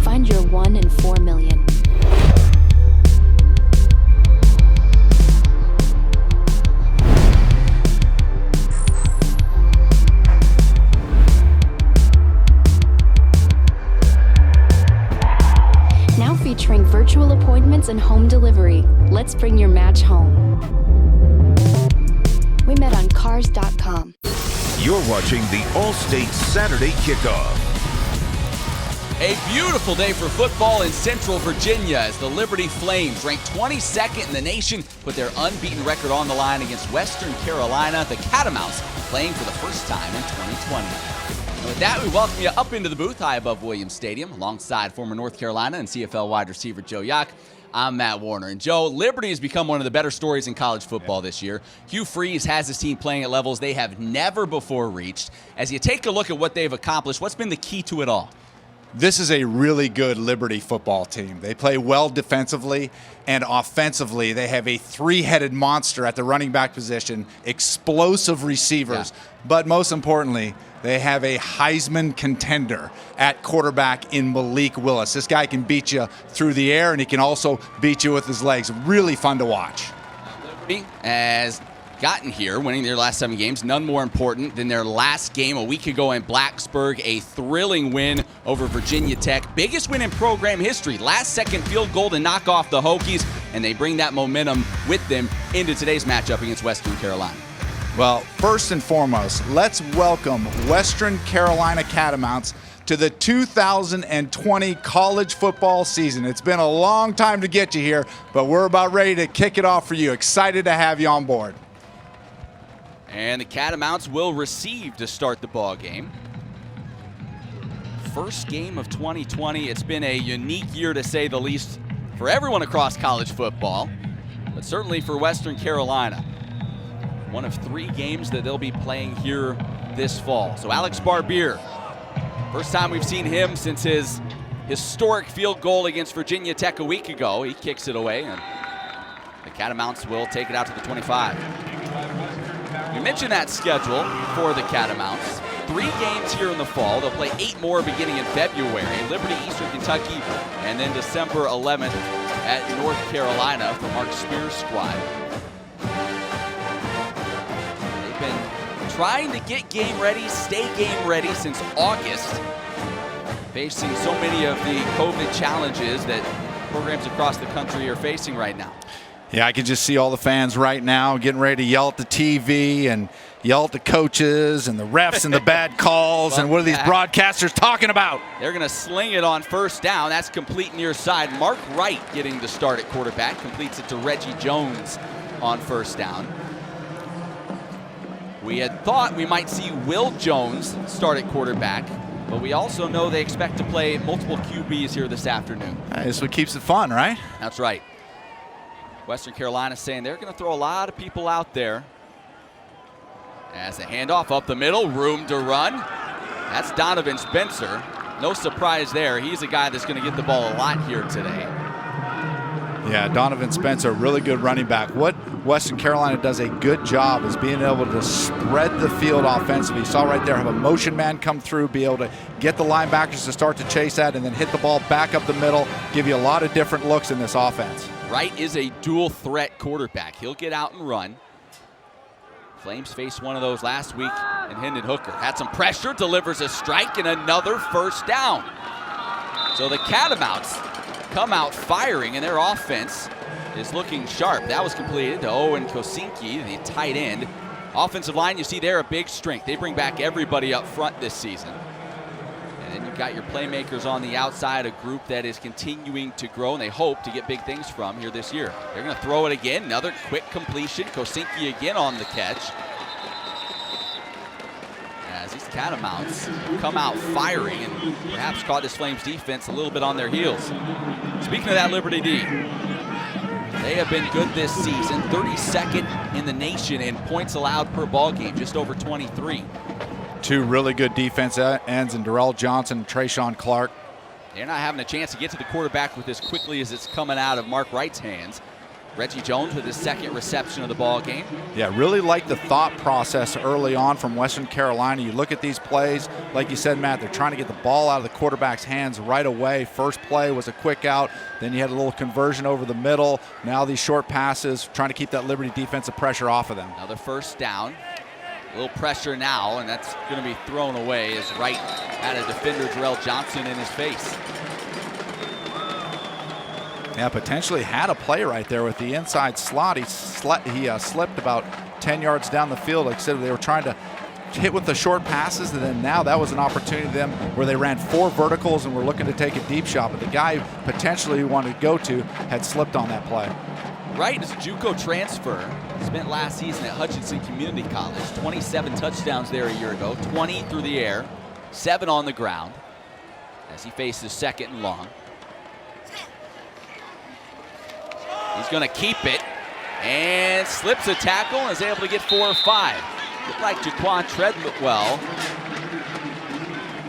Find your 1 in 4 million. Now featuring virtual appointments and home delivery. Let's bring your match home. We met on cars.com. You're watching the All-State Saturday Kickoff. A beautiful day for football in Central Virginia as the Liberty Flames, ranked 22nd in the nation, put their unbeaten record on the line against Western Carolina. The Catamounts playing for the first time in 2020. And with that, we welcome you up into the booth high above Williams Stadium alongside former North Carolina and CFL wide receiver Joe Yock. I'm Matt Warner. And Joe, Liberty has become one of the better stories in college football this year. Hugh Freeze has his team playing at levels they have never before reached. As you take a look at what they've accomplished, what's been the key to it all? This is a really good Liberty football team. They play well defensively and offensively. They have a three-headed monster at the running back position, explosive receivers, but most importantly, they have a Heisman contender at quarterback in Malik Willis. This guy can beat you through the air, and he can also beat you with his legs. Really fun to watch. Liberty has gotten here, winning their last 7 games. None more important than their last game a week ago in Blacksburg, a thrilling win over Virginia Tech. Biggest win in program history. Last-second field goal to knock off the Hokies, and they bring that momentum with them into today's matchup against Western Carolina. Well, first and foremost, let's welcome Western Carolina Catamounts to the 2020 college football season. It's been a long time to get you here, but we're about ready to kick it off for you. Excited to have you on board. And the Catamounts will receive to start the ball game. First game of 2020. It's been a unique year, to say the least, for everyone across college football, but certainly for Western Carolina. One of 3 games that they'll be playing here this fall. So Alex Barbier, first time we've seen him since his historic field goal against Virginia Tech a week ago. He kicks it away, and the Catamounts will take it out to the 25. We mentioned that schedule for the Catamounts. 3 games here in the fall. They'll play 8 more beginning in February. Liberty, Eastern Kentucky, and then December 11th at North Carolina for Mark Spear's squad. They've been trying to get game ready, stay game ready since August, facing so many of the COVID challenges that programs across the country are facing right now. Yeah, I can just see all the fans right now getting ready to yell at the TV and yell at the coaches and the refs and the bad calls and what are these broadcasters talking about? They're going to sling it on first down. That's complete near side. Mark Wright getting the start at quarterback. Completes it to Reggie Jones on first down. We had thought we might see Will Jones start at quarterback, but we also know they expect to play multiple QBs here this afternoon. Hey, this is what keeps it fun, right? That's right. Western Carolina saying they're going to throw a lot of people out there. As the handoff up the middle, room to run. That's Donovan Spencer. No surprise there. He's a guy that's going to get the ball a lot here today. Yeah, Donovan Spencer, really good running back. What Western Carolina does a good job is being able to spread the field offensively. You saw right there, have a motion man come through, be able to get the linebackers to start to chase that, and then hit the ball back up the middle, give you a lot of different looks in this offense. Wright is a dual threat quarterback. He'll get out and run. Flames faced one of those last week, and Hendon Hooker had some pressure, delivers a strike, and another first down. So the Catamounts come out firing, and their offense is looking sharp. That was completed to Owen Kosinski, the tight end. Offensive line, you see there, a big strength. They bring back everybody up front this season. And then you've got your playmakers on the outside, a group that is continuing to grow, and they hope to get big things from here this year. They're going to throw it again. Another quick completion. Kosinski again on the catch. As these Catamounts come out firing and perhaps caught this Flames defense a little bit on their heels. Speaking of that Liberty D, they have been good this season. 32nd in the nation in points allowed per ball game, just over 23. 2 really good defense ends in Darrell Johnson and Trayshawn Clark. They're not having a chance to get to the quarterback with as quickly as it's coming out of Mark Wright's hands. Reggie Jones with his second reception of the ball game. Yeah, really like the thought process early on from Western Carolina. You look at these plays, like you said, Matt, they're trying to get the ball out of the quarterback's hands right away. First play was a quick out. Then you had a little conversion over the middle. Now these short passes, trying to keep that Liberty defensive pressure off of them. Another first down. A little pressure now, and that's going to be thrown away as Wright had a defender, Jarrell Johnson, in his face. Yeah, potentially had a play right there with the inside slot. He slipped about 10 yards down the field. Like I said, they were trying to hit with the short passes, and then now that was an opportunity to them where they ran 4 verticals and were looking to take a deep shot. But the guy potentially who wanted to go to had slipped on that play. Wright is a JUCO transfer. Spent last season at Hutchinson Community College. 27 touchdowns there a year ago. 20 through the air, 7 on the ground as he faces second and long. He's going to keep it and slips a tackle and is able to get 4 or 5. Looked like Jaquan Treadwell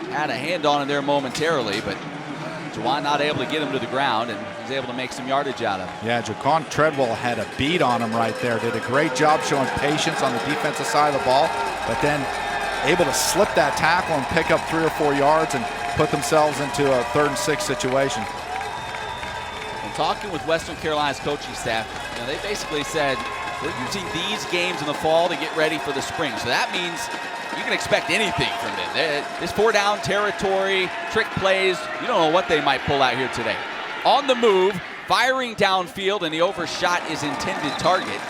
had a hand on him there momentarily, but Jaquan not able to get him to the ground, and he's able to make some yardage out of him. Yeah, Jaquan Treadwell had a beat on him right there. Did a great job showing patience on the defensive side of the ball, but then able to slip that tackle and pick up 3 or 4 yards and put themselves into a 3rd and 6 situation. Talking with Western Carolina's coaching staff, they basically said, we're using these games in the fall to get ready for the spring. So that means you can expect anything from them. This 4-down territory, trick plays, you don't know what they might pull out here today. On the move, firing downfield, and he overshot his intended target.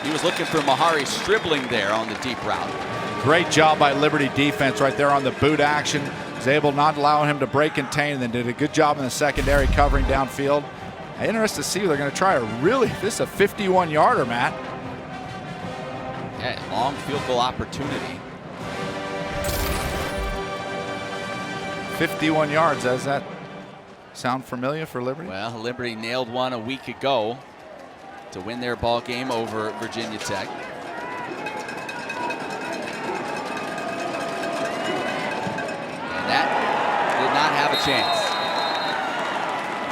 He was looking for Mahari Stribling there on the deep route. Great job by Liberty defense right there on the boot action. Was able not allowing him to break contain, and then did a good job in the secondary covering downfield. Interested to see they're going to try this is a 51-yarder, Matt. Yeah, long field goal opportunity. 51 yards, does that sound familiar for Liberty? Well, Liberty nailed one a week ago to win their ball game over Virginia Tech. And that did not have a chance.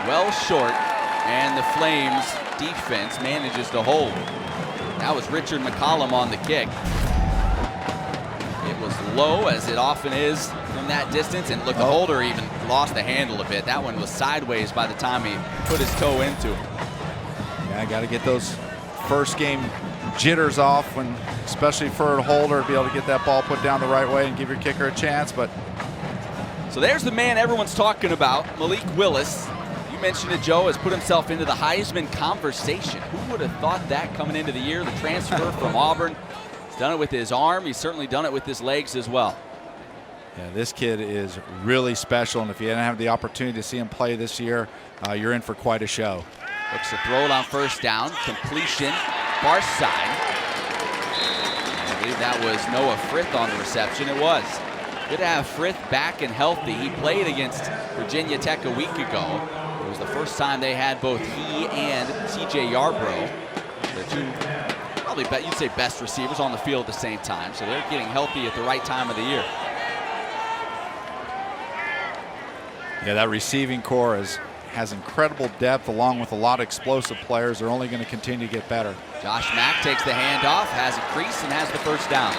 Well short. And the Flames defense manages to hold. That was Richard McCollum on the kick. It was low, as it often is from that distance, and look, the holder even lost the handle a bit. That one was sideways by the time he put his toe into it. Yeah, I got to get those first game jitters off, when, especially for a holder, be able to get that ball put down the right way and give your kicker a chance. But so there's the man everyone's talking about, Malik Willis. Mentioned it, Joe, has put himself into the Heisman conversation. Who would have thought that coming into the year? The transfer from Auburn. He's done it with his arm. He's certainly done it with his legs as well. Yeah, this kid is really special, and if you didn't have the opportunity to see him play this year, you're in for quite a show. Looks to throw it on first down. Completion, far side. I believe that was Noah Frith on the reception. It was. Good to have Frith back and healthy. He played against Virginia Tech a week ago. It was the first time they had both he and C.J. Yarbrough, the 2, probably you'd say best receivers on the field at the same time. So they're getting healthy at the right time of the year. Yeah, that receiving core has incredible depth, along with a lot of explosive players. They're only going to continue to get better. Josh Mack takes the handoff, has a crease, and has the first down.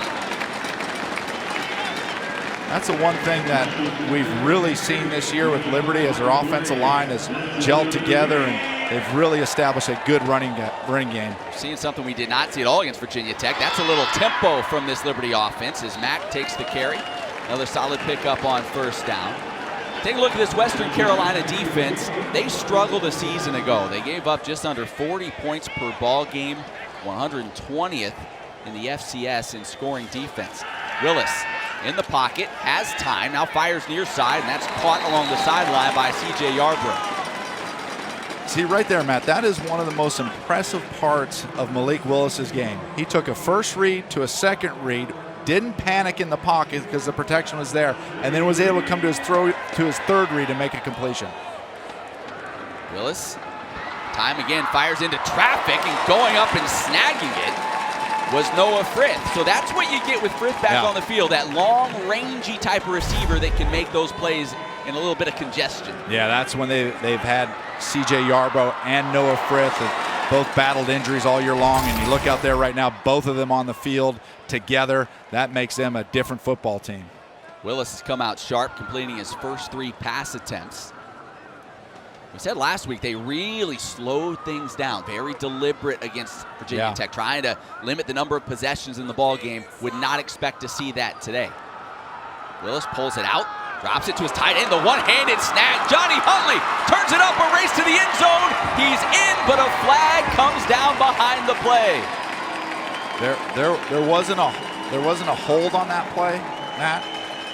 That's the one thing that we've really seen this year with Liberty, as their offensive line has gelled together, and they've really established a good running game. Seeing something we did not see at all against Virginia Tech. That's a little tempo from this Liberty offense as Mack takes the carry. Another solid pickup on first down. Take a look at this Western Carolina defense. They struggled a season ago. They gave up just under 40 points per ball game, 120th in the FCS in scoring defense. Willis in the pocket, has time, now fires near side, and that's caught along the sideline by C.J. Yarbrough. See right there, Matt, that is one of the most impressive parts of Malik Willis's game. He took a first read to a second read, didn't panic in the pocket because the protection was there, and then was able to come to his third read and make a completion. Willis, time again, fires into traffic, and going up and snagging it was Noah Frith. So that's what you get with Frith back on the field, that long, rangy type of receiver that can make those plays in a little bit of congestion. Yeah, that's when they've had C.J. Yarbrough and Noah Frith. both battled injuries all year long, and you look out there right now, both of them on the field together. That makes them a different football team. Willis has come out sharp, completing his first 3 pass attempts. We said last week they really slowed things down, very deliberate against Virginia Tech, trying to limit the number of possessions in the ball game. Would not expect to see that today. Willis pulls it out, drops it to his tight end, the one-handed snag. Johnny Huntley turns it up, a race to the end zone. He's in, but a flag comes down behind the play. There wasn't a hold on that play, Matt.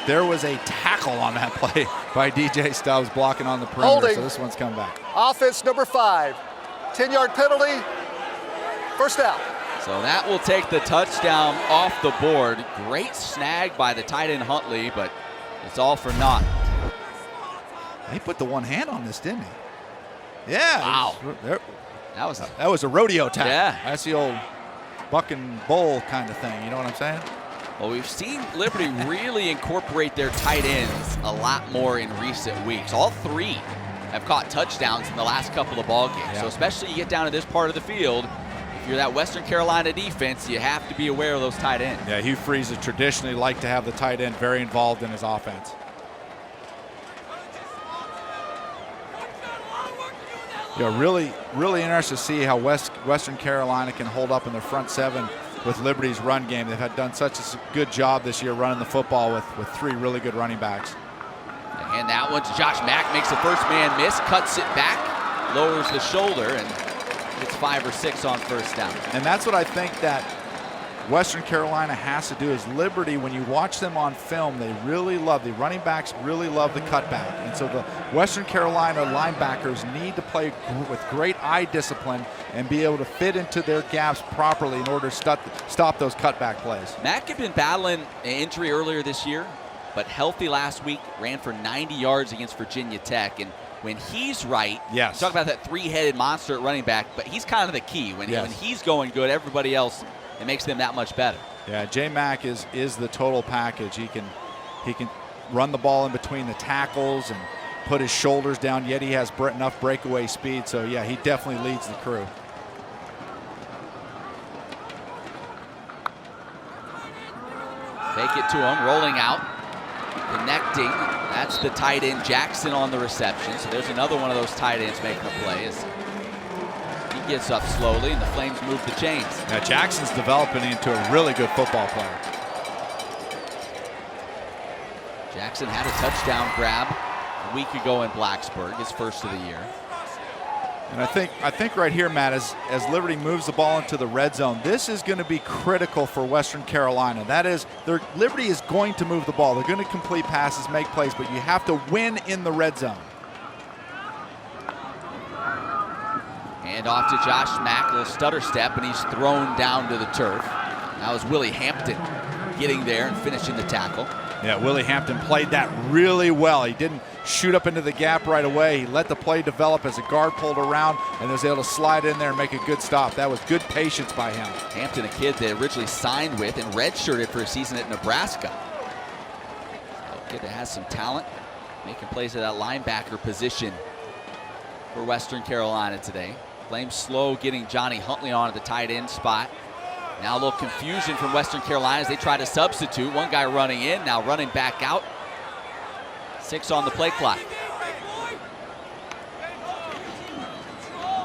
There was a tackle on that play by DJ Stubbs blocking on the perimeter. Holding. So this one's come back. Offense number 5. 10-yard penalty. First down. So that will take the touchdown off the board. Great snag by the tight end Huntley, but it's all for naught. He put the one hand on this, didn't he? Yeah. Wow. That was a rodeo tackle. Yeah. That's the old buck and bull kind of thing. You know what I'm saying? Well, we've seen Liberty really incorporate their tight ends a lot more in recent weeks. All 3 have caught touchdowns in the last couple of ball games. Yeah. So especially you get down to this part of the field, if you're that Western Carolina defense, you have to be aware of those tight ends. Yeah, Hugh Freeze has traditionally liked to have the tight end very involved in his offense. Yeah, really interested to see how Western Carolina can hold up in their front 7 with Liberty's run game. They've done such a good job this year running the football with 3 really good running backs. And that one to Josh Mack, makes the first man miss, cuts it back, lowers the shoulder, and gets 5 or 6 on first down. And that's what I think that Western Carolina has to do is Liberty, when you watch them on film, the running backs really love the cutback. And so the Western Carolina linebackers need to play with great eye discipline and be able to fit into their gaps properly in order to stop those cutback plays. Mack had been battling an injury earlier this year, but healthy last week, ran for 90 yards against Virginia Tech. And when he's right, yes. Talk about that 3-headed monster at running back, but he's kind of the key. When he's going good, everybody else, it makes them that much better. Yeah, J Mack is the total package. He can run the ball in between the tackles and put his shoulders down, yet he has enough breakaway speed. So yeah, he definitely leads the crew. Fake it to him, rolling out, connecting. That's the tight end Jackson on the reception. So there's another one of those tight ends making a play. He gets up slowly, and the Flames move the chains. Now Jackson's developing into a really good football player. Jackson had a touchdown grab a week ago in Blacksburg, his first of the year. And I think right here, Matt, as Liberty moves the ball into the red zone, this is going to be critical for Western Carolina. That is, Liberty is going to move the ball. They're going to complete passes, make plays, but you have to win in the red zone. And off to Josh Mack, a little stutter step, and he's thrown down to the turf. That was Willie Hampton getting there and finishing the tackle. Yeah, Willie Hampton played that really well. He didn't shoot up into the gap right away. He let the play develop as a guard pulled around and was able to slide in there and make a good stop. That was good patience by him. Hampton, a kid that originally signed with and redshirted for a season at Nebraska. A kid that has some talent, making plays at that linebacker position for Western Carolina today. Flames slow getting Johnny Huntley on at the tight end spot. Now a little confusion from Western Carolina as they try to substitute. One guy running in, now running back out. 6 on the play clock.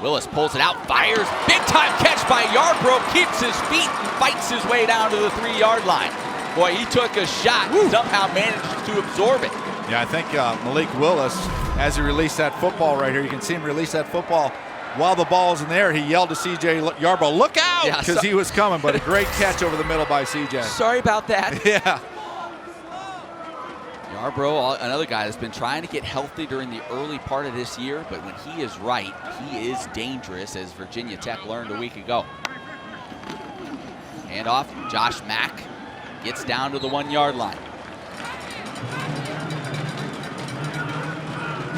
Willis pulls it out, fires. Big time catch by Yarbrough. Keeps his feet and fights his way down to the 3-yard line. Boy, he took a shot. Somehow managed to absorb it. Yeah, I think Malik Willis, as he released that football right here, you can see him release that football. While the ball's in there, he yelled to C.J. Yarbrough, "Look out!" because he was coming, but a great catch over the middle by C.J. Sorry about that. Yeah. Yarbrough, another guy that's been trying to get healthy during the early part of this year, but when he is right, he is dangerous, as Virginia Tech learned a week ago. Hand off, Josh Mack gets down to the 1-yard line.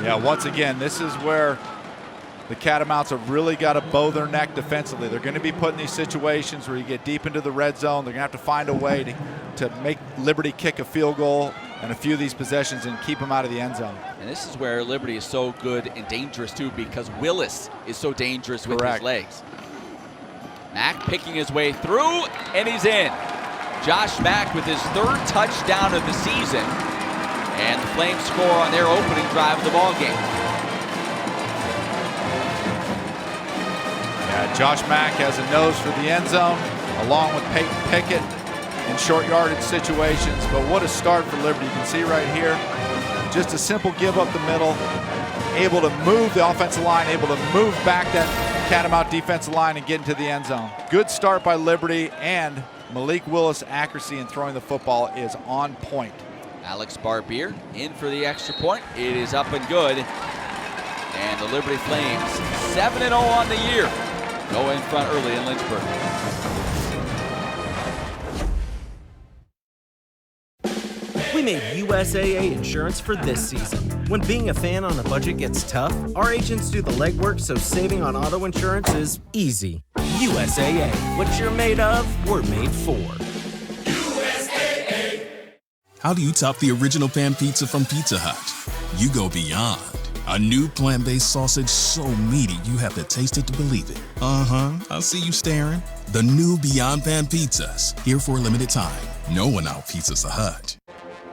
Yeah, once again, this is where the Catamounts have really got to bow their neck defensively. They're going to be put in these situations where you get deep into the red zone. They're going to have to find a way to make Liberty kick a field goal and a few of these possessions and keep them out of the end zone. And this is where Liberty is so good and dangerous too, because Willis is so dangerous with his legs. Mack picking his way through, and he's in. Josh Mack with his 3rd touchdown of the season. And the Flames score on their opening drive of the ball game. Yeah, Josh Mack has a nose for the end zone, along with Peyton Pickett in short yardage situations. But what a start for Liberty. You can see right here, just a simple give up the middle, able to move the offensive line, able to move back that Catamount defensive line and get into the end zone. Good start by Liberty, and Malik Willis' accuracy in throwing the football is on point. Alex Barbier in for the extra point. It is up and good. And the Liberty Flames 7-0 on the year. Go in front early in Lynchburg. We made USAA insurance for this season. When being a fan on a budget gets tough, our agents do the legwork so saving on auto insurance is easy. USAA. What you're made of, we're made for. USAA. How do you top the original pan pizza from Pizza Hut? You go beyond. A new plant-based sausage so meaty you have to taste it to believe it. I see you staring. The new Beyond Pan pizzas, here for a limited time. No one out-pizzas the Hut.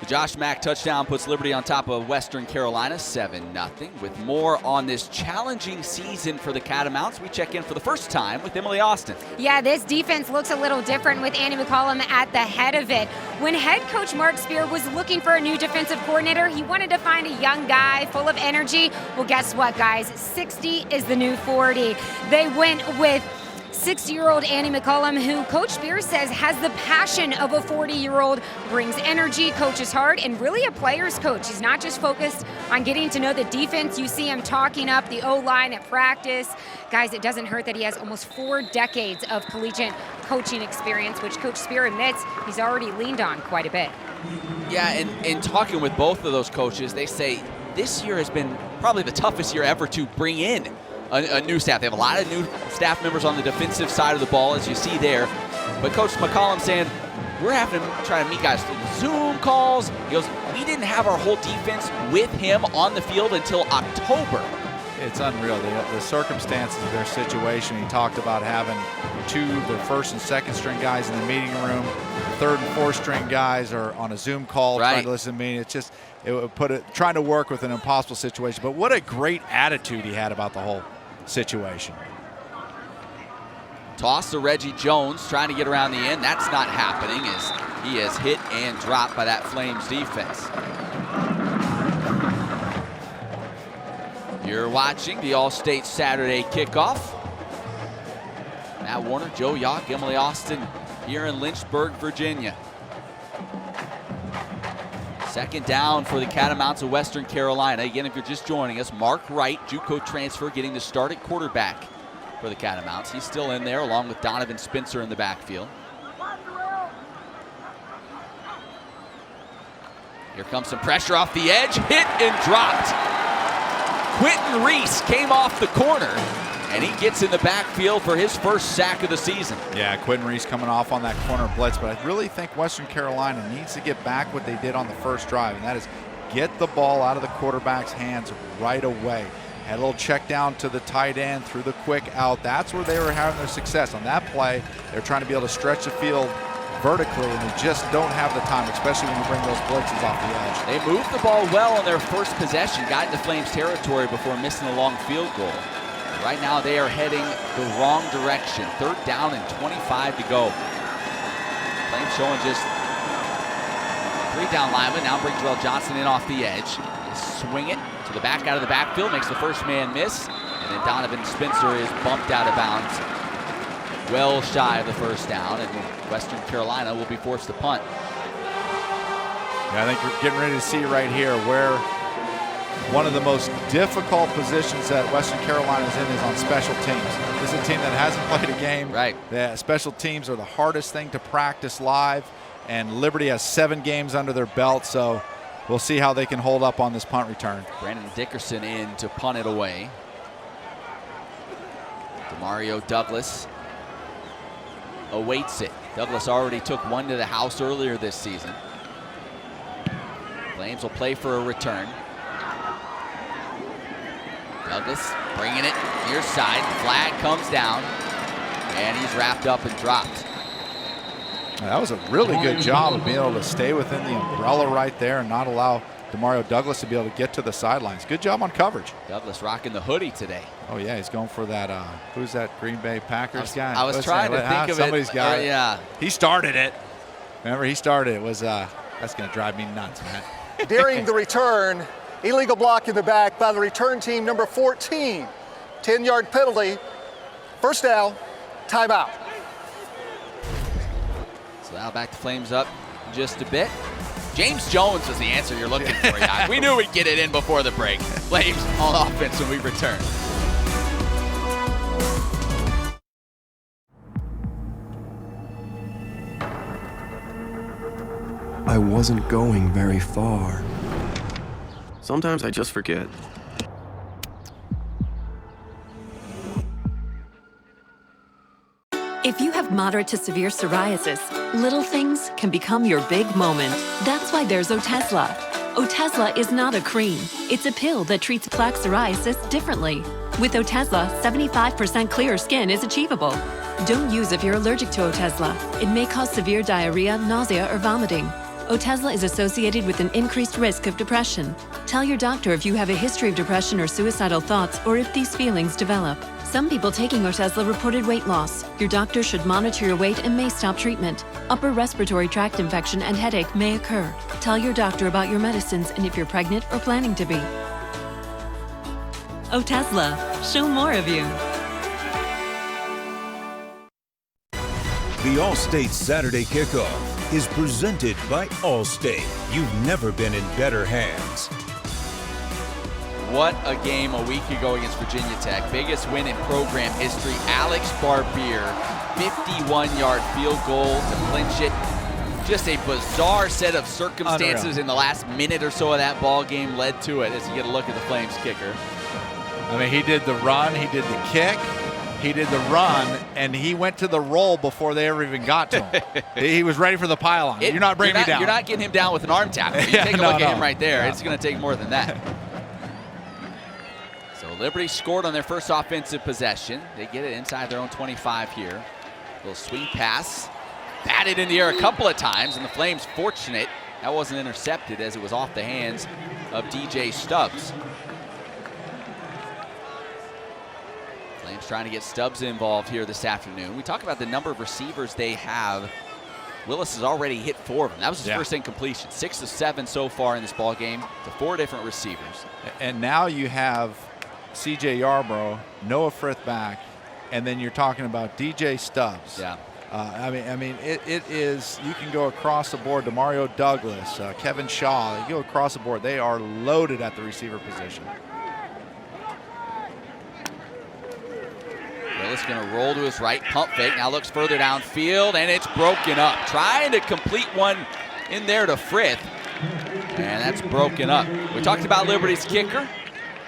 The Josh Mack touchdown puts Liberty on top of Western Carolina 7-0. With more on this challenging season for the Catamounts, we check in for the first time with Emily Austin. Yeah, this defense looks a little different with Andy McCollum at the head of it. When head coach Mark Spear was looking for a new defensive coordinator, he wanted to find a young guy full of energy. Well, guess what, guys? 60 is the new 40. They went with 60-year-old Andy McCollum, who Coach Spears says has the passion of a 40-year-old, brings energy, coaches hard, and really a player's coach. He's not just focused on getting to know the defense. You see him talking up the O-line at practice. Guys, it doesn't hurt that he has almost 4 decades of collegiate coaching experience, which Coach Spear admits he's already leaned on quite a bit. Yeah, and in talking with both of those coaches, they say this year has been probably the toughest year ever to bring in a new staff. They have a lot of new staff members on the defensive side of the ball, as you see there. But Coach McCollum saying, we're having to try to meet guys through Zoom calls. He goes, we didn't have our whole defense with him on the field until October. It's unreal, the circumstances of their situation. He talked about having 2 of their first and second string guys in the meeting room. The 3rd and 4th string guys are on a Zoom call trying to listen to me. It's just, it would put it, trying to work with an impossible situation. But what a great attitude he had about the whole situation. Toss to Reggie Jones, trying to get around the end. That's not happening as he is hit and dropped by that Flames defense. You're watching the All-State Saturday kickoff. Matt Warner, Joe Yock, Emily Austin here in Lynchburg, Virginia. 2nd down for the Catamounts of Western Carolina. Again, if you're just joining us, Mark Wright, JUCO transfer, getting the start at quarterback for the Catamounts. He's still in there along with Donovan Spencer in the backfield. Here comes some pressure off the edge, hit and dropped. Quentin Reese came off the corner, and he gets in the backfield for his first sack of the season. Yeah, Quentin Reese coming off on that corner blitz, but I really think Western Carolina needs to get back what they did on the first drive, and that is get the ball out of the quarterback's hands right away. Had a little check down to the tight end, through the quick out. That's where they were having their success. On that play, they're trying to be able to stretch the field vertically, and they just don't have the time, especially when you bring those blitzes off the edge. They moved the ball well on their first possession, got into Flames territory before missing a long field goal. Right now they are heading the wrong direction. 3rd down and 25 to go. Flames showing just 3 down linemen. Now bring Jarrell Johnson in off the edge. They swing it to the back out of the backfield, makes the first man miss, and then Donovan Spencer is bumped out of bounds. Well shy of the first down, and Western Carolina will be forced to punt. Yeah, I think we're getting ready to see right here where one of the most difficult positions that Western Carolina is in is on special teams. This is a team that hasn't played a game. Right. The special teams are the hardest thing to practice live, and Liberty has 7 games under their belt, so we'll see how they can hold up on this punt return. Brandon Dickerson in to punt it away. Demario Douglas awaits it. Douglas already took 1 to the house earlier this season. Flames will play for a return. Douglas bringing it near side. Flag comes down. And he's wrapped up and dropped. That was a really good job of being able to stay within the umbrella right there and not allow Demario Douglas to be able to get to the sidelines. Good job on coverage. Douglas rocking the hoodie today. Oh, yeah, he's going for that. Who's that Green Bay Packers guy? I was trying to think of Somebody's got it. Yeah. He started it. Remember, he started it. That's going to drive me nuts, man. During the return, illegal block in the back by the return team, number 14. 10-yard penalty. First down, timeout. So now back to Flames up just a bit. James Jones was the answer you're looking for, Yak. We knew we'd get it in before the break. Flames on offense when we return. I wasn't going very far. Sometimes I just forget. If you have moderate to severe psoriasis, little things can become your big moment. That's why there's Otezla. Otezla is not a cream. It's a pill that treats plaque psoriasis differently. With Otezla, 75% clear skin is achievable. Don't use if you're allergic to Otezla. It may cause severe diarrhea, nausea, or vomiting. Otezla is associated with an increased risk of depression. Tell your doctor if you have a history of depression or suicidal thoughts, or if these feelings develop. Some people taking Otezla reported weight loss. Your doctor should monitor your weight and may stop treatment. Upper respiratory tract infection and headache may occur. Tell your doctor about your medicines and if you're pregnant or planning to be. Otezla, show more of you. The All-State Saturday Kickoff is presented by Allstate. You've never been in better hands. What a game a week ago against Virginia Tech. Biggest win in program history. Alex Barbier, 51-yard field goal to clinch it. Just a bizarre set of circumstances in the last minute or so of that ball game led to it as you get a look at the Flames kicker. I mean, he did the run, he did the kick, he did the run, and he went to the roll before they ever even got to him. He was ready for the pylon. You're not bringing me down. You're not getting him down with an arm tackle. You take a look at him right there. It's going to take more than that. So Liberty scored on their first offensive possession. They get it inside their own 25 here. Little swing pass. Batted in the air a couple of times, and the Flames fortunate that wasn't intercepted as it was off the hands of DJ Stubbs. Flames trying to get Stubbs involved here this afternoon. We talk about the number of receivers they have. Willis has already hit 4 of them. That was his first incompletion. 6 of 7 so far in this ball game to 4 different receivers. And now you have C.J. Yarbrough, Noah Frith back, and then you're talking about DJ Stubbs. Yeah. I mean, it is, you can go across the board. Demario Douglas, Kevin Shaw, you go across the board. They are loaded at the receiver position. Willis going to roll to his right, pump fake, now looks further downfield, and it's broken up. Trying to complete one in there to Frith, and that's broken up. We talked about Liberty's kicker.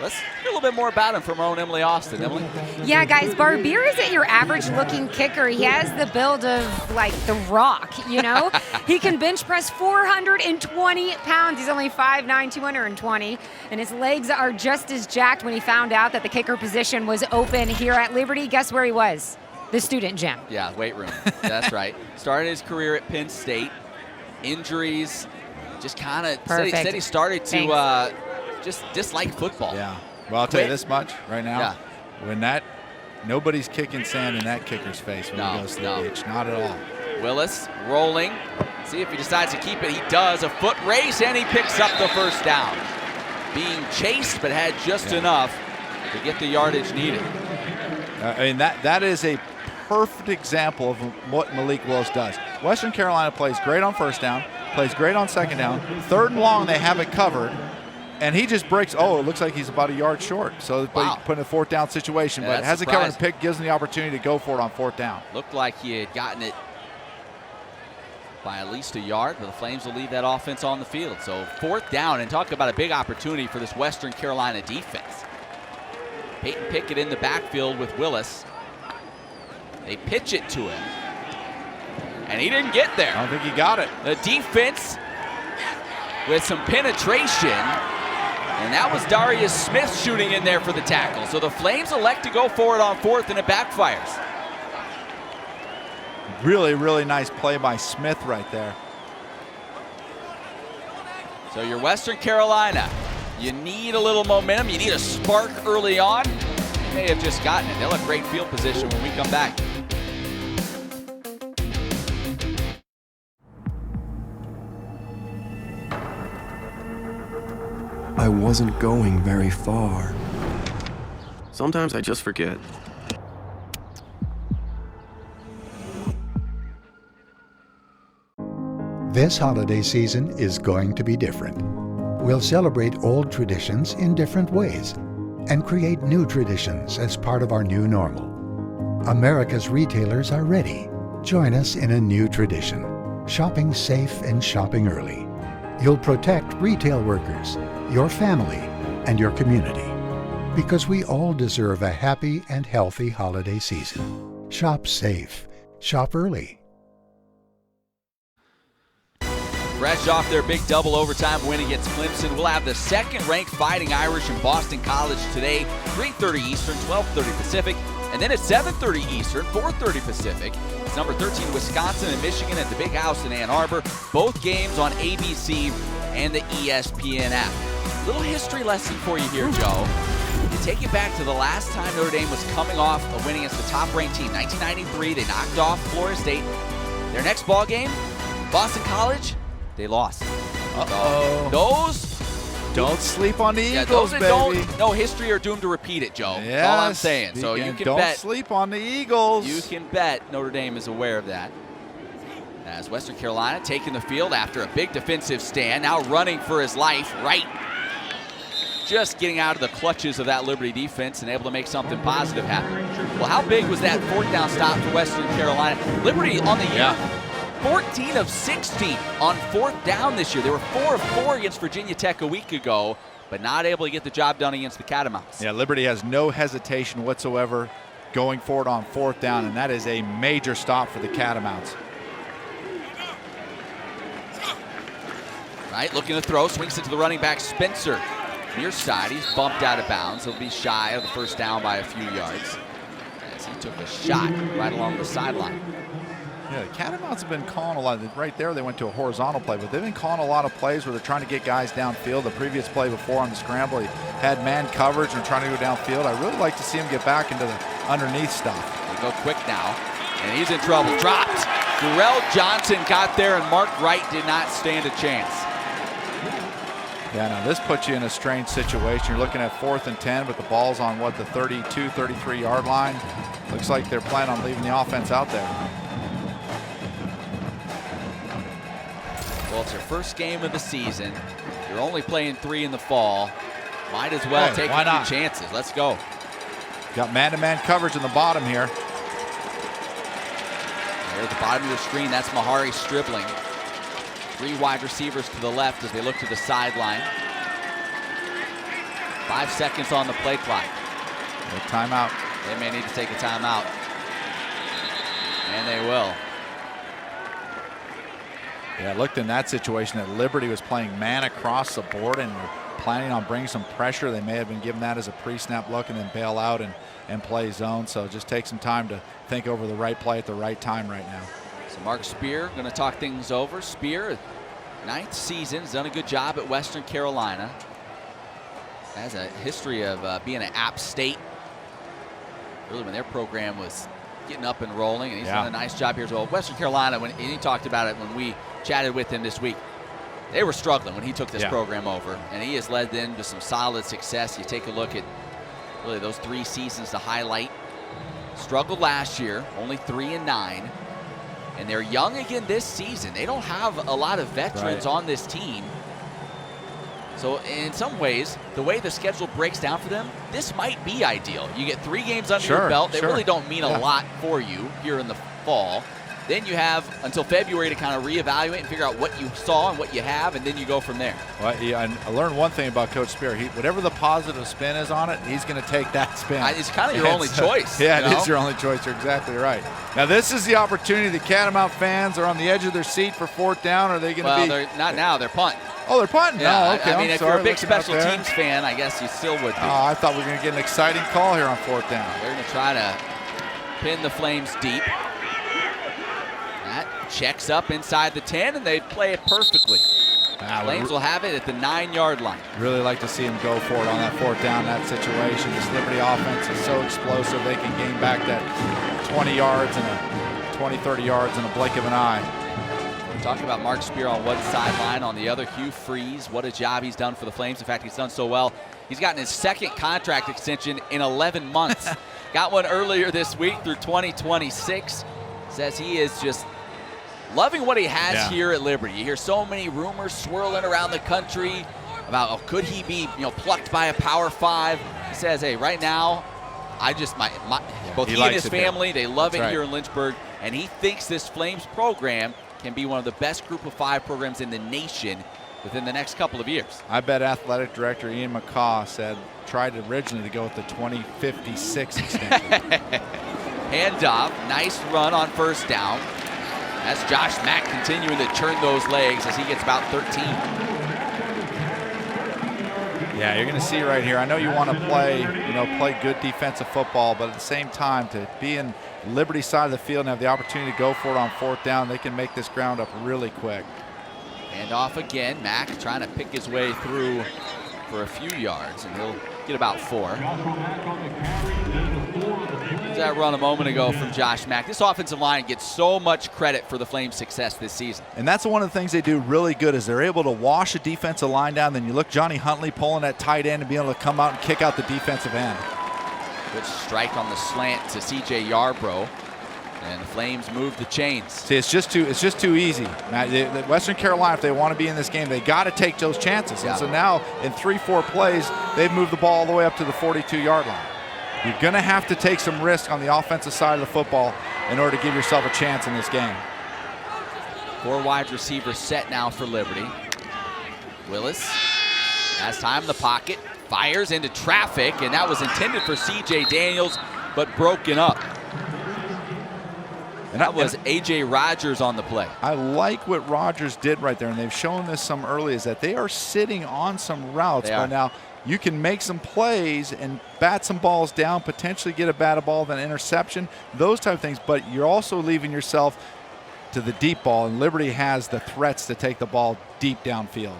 Let's hear a little bit more about him from our own Emily Austin. Emily? Yeah, guys, Barbier isn't your average-looking kicker. He has the build of, like, The Rock, you know? He can bench press 420 pounds. He's only 5'9", 220, and his legs are just as jacked. When he found out that the kicker position was open here at Liberty, guess where he was? The student gym. Yeah, weight room. That's right. Started his career at Penn State. Injuries, just kind of said he started to just dislike football. Yeah. Well, I'll tell you this much right now. Yeah. When nobody's kicking sand in that kicker's face when he goes to the ditch. Not at all. Willis rolling. See if he decides to keep it. He does. A foot race, and he picks up the first down. Being chased, but had just enough to get the yardage needed. I mean, that is a perfect example of what Malik Willis does. Western Carolina plays great on first down, plays great on second down. 3rd and long, they have it covered. And he just breaks, it looks like he's about a yard short. So put in a 4th down situation, but has it covered and pick, gives him the opportunity to go for it on 4th down. Looked like he had gotten it by at least a yard, but the Flames will leave that offense on the field. So 4th down, and talk about a big opportunity for this Western Carolina defense. Peyton Pickett in the backfield with Willis. They pitch it to him, and he didn't get there. I don't think he got it. The defense with some penetration. And that was Darius Smith shooting in there for the tackle. So the Flames elect to go for it on 4th, and it backfires. Really, really nice play by Smith right there. So you're Western Carolina. You need a little momentum. You need a spark early on. They may have just gotten it. They'll have great field position when we come back. I wasn't going very far. Sometimes I just forget. This holiday season is going to be different. We'll celebrate old traditions in different ways and create new traditions as part of our new normal. America's retailers are ready. Join us in a new tradition, shopping safe and shopping early. You'll protect retail workers, your family, and your community. Because we all deserve a happy and healthy holiday season. Shop safe. Shop early. Fresh off their big double overtime win against Clemson, we'll have the second-ranked Fighting Irish in Boston College today, 3:30 Eastern, 12:30 Pacific, and then at 7:30 Eastern, 4:30 Pacific. It's number 13 Wisconsin and Michigan at the Big House in Ann Arbor. Both games on ABC and the ESPN app. Little history lesson for you here, Joe. You take it back to the last time Notre Dame was coming off a win against the top-ranked team, 1993. They knocked off Florida State. Their next ball game, Boston College, they lost. Uh-oh. Those don't sleep on the Eagles, those that baby. don't know history are doomed to repeat it, Joe. Yes. That's all I'm saying. So you can don't bet. sleep on the Eagles. You can bet Notre Dame is aware of that. As Western Carolina taking the field after a big defensive stand, now running for his life, right. Just getting out of the clutches of that Liberty defense and able to make something positive happen. Well, how big was that fourth down stop for Western Carolina? Liberty on the year, 14 of 16 on fourth down this year. They were 4 of 4 against Virginia Tech a week ago, but not able to get the job done against the Catamounts. Yeah, Liberty has no hesitation whatsoever going forward on fourth down, and that is a major stop for the Catamounts. Right, looking to throw, swings it to the running back, Spencer. Near side, he's bumped out of bounds. He'll be shy of the first down by a few yards as he took a shot right along the sideline. Yeah, the Catamounts have been calling a lot. Right there, they went to a horizontal play, but they've been calling a lot of plays where they're trying to get guys downfield. The previous play before on the scramble, he had man coverage and trying to go downfield. I really like to see him get back into the underneath stuff. They go quick now, and he's in trouble. Dropped. Darrell Johnson got there, and Mark Wright did not stand a chance. Yeah, now this puts you in a strange situation. You're looking at 4th and 10, but the ball's on, what, the 32, 33-yard line. Looks like they're planning on leaving the offense out there. Well, it's your first game of the season. You're only playing 3 in the fall. Might as well take a few chances. Let's go. Got man-to-man coverage in the bottom here. There at the bottom of your screen, that's Mahari Stribling. 3 wide receivers to the left as they look to the sideline. 5 seconds on the play clock. A timeout. They may need to take a timeout. And they will. Yeah, it looked in that situation that Liberty was playing man across the board and were planning on bringing some pressure. They may have been given that as a pre-snap look and then bail out and play zone. So just take some time to think over the right play at the right time right now. So Mark Spear going to talk things over. Spear, 9th season, has done a good job at Western Carolina. Has a history of being at App State. Really when their program was getting up and rolling, and he's done a nice job here as well. Western Carolina, and he talked about it when we chatted with him this week, they were struggling when he took this program over, and he has led them to some solid success. You take a look at really those 3 seasons to highlight. Struggled last year, only 3-9. And they're young again this season. They don't have a lot of veterans on this team. So in some ways, the way the schedule breaks down for them, this might be ideal. You get 3 games under your belt. They really don't mean a lot for you here in the fall. Then you have until February to kind of reevaluate and figure out what you saw and what you have, and then you go from there. Well, I learned one thing about Coach Spear. Whatever the positive spin is on it, he's going to take that spin. It's kind of your only choice. Yeah, it is your only choice. You're exactly right. Now, this is the opportunity. The Catamount fans are on the edge of their seat for 4th down. Are they going to be? Well, they're not now. They're punting. Oh, they're punting? Yeah, oh, okay. I mean, if you're a big special teams fan, I guess you still would be. Oh, I thought we were going to get an exciting call here on 4th down. They're going to try to pin the Flames deep. checks up inside the 10, and they play it perfectly. Flames will have it at the 9-yard line. Really like to see him go for it on that 4th down, that situation. This Liberty offense is so explosive. They can gain back that 20 yards and 20, 30 yards in a blink of an eye. We're talking about Mark Spear on one sideline. On the other, Hugh Freeze. What a job he's done for the Flames. In fact, he's done so well. He's gotten his 2nd contract extension in 11 months. Got one earlier this week through 2026. Says he is just loving what he has here at Liberty. You hear so many rumors swirling around the country about could he be plucked by a Power 5. He says, hey, right now, both he and his family, they love it here in Lynchburg, and he thinks this Flames program can be one of the best group of 5 programs in the nation within the next couple of years. I bet athletic director Ian McCaw tried originally to go with the 2056 extension. Handoff, nice run on 1st down. That's Josh Mack continuing to turn those legs as he gets about 13. Yeah, you're going to see right here. I know you want to play good defensive football, but at the same time, to be in Liberty side of the field and have the opportunity to go for it on 4th down, they can make this ground up really quick. And off again, Mack trying to pick his way through for a few yards, and he'll get about 4. That run a moment ago from Josh Mack. This offensive line gets so much credit for the Flames' success this season. And that's one of the things they do really good is they're able to wash a defensive line down. Then you look Johnny Huntley pulling that tight end and being able to come out and kick out the defensive end. Good strike on the slant to C.J. Yarbrough. And the Flames move the chains. See, it's just too easy. Western Carolina, if they want to be in this game, they got to take those chances. And so now in 3-4 plays, they've moved the ball all the way up to the 42-yard line. You're going to have to take some risk on the offensive side of the football in order to give yourself a chance in this game. 4 wide receivers set now for Liberty. Willis has time in the pocket, fires into traffic, and that was intended for C.J. Daniels, but broken up. And that was A.J. Rogers on the play. I like what Rogers did right there, and they've shown this some early, is that they are sitting on some routes. But now you can make some plays and bat some balls down, potentially get a batted ball, then interception, those type of things. But you're also leaving yourself to the deep ball, and Liberty has the threats to take the ball deep downfield.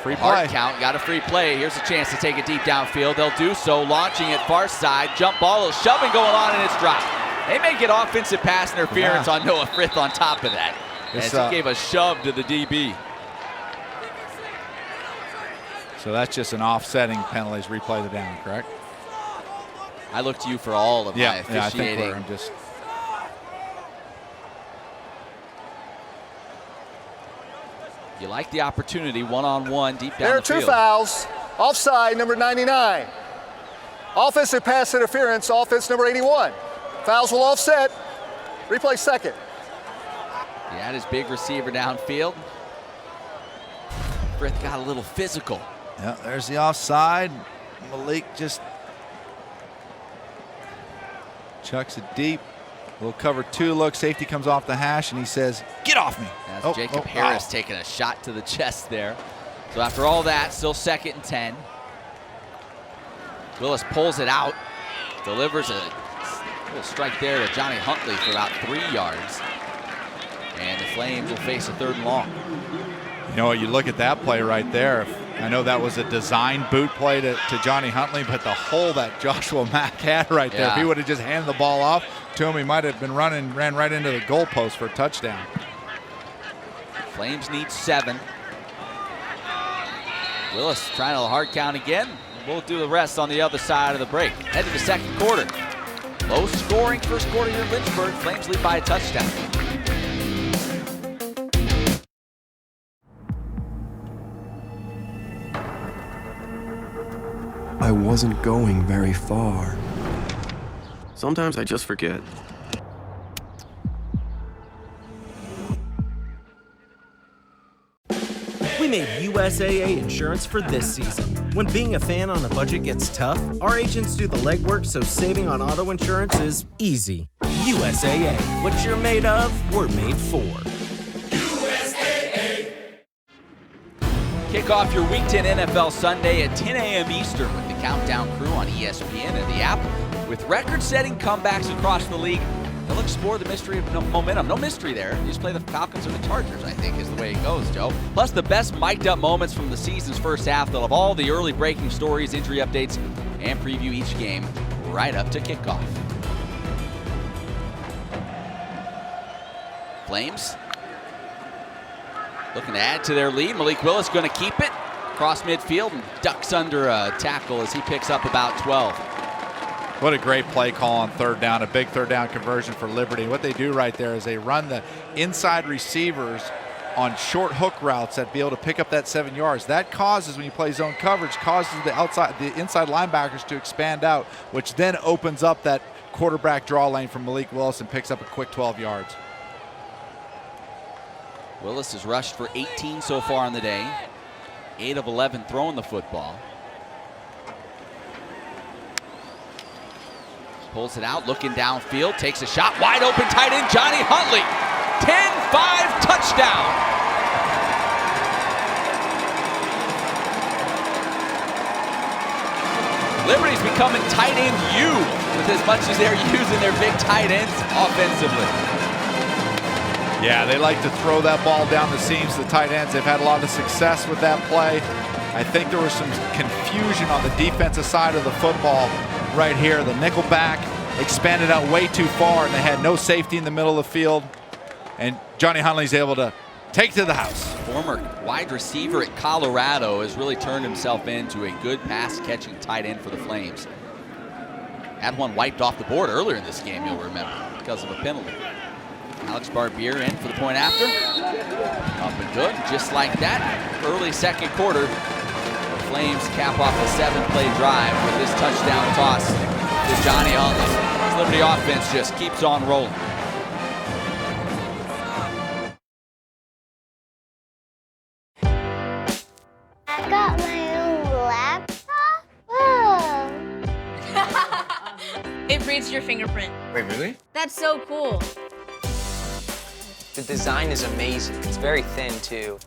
Free play. Hard count, got a free play. Here's a chance to take it deep downfield. They'll do so, launching it far side. Jump ball, a little shoving going on, and it's dropped. They may get offensive pass interference on Noah Frith on top of that, as he gave a shove to the DB. So that's just an offsetting penalties, replay the down, correct? I look to you for all of my officiating. Yeah, I think You like the opportunity, one-on-one, deep down there are the field. 2 fouls. Offside, number 99. Offensive pass interference, offense number 81. Fouls will offset. Replay 2nd. He had his big receiver downfield. Frith got a little physical. Yeah, there's the offside. Malik just chucks it deep. Little cover 2 look. Safety comes off the hash, and he says, "Get off me." That's Jacob Harris taking a shot to the chest there. So after all that, still 2nd and 10. Willis pulls it out, delivers a little strike there to Johnny Huntley for about 3 yards. And the Flames will face a 3rd and long. You know what, you look at that play right there. I know that was a design boot play to Johnny Huntley, but the hole that Joshua Mack had right there, if he would have just handed the ball off to him, he might have been ran right into the goalpost for a touchdown. Flames need 7. Willis trying a hard count again. We'll do the rest on the other side of the break. Head to the 2nd quarter. Low scoring 1st quarter here in Lynchburg. Flames lead by a touchdown. I wasn't going very far. Sometimes I just forget. We made USAA insurance for this season. When being a fan on a budget gets tough, our agents do the legwork so saving on auto insurance is easy. USAA. What you're made of, we're made for. USAA. Kick off your Week 10 NFL Sunday at 10 a.m. Eastern with the Countdown crew on ESPN and the app. With record-setting comebacks across the league, They'll explore the mystery of momentum. No mystery there. You just play the Falcons or the Chargers, I think, is the way it goes, Joe. Plus the best mic'd up moments from the season's first half. They'll have all the early breaking stories, injury updates, and preview each game right up to kickoff. Flames looking to add to their lead. Malik Willis going to keep it across midfield and ducks under a tackle as he picks up about 12. What a great play call on third down, a big third down conversion for Liberty. What they do right there is they run the inside receivers on short hook routes that be able to pick up that 7 yards. That causes, when you play zone coverage, causes the inside linebackers to expand out, which then opens up that quarterback draw lane from Malik Willis and picks up a quick 12 yards. Willis has rushed for 18 so far on the day. 8 of 11 throwing the football. Pulls it out, looking downfield, takes a shot, wide open tight end, Johnny Huntley. 10-5 touchdown. Liberty's becoming tight end U with as much as they're using their big tight ends offensively. Yeah, they like to throw that ball down the seams, the tight ends. They've had a lot of success with that play. I think there was some confusion on the defensive side of the football right here. The nickel back expanded out way too far, and they had no safety in the middle of the field. And Johnny Huntley's able to take to the house. Former wide receiver at Colorado has really turned himself into a good pass-catching tight end for the Flames. Had one wiped off the board earlier in this game, you'll remember, because of a penalty. Alex Barbier in for the point after. Up and good, just like that. Early second quarter. The Flames cap off a 7-play drive with this touchdown toss to Johnny Huntley. This Liberty offense just keeps on rolling. I got my own laptop. Oh. It reads your fingerprint. Wait, really? That's so cool. The design is amazing. It's very thin, too.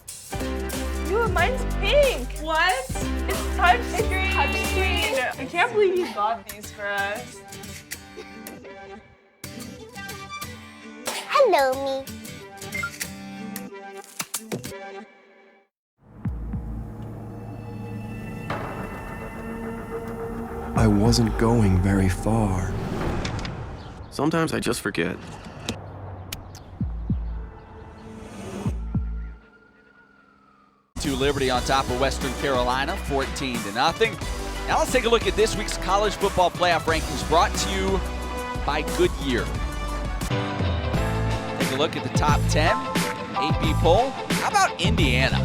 Ew, mine's pink. What? It's touchscreen. Touchscreen. I can't believe you got these for us. Hello, me. I wasn't going very far. Sometimes I just forget. Liberty on top of Western Carolina, 14-0. Now let's take a look at this week's college football playoff rankings brought to you by Goodyear. Take a look at the top 10 AP poll. How about Indiana?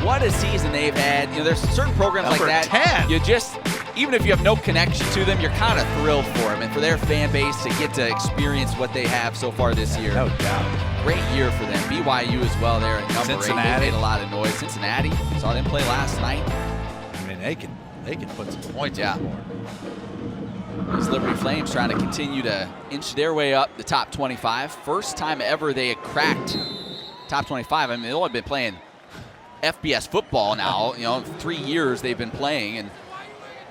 What a season they've had. You know, there's certain programs Number like that. 10. You just, even if you have no connection to them, you're kind of thrilled for them and for their fan base to get to experience what they have so far this year. No doubt. Great year for them. BYU as well there at number 8. Cincinnati. They made a lot of noise. Cincinnati, saw them play last night. I mean, they can put some points on the board. These Liberty Flames trying to continue to inch their way up the top 25. First time ever they had cracked top 25. I mean, they've only been playing FBS football now. You know, 3 years they've been playing and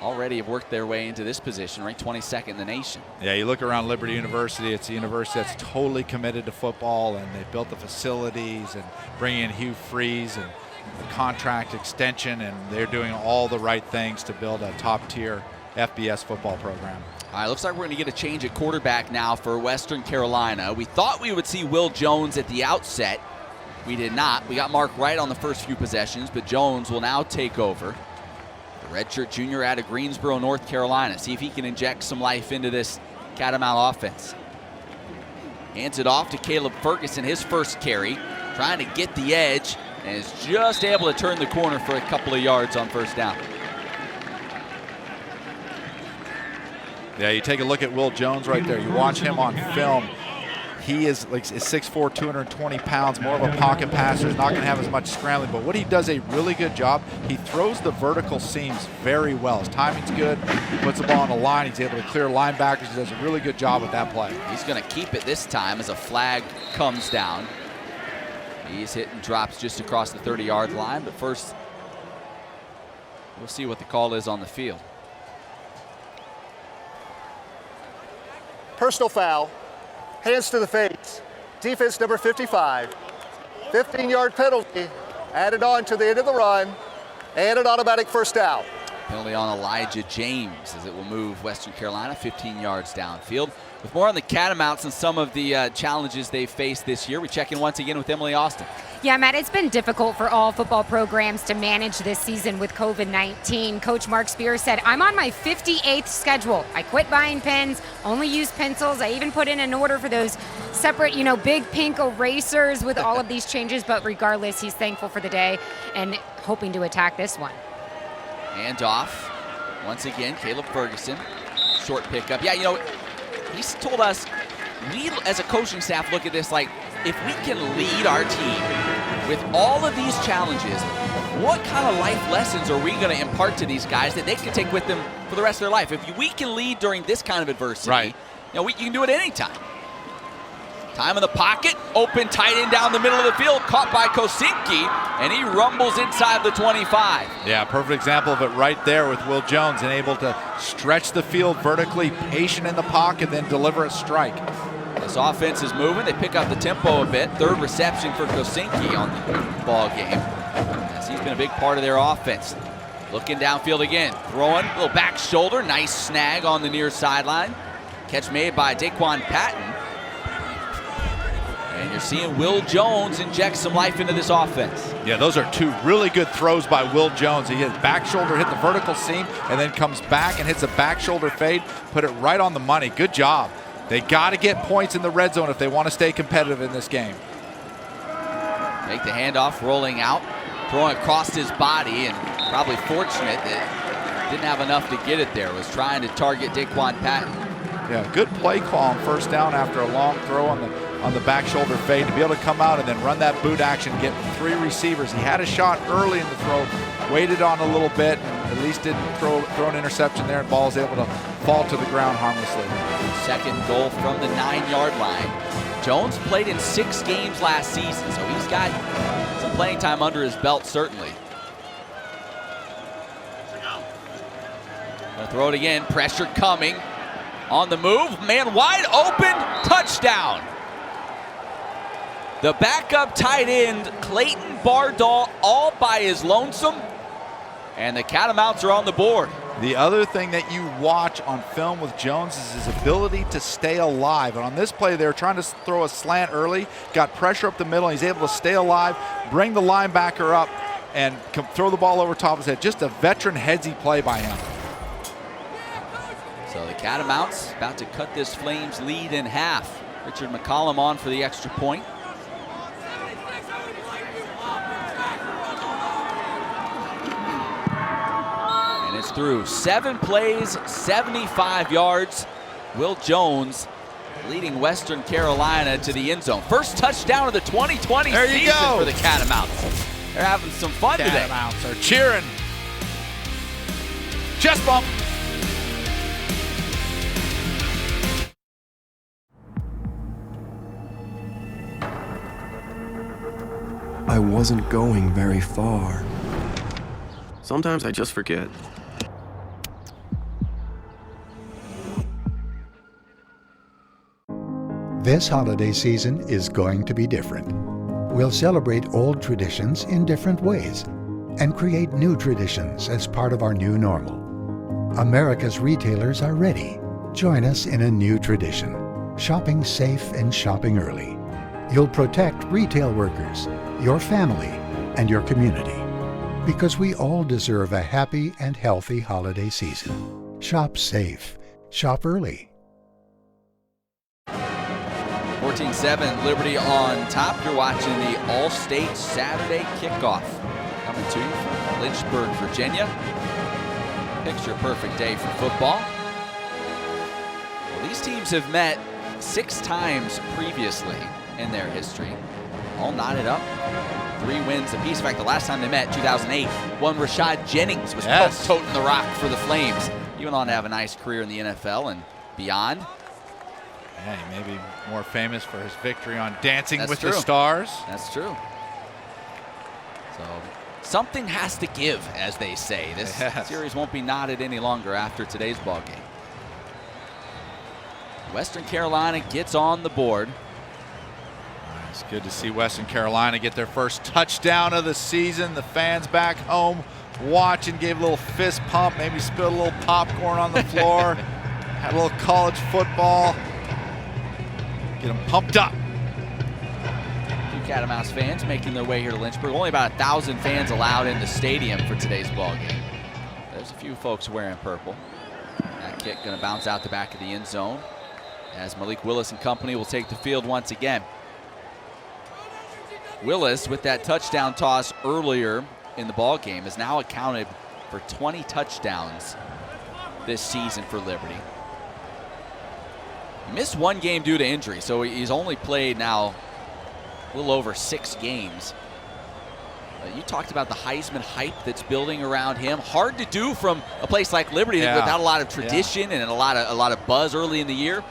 already have worked their way into this position, ranked 22nd in the nation. Yeah, you look around Liberty University, it's a university that's totally committed to football, and they've built the facilities and bringing in Hugh Freeze and the contract extension, and they're doing all the right things to build a top-tier FBS football program. All right, looks like we're going to get a change at quarterback now for Western Carolina. We thought we would see Will Jones at the outset. We did not. We got Mark Wright on the first few possessions, but Jones will now take over. Redshirt junior out of Greensboro, North Carolina. See if he can inject some life into this Catamount offense. Hands it off to Caleb Ferguson, his first carry. Trying to get the edge and is just able to turn the corner for a couple of yards on first down. Yeah, you take a look at Will Jones right there. You watch him on film. He is like 6'4", 220 pounds, more of a pocket passer. He's not going to have as much scrambling, but what he does a really good job, he throws the vertical seams very well. His timing's good. He puts the ball on the line. He's able to clear linebackers. He does a really good job with that play. He's going to keep it this time as a flag comes down. He's hitting drops just across the 30-yard line, but first we'll see what the call is on the field. Personal foul Hands to the face. Defense number 55. 15-yard penalty added on to the end of the run and an automatic first down. Penalty on Elijah James as it will move Western Carolina 15 yards downfield. With more on the Catamounts and some of the challenges they've faced this year, we check in once again with Emily Austin. Yeah, Matt, it's been difficult for all football programs to manage this season with COVID-19. Coach Mark Spears said, I'm on my 58th schedule. I quit buying pens, only use pencils. I even put in an order for those separate, big pink erasers with all of these changes. But regardless, he's thankful for the day and hoping to attack this one. Hand off. Once again, Caleb Ferguson. Short pickup. Yeah, he's told us, we as a coaching staff look at this like, if we can lead our team with all of these challenges, what kind of life lessons are we going to impart to these guys that they can take with them for the rest of their life? If we can lead during this kind of adversity, right, you can do it anytime. Time in the pocket, open tight end down the middle of the field, caught by Kosinski, and he rumbles inside the 25. Yeah, perfect example of it right there with Will Jones, and able to stretch the field vertically, patient in the pocket, then deliver a strike. This offense is moving. They pick up the tempo a bit. Third reception for Kosinski on the ball game, as he's been a big part of their offense. Looking downfield again, throwing, a little back shoulder, nice snag on the near sideline. Catch made by Daquan Patton. And you're seeing Will Jones inject some life into this offense. Yeah, those are two really good throws by Will Jones. He hit back shoulder, hit the vertical seam, and then comes back and hits a back shoulder fade, put it right on the money. Good job. They got to get points in the red zone if they want to stay competitive in this game. Make the handoff, rolling out, throwing across his body, and probably fortunate that didn't have enough to get it there. Was trying to target Daquan Patton. Yeah, good play call on first down after a long throw on the back shoulder fade to be able to come out and then run that boot action, get 3 receivers. He had a shot early in the throw, waited on a little bit, and at least didn't throw an interception there, and ball is able to fall to the ground harmlessly. Second goal from the 9-yard line. Jones played in 6 games last season, so he's got some playing time under his belt, certainly. Gonna throw it again, pressure coming. On the move, man wide open, touchdown. The backup tight end, Clayton Bardahl, all by his lonesome, and the Catamounts are on the board. The other thing that you watch on film with Jones is his ability to stay alive. And on this play, they were trying to throw a slant early, got pressure up the middle, and he's able to stay alive, bring the linebacker up, and throw the ball over top of his head. Just a veteran headsy play by him. So the Catamounts about to cut this Flames lead in half. Richard McCollum on for the extra point. And it's through 7 plays, 75 yards. Will Jones leading Western Carolina to the end zone. First touchdown of the 2020 season for the Catamounts. They're having some fun today. Catamounts are cheering. Chest bump. I wasn't going very far. Sometimes I just forget. This holiday season is going to be different. We'll celebrate old traditions in different ways and create new traditions as part of our new normal. America's retailers are ready. Join us in a new tradition, shopping safe and shopping early. You'll protect retail workers, your family, and your community. Because we all deserve a happy and healthy holiday season. Shop safe. Shop early. 14-7, Liberty on top. You're watching the All-State Saturday Kickoff. Coming to you from Lynchburg, Virginia. Picture perfect day for football. Well, these teams have met 6 times previously in their history. All knotted up. 3 wins apiece. In fact, the last time they met, 2008, one Rashad Jennings was toting the rock for the Flames. He went on to have a nice career in the NFL and beyond. Yeah, he may be more famous for his victory on Dancing with true. the Stars. That's true. So something has to give, as they say. This series won't be knotted any longer after today's ball game. Western Carolina gets on the board. It's good to see Western Carolina get their first touchdown of the season. The fans back home watching, gave a little fist pump, maybe spilled a little popcorn on the floor, had a little college football. Get them pumped up. Catamounts fans making their way here to Lynchburg. Only about 1,000 fans allowed in the stadium for today's ball game. There's a few folks wearing purple. That kick going to bounce out the back of the end zone as Malik Willis and company will take the field once again. Willis, with that touchdown toss earlier in the ball game, has now accounted for 20 touchdowns this season for Liberty. He missed one game due to injury, so he's only played now a little over 6 games. You talked about the Heisman hype that's building around him. Hard to do from a place like Liberty without a lot of tradition and a lot of buzz early in the year.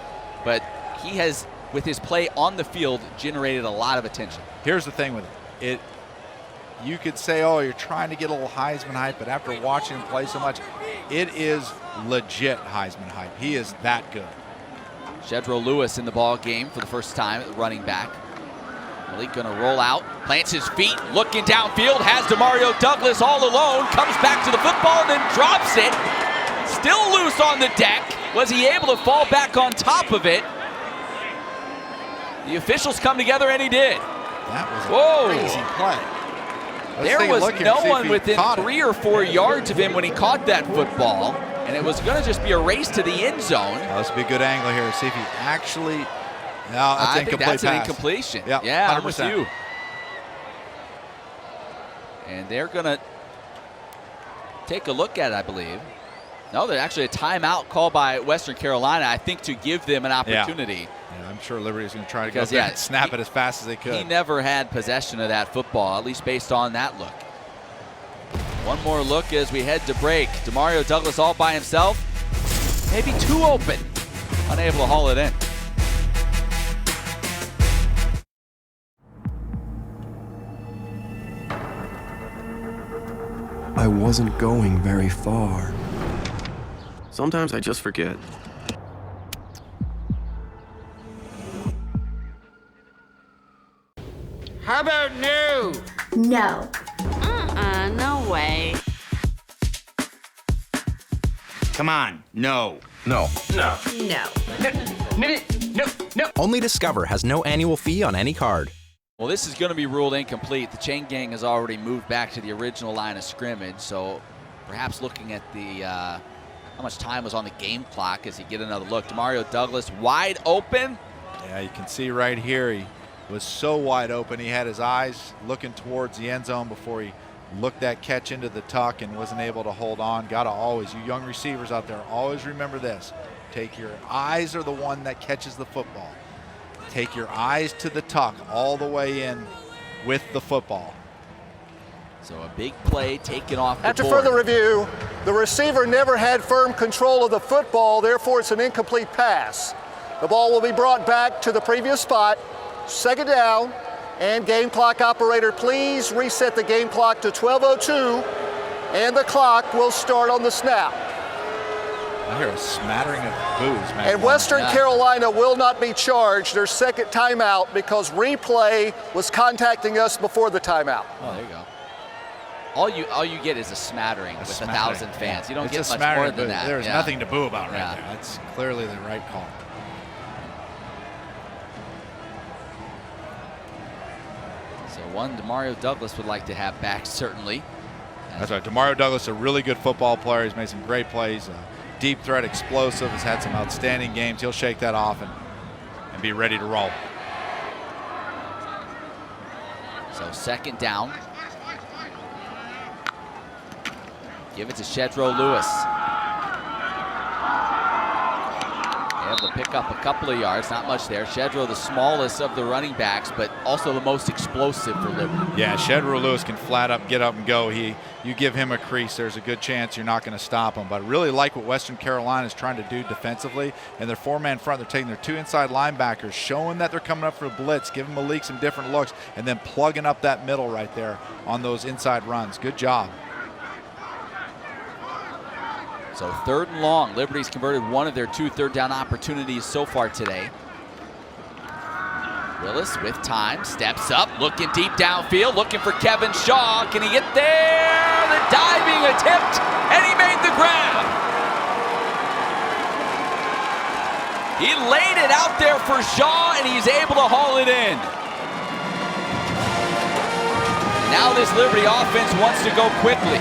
But he has, with his play on the field, generated a lot of attention. Here's the thing with it. You could say, oh, you're trying to get a little Heisman hype, but after watching him play so much, it is legit Heisman hype. He is that good. Shedro Lewis in the ball game for the first time at running back. Malik gonna roll out, plants his feet, looking downfield, has DeMario Douglas all alone, comes back to the football and then drops it. Still loose on the deck. Was he able to fall back on top of it? The officials come together and he did. That was a crazy play. There was no one within 3 or 4 yards of him when he caught that football, and it was gonna just be a race to the end zone. This would be a good angle here. See if he actually. No, that's I think that's an incompletion. Yep, yeah, 100%. I'm with you. And they're going to take a look at it, I believe. No, there's actually a timeout called by Western Carolina, I think, to give them an opportunity. Yeah, I'm sure Liberty's going to try to go there and snap it as fast as they could. He never had possession of that football, at least based on that look. One more look as we head to break. DeMario Douglas all by himself. Maybe too open. Unable to haul it in. I wasn't going very far. Sometimes I just forget. How about no? No. No way. Come on, no. No. No. No. Only Discover has no annual fee on any card. Well, this is going to be ruled incomplete. The chain gang has already moved back to the original line of scrimmage, so perhaps looking at the how much time was on the game clock as he get another look. DeMario Douglas wide open. Yeah, you can see right here he was so wide open. He had his eyes looking towards the end zone before he looked that catch into the tuck and wasn't able to hold on. Got to always, you young receivers out there, always remember this. Take your eyes are the one that catches the football. Take your eyes to the tuck all the way in with the football. So a big play taken off the After board. further review, the receiver never had firm control of the football, therefore it's an incomplete pass. The ball will be brought back to the previous spot. Second down, and game clock operator, please reset the game clock to 12:02, and the clock will start on the snap. I hear a smattering of boos, man. And Western Carolina will not be charged their second timeout because replay was contacting us before the timeout. Oh, there you go. All you get is a smattering with 1,000 fans. You don't get much more than that. There's nothing to boo about right there. That's clearly the right call. So one DeMario Douglas would like to have back, certainly. That's right. DeMario Douglas, a really good football player. He's made some great plays. Deep threat, explosive, has had some outstanding games. He'll shake that off and be ready to roll. So second down. Give it to Shedro Lewis. Able to pick up a couple of yards, not much there. Shedro, the smallest of the running backs, but also the most explosive for Liberty. Yeah, Shedro Lewis can flat up, get up and go. You give him a crease, there's a good chance you're not going to stop him. But I really like what Western Carolina is trying to do defensively. And their four-man front, they're taking their two inside linebackers, showing that they're coming up for a blitz, giving Malik some different looks, and then plugging up that middle right there on those inside runs. Good job. So 3rd and long. Liberty's converted one of their 2 third down opportunities so far today. Willis with time, steps up, looking deep downfield, looking for Kevin Shaw. Can he get there? The diving attempt, and he made the grab. He laid it out there for Shaw, and he's able to haul it in. Now this Liberty offense wants to go quickly.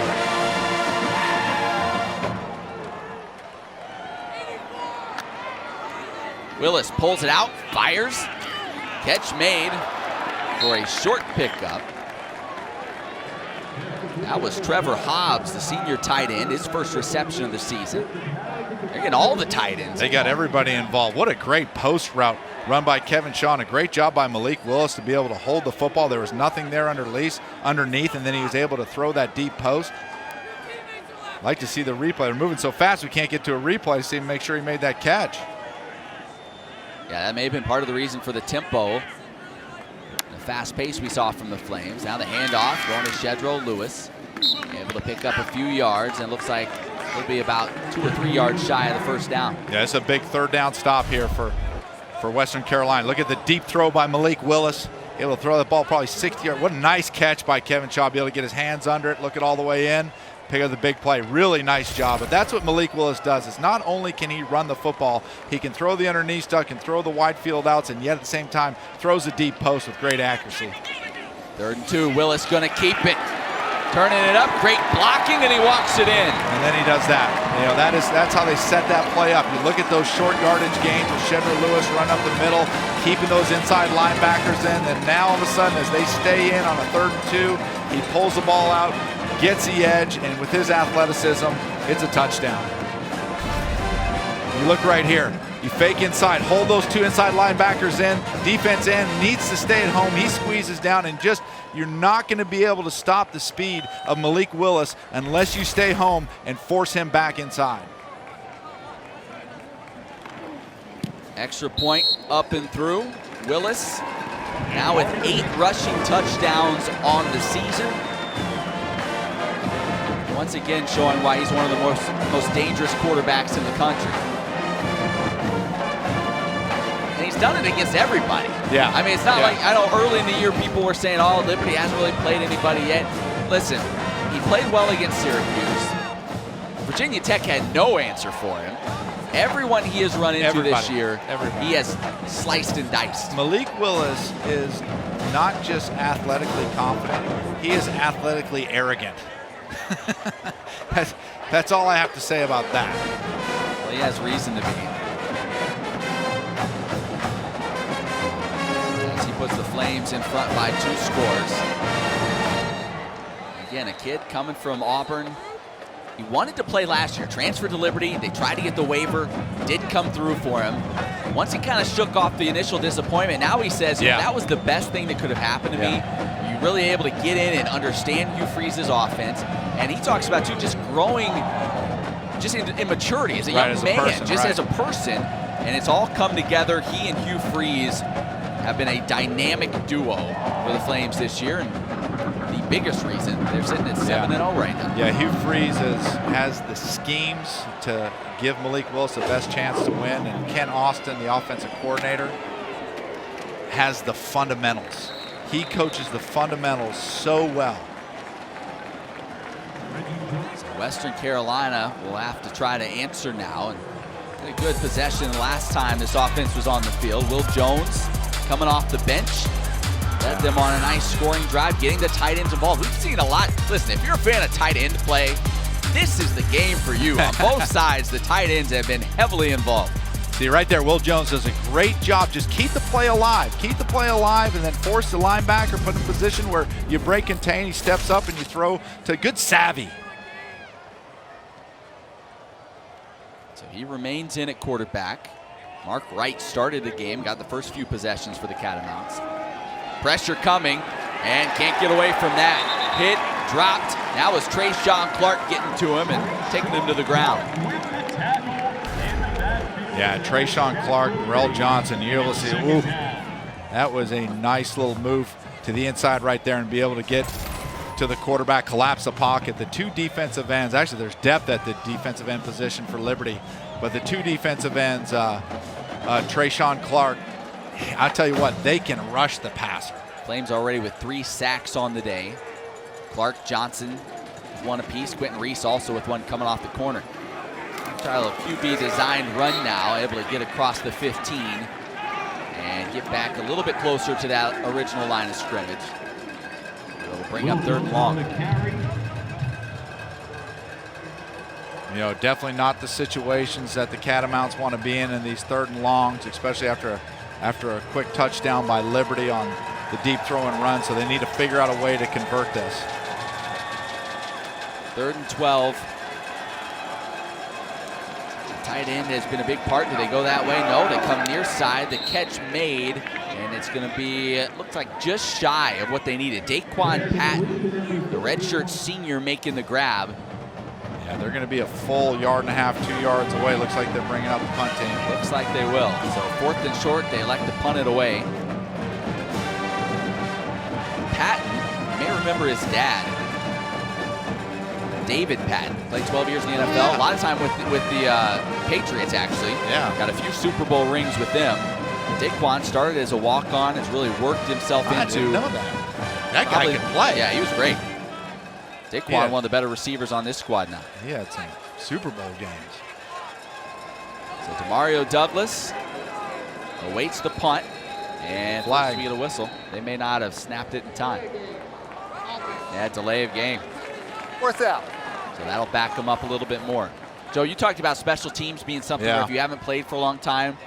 Willis pulls it out, fires. Catch made for a short pickup. That was Trevor Hobbs, the senior tight end, his first reception of the season. They're getting all the tight ends. They got everybody involved. What a great post route run by Kevin Shaw. And a great job by Malik Willis to be able to hold the football. There was nothing there underneath, and then he was able to throw that deep post. Like to see the replay. They're moving so fast we can't get to a replay to see him make sure he made that catch. Yeah, that may have been part of the reason for the tempo. The fast pace we saw from the Flames. Now the handoff going to Shedro Lewis. Able to pick up a few yards, and it looks like he'll be about 2 or 3 yards shy of the first down. Yeah, it's a big 3rd down stop here for Western Carolina. Look at the deep throw by Malik Willis. Able to throw the ball probably 60 yards. What a nice catch by Kevin Shaw. Be able to get his hands under it, look it all the way in. Pick up the big play. Really nice job. But that's what Malik Willis does. Is not only can he run the football, he can throw the underneath stuff, can throw the wide field outs, and yet at the same time throws a deep post with great accuracy. 3rd and 2. Willis going to keep it. Turning it up. Great blocking, and he walks it in. And then he does that. You know, that's how they set that play up. You look at those short yardage gains with Shedro Lewis run up the middle, keeping those inside linebackers in. And now all of a sudden, as they stay in on a 3rd and 2, he pulls the ball out, gets the edge, and with his athleticism, it's a touchdown. You look right here. You fake inside, hold those 2 inside linebackers in. Defense end needs to stay at home. He squeezes down, and just you're not going to be able to stop the speed of Malik Willis unless you stay home and force him back inside. Extra point up and through. Willis now with 8 rushing touchdowns on the season. Once again showing why he's one of the most dangerous quarterbacks in the country. And he's done it against everybody. Yeah. I mean, it's not like, I know early in the year people were saying, oh, Liberty hasn't really played anybody yet. Listen, he played well against Syracuse. Virginia Tech had no answer for him. Everyone he has run into this year, he has sliced and diced. Malik Willis is not just athletically confident, he is athletically arrogant. That's all I have to say about that. Well, he has reason to be. As he puts the Flames in front by 2 scores. Again, a kid coming from Auburn. He wanted to play last year, transferred to Liberty. They tried to get the waiver, didn't come through for him. Once he kind of shook off the initial disappointment, now he says, yeah, that was the best thing that could have happened to me. You're really able to get in and understand Hugh Freeze's offense. And he talks about, too, just growing just in maturity as a young man, as a person. And it's all come together. He and Hugh Freeze have been a dynamic duo for the Flames this year. And the biggest reason they're sitting at 7-0 right now. Yeah, Hugh Freeze has the schemes to give Malik Willis the best chance to win, and Ken Austin, the offensive coordinator, has the fundamentals. He coaches the fundamentals so well. So Western Carolina will have to try to answer now. And a good possession last time this offense was on the field. Will Jones coming off the bench. Led them on a nice scoring drive, getting the tight ends involved. We've seen a lot. Listen, if you're a fan of tight end play, this is the game for you. On both sides, the tight ends have been heavily involved. See, right there, Will Jones does a great job. Just keep the play alive. Keep the play alive and then force the linebacker, put in a position where you break contain, he steps up and you throw to good savvy. So he remains in at quarterback. Mark Wright started the game, got the first few possessions for the Catamounts. Pressure coming, and can't get away from that. Hit, dropped. Now is Trayshawn Clark getting to him and taking him to the ground. Yeah, Trayshawn Clark, Rel Johnson, you're able to see, ooh, that was a nice little move to the inside right there and be able to get to the quarterback, collapse the pocket. The two defensive ends, actually there's depth at the defensive end position for Liberty, but the two defensive ends, Trayshawn Clark, I tell you what, they can rush the passer. Flames already with 3 sacks on the day. Clark, Johnson, one apiece. Quentin Reese also with one coming off the corner. Try a little QB designed run now, able to get across the 15 and get back a little bit closer to that original line of scrimmage. It'll bring up 3rd and long. You know, definitely not the situations that the Catamounts want to be in these 3rd and longs, especially after a quick touchdown by Liberty on the deep throw and run, so they need to figure out a way to convert this. 3rd and 12. Tight end has been a big part. Do they go that way? No, they come near side. The catch made, and it's going to be, it looks like just shy of what they needed. Daquan Patton, the redshirt senior, making the grab. Yeah, they're going to be a full 1.5 yards, 2 yards away. Looks like they're bringing up the punt team. Looks like they will. So 4th and short, they elect to punt it away. Patton, you may remember his dad, David Patton, played 12 years in the NFL. Yeah. A lot of time with the Patriots, actually. Yeah. Got a few Super Bowl rings with them. Daquan started as a walk-on, has really worked himself into. I didn't know that. That guy can play. Yeah, he was great. Daquan, one of the better receivers on this squad now. He had some Super Bowl games. So Demario Douglas awaits the punt, and flag. We get a whistle. They may not have snapped it in time. Yeah, delay of game. 4th out. So that'll back them up a little bit more. Joe, you talked about special teams being something where if you haven't played for a long time,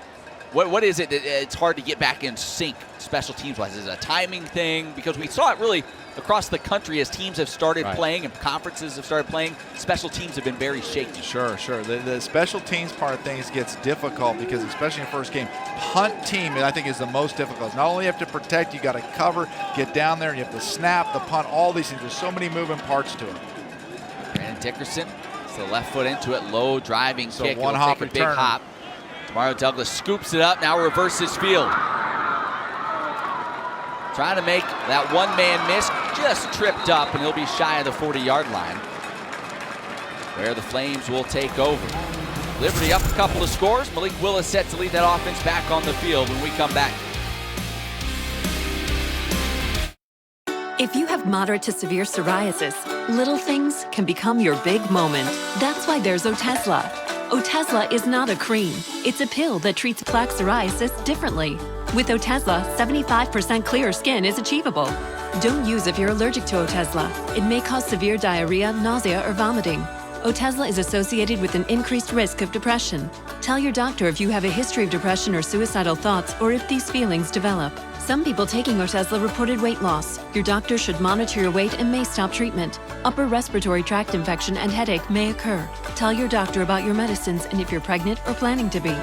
what is it that it's hard to get back in sync special teams-wise? Is it a timing thing? Because we saw it really across the country as teams have started playing and conferences have started playing. Special teams have been very shaky. Sure. The special teams part of things gets difficult because especially in first game, punt team I think is the most difficult. Not only you have to protect, you got to cover, get down there, and you have to snap, the punt, all these things. There's so many moving parts to it. Brandon Dickerson, it's the left foot into it, low driving kick. One It'll hop take a big return. hop. Demario Douglas scoops it up, now reverses field. Trying to make that one-man miss, just tripped up, and he'll be shy of the 40-yard line, where the Flames will take over. Liberty up a couple of scores. Malik Willis set to lead that offense back on the field when we come back. If you have moderate to severe psoriasis, little things can become your big moment. That's why there's Otezla. Otezla is not a cream. It's a pill that treats plaque psoriasis differently. With Otezla, 75% clearer skin is achievable. Don't use if you're allergic to Otezla. It may cause severe diarrhea, nausea, or vomiting. Otezla is associated with an increased risk of depression. Tell your doctor if you have a history of depression or suicidal thoughts, or if these feelings develop. Some people taking Otezla reported weight loss. Your doctor should monitor your weight and may stop treatment. Upper respiratory tract infection and headache may occur. Tell your doctor about your medicines and if you're pregnant or planning to be.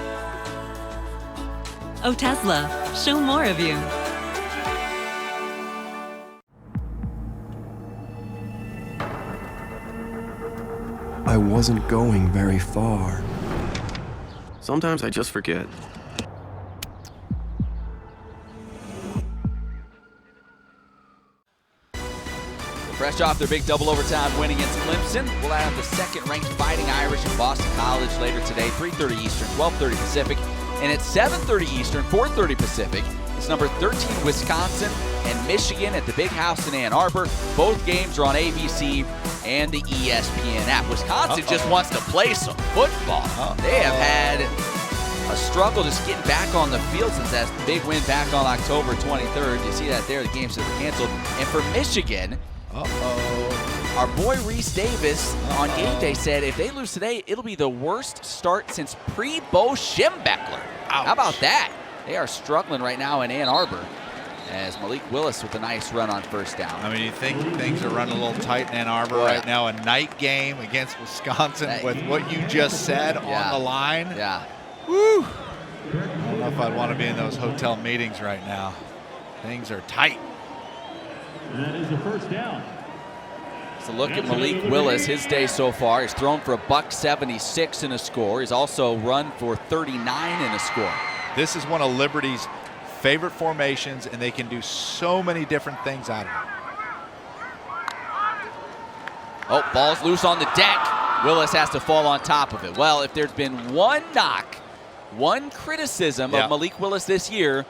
Otezla, show more of you. I wasn't going very far. Sometimes I just forget. Fresh off their big double overtime win against Clemson, we'll have the second-ranked Fighting Irish in Boston College later today, 3:30 Eastern, 12:30 Pacific. And at 7:30 Eastern, 4:30 Pacific, it's number 13 Wisconsin and Michigan at the Big House in Ann Arbor. Both games are on ABC and the ESPN app. Wisconsin just wants to play some football. They have had a struggle just getting back on the field since that big win back on October 23rd. You see that there, the games that were canceled. And for Michigan, our boy Reese Davis on game day said if they lose today, it'll be the worst start since pre-Bo Schembechler. How about that? They are struggling right now in Ann Arbor as Malik Willis with a nice run on first down. I mean, you think things are running a little tight in Ann Arbor right now. A night game against Wisconsin with what you just said on the line. Yeah. Woo! I don't know if I'd want to be in those hotel meetings right now. Things are tight. That is the first down. So look at Malik Willis, his day so far. He's thrown for $176 in a score. He's also run for 39 in a score. This is one of Liberty's favorite formations, and they can do so many different things out of it. Oh, ball's loose on the deck. Willis has to fall on top of it. Well, if there's been one knock, one criticism of Malik Willis this year,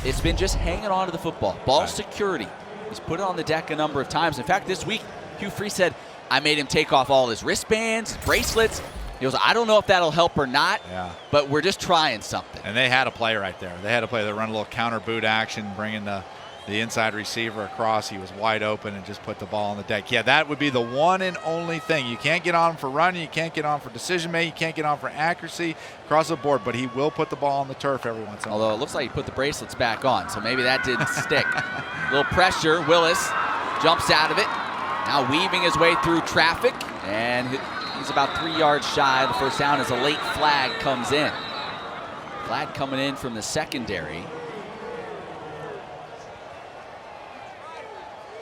it's been just hanging on to the football. Ball security. He's put it on the deck a number of times. In fact, this week, Hugh Freeze said, I made him take off all his wristbands, bracelets. He goes, I don't know if that'll help or not, but we're just trying something. And they had a play right there. They had a play that run a little counter boot action, bringing the inside receiver across. He was wide open and just put the ball on the deck. Yeah, that would be the one and only thing. You can't get on him for running. You can't get on for decision making. You can't get on for accuracy across the board, but he will put the ball on the turf every once in a while. Although it looks like he put the bracelets back on, so maybe that didn't stick. A little pressure. Willis jumps out of it. Now weaving his way through traffic, and he's about 3 yards shy of the first down as a late flag comes in. Flag coming in from the secondary.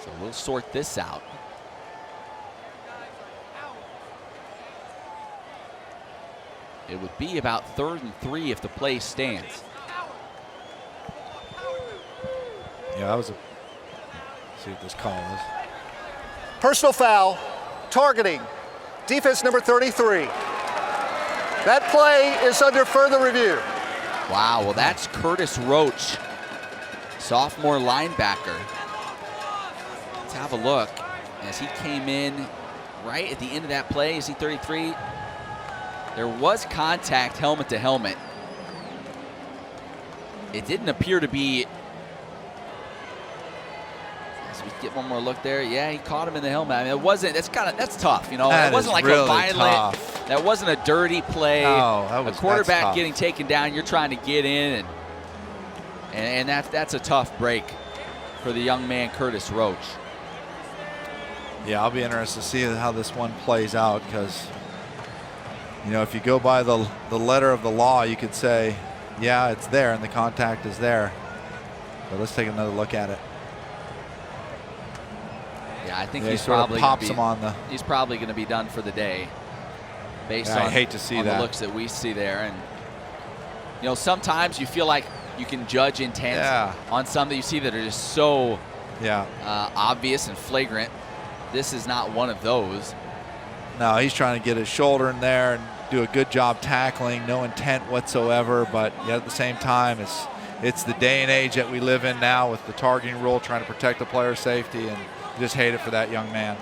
So we'll sort this out. It would be about 3rd and 3 if the play stands. Yeah, that was a, see what this call is. Personal foul, targeting, defense number 33. That play is under further review. Wow, well that's Curtis Roach, sophomore linebacker. Let's have a look as he came in right at the end of that play. Is he 33? There was contact helmet to helmet. It didn't appear to be. So we get one more look there. Yeah, he caught him in the helmet. I mean, it wasn't. That's tough, you know. It wasn't like really a violent. Tough. That wasn't a dirty play. No, that was a quarterback getting taken down. You're trying to get in, and that's a tough break for the young man Curtis Roach. Yeah, I'll be interested to see how this one plays out, because, you know, if you go by the letter of the law, you could say, yeah, it's there and the contact is there. But let's take another look at it. Yeah, I think he's he's probably pops him on the. He's probably going to be done for the day, based on, I hate to see on that. the looks that we see there. And you know, sometimes you feel like you can judge intent on some that you see that are just so obvious and flagrant. This is not one of those. No, he's trying to get his shoulder in there and do a good job tackling, no intent whatsoever. But yet at the same time, it's the day and age that we live in now with the targeting rule, trying to protect the player's safety, and just hate it for that young man.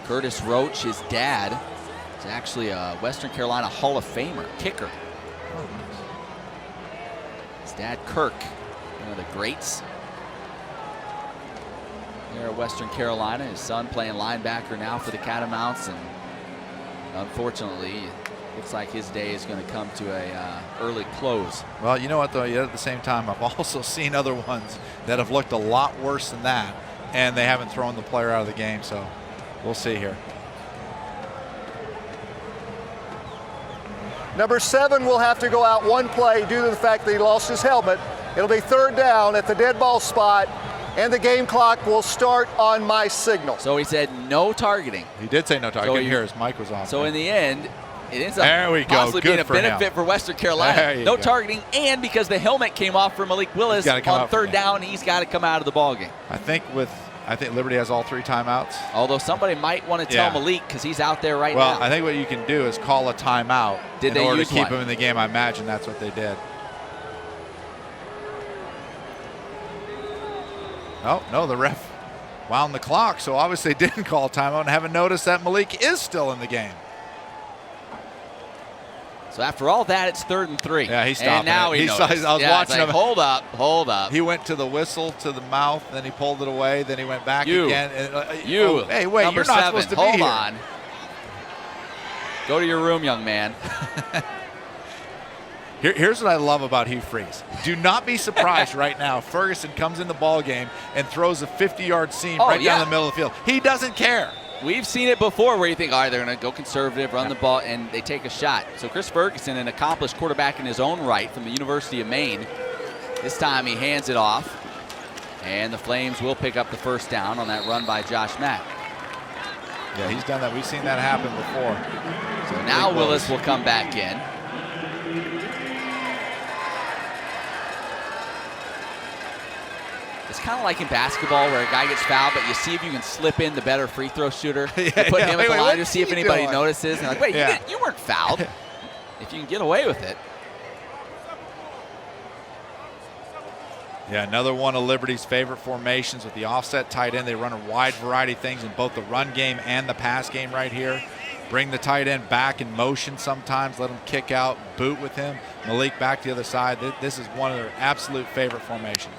Curtis Roach, his dad, is actually a Western Carolina Hall of Famer, kicker. His dad, Kirk, one of the greats there at Western Carolina. His son playing linebacker now for the Catamounts, and unfortunately, looks like his day is going to come to a early close. Well, you know what, though? Yet at the same time, I've also seen other ones that have looked a lot worse than that, and they haven't thrown the player out of the game. So we'll see here. Number 7 will have to go out one play due to the fact that he lost his helmet. It'll be 3rd down at the dead ball spot, and the game clock will start on my signal. So he said no targeting. He did say no targeting. I couldn't hear his mic was off. So in the end, it ends there we up possibly go. being a benefit for Western Carolina. No targeting, and because the helmet came off for Malik Willis on 3rd down, he's got to come out of the ballgame. I think Liberty has all 3 timeouts. Although somebody might want to tell Malik, because he's out there right now. Well, I think what you can do is call a timeout in order to keep him in the game. I imagine that's what they did. Oh, no, the ref wound the clock, so obviously they didn't call a timeout and haven't noticed that Malik is still in the game. So after all that, it's 3rd and 3. Yeah, he's stopping. And now I was watching him. Hold up. He went to the whistle, to the mouth, then he pulled it away, then he went back again. And, hey, wait, number you're not 7. supposed to be here. Hold on. Go to your room, young man. Here's what I love about Hugh Freeze. Do not be surprised right now. Ferguson comes in the ball game and throws a 50-yard seam down the middle of the field. He doesn't care. We've seen it before where you think, all right, they're going to go conservative, run the ball, and they take a shot. So Chris Ferguson, an accomplished quarterback in his own right from the University of Maine, this time he hands it off, and the Flames will pick up the 1st down on that run by Josh Mack. Yeah, he's done that. We've seen that happen before. So now Willis will come back in. It's kind of like in basketball where a guy gets fouled, but you see if you can slip in the better free throw shooter. You put him at the line to see if anybody notices. And like, wait, you weren't fouled. If you can get away with it. Yeah, another one of Liberty's favorite formations with the offset tight end. They run a wide variety of things in both the run game and the pass game right here. Bring the tight end back in motion sometimes, let him kick out, boot with him. Malik back to the other side. This is one of their absolute favorite formations.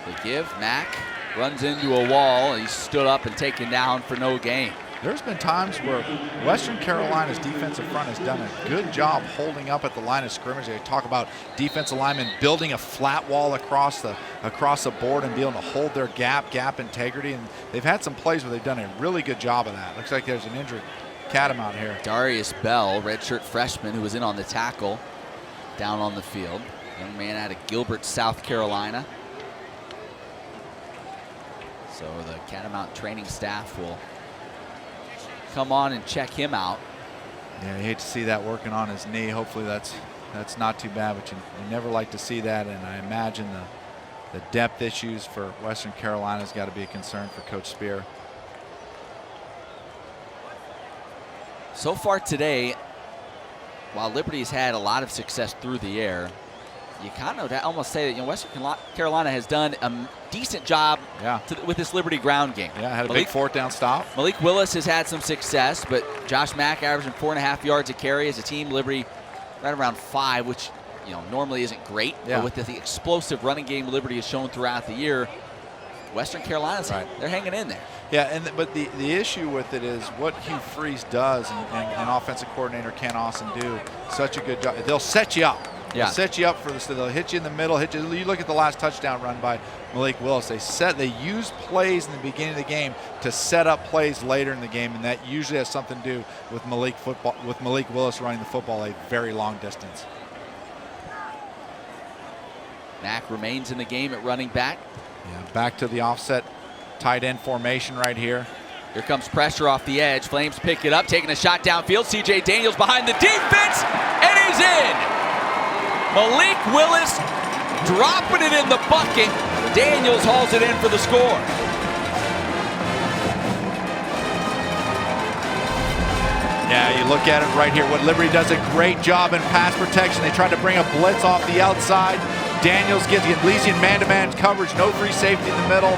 They give. Mack runs into a wall. He's stood up and taken down for no gain. There's been times where Western Carolina's defensive front has done a good job holding up at the line of scrimmage. They talk about defensive linemen building a flat wall across the board and being able to hold their gap integrity. And they've had some plays where they've done a really good job of that. Looks like there's an injured Catamount here. Darius Bell, redshirt freshman who was in on the tackle, down on the field. Young man out of Gilbert, South Carolina. So the Catamount training staff will come on and check him out. Yeah, you hate to see that working on his knee. Hopefully that's not too bad, but you never like to see that. And I imagine the depth issues for Western Carolina's got to be a concern for Coach Spear. So far today, while Liberty's had a lot of success through the air, you kind of almost say that Western Carolina has done a decent job with this Liberty ground game. Yeah, had a big fourth down stop. Malik Willis has had some success, but Josh Mack averaging 4.5 yards a carry as a team. Liberty right around 5, which normally isn't great. Yeah. But with the explosive running game Liberty has shown throughout the year, Western Carolina's they're hanging in there. Yeah, but the issue with it is what Hugh Freeze does and offensive coordinator Ken Austin do such a good job. They'll set you up. Yeah. They'll set you up for this. They'll hit you in the middle. You look at the last touchdown run by Malik Willis. They use plays in the beginning of the game to set up plays later in the game, and that usually has something to do with Malik Willis running the football a very long distance. Mack remains in the game at running back. Yeah, back to the offset tight end formation right here. Here comes pressure off the edge. Flames pick it up, taking a shot downfield. CJ Daniels behind the defense, and he's in. Malik Willis dropping it in the bucket. Daniels hauls it in for the score. Yeah, you look at it right here. What Liberty does a great job in pass protection. They try to bring a blitz off the outside. Daniels gives you Elysian man-to-man coverage, no free safety in the middle.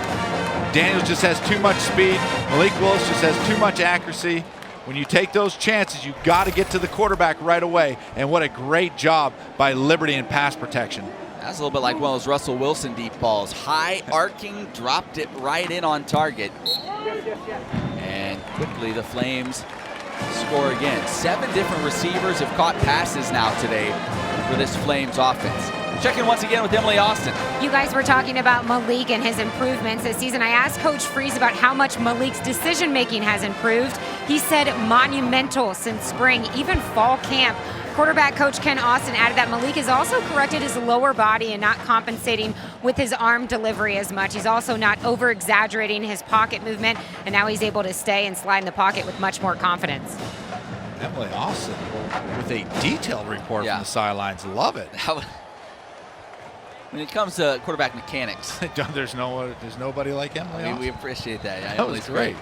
Daniels just has too much speed. Malik Willis just has too much accuracy. When you take those chances, you've got to get to the quarterback right away. And what a great job by Liberty in pass protection. That's a little bit like one of those Russell Wilson deep balls. High arcing, dropped it right in on target. And quickly the Flames score again. 7 different receivers have caught passes now today for this Flames offense. Check in once again with Emily Austin. You guys were talking about Malik and his improvements this season. I asked Coach Freeze about how much Malik's decision-making has improved. He said monumental since spring, even fall camp. Quarterback coach Ken Austin added that Malik has also corrected his lower body and not compensating with his arm delivery as much. He's also not over-exaggerating his pocket movement, and now he's able to stay and slide in the pocket with much more confidence. Emily Austin with a detailed report from the sidelines. Love it. When it comes to quarterback mechanics, there's nobody like Emily. I mean, we appreciate that. Yeah, that was great.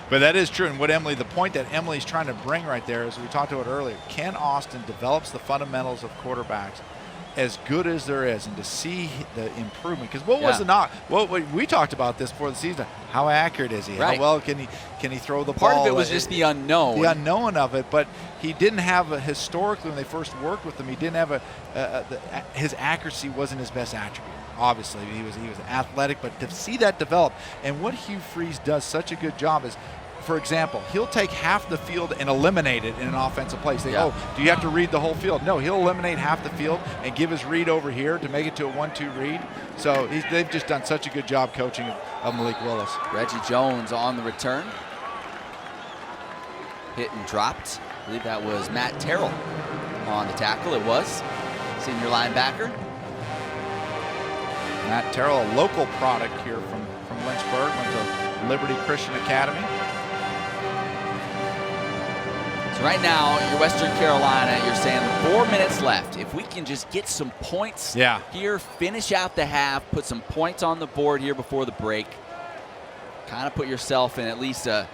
But that is true. And the point that Emily's trying to bring right there, as we talked about earlier, Ken Austin develops the fundamentals of quarterbacks as good as there is, and to see the improvement. Because what was the knock? Well, we talked about this before the season. How accurate is he? Right. How well can he throw the ball? Part of it was just the unknown. The unknown of it, but he didn't have historically when they first worked with him. He didn't have his accuracy wasn't his best attribute. Obviously, he was athletic, but to see that develop, and what Hugh Freeze does such a good job is, for example, he'll take half the field and eliminate it in an offensive play. Say, oh, do you have to read the whole field? No, he'll eliminate half the field and give his read over here to make it to a 1-2 read. So they've just done such a good job coaching of Malik Willis. Reggie Jones on the return. Hit and dropped. I believe that was Matt Terrell on the tackle. It was. Senior linebacker. Matt Terrell, a local product here from Lynchburg, went to Liberty Christian Academy. So So right now, you're Western Carolina, you're saying 4 minutes left. If we can just get some points here, finish out the half, put some points on the board here before the break, kind of put yourself in at least a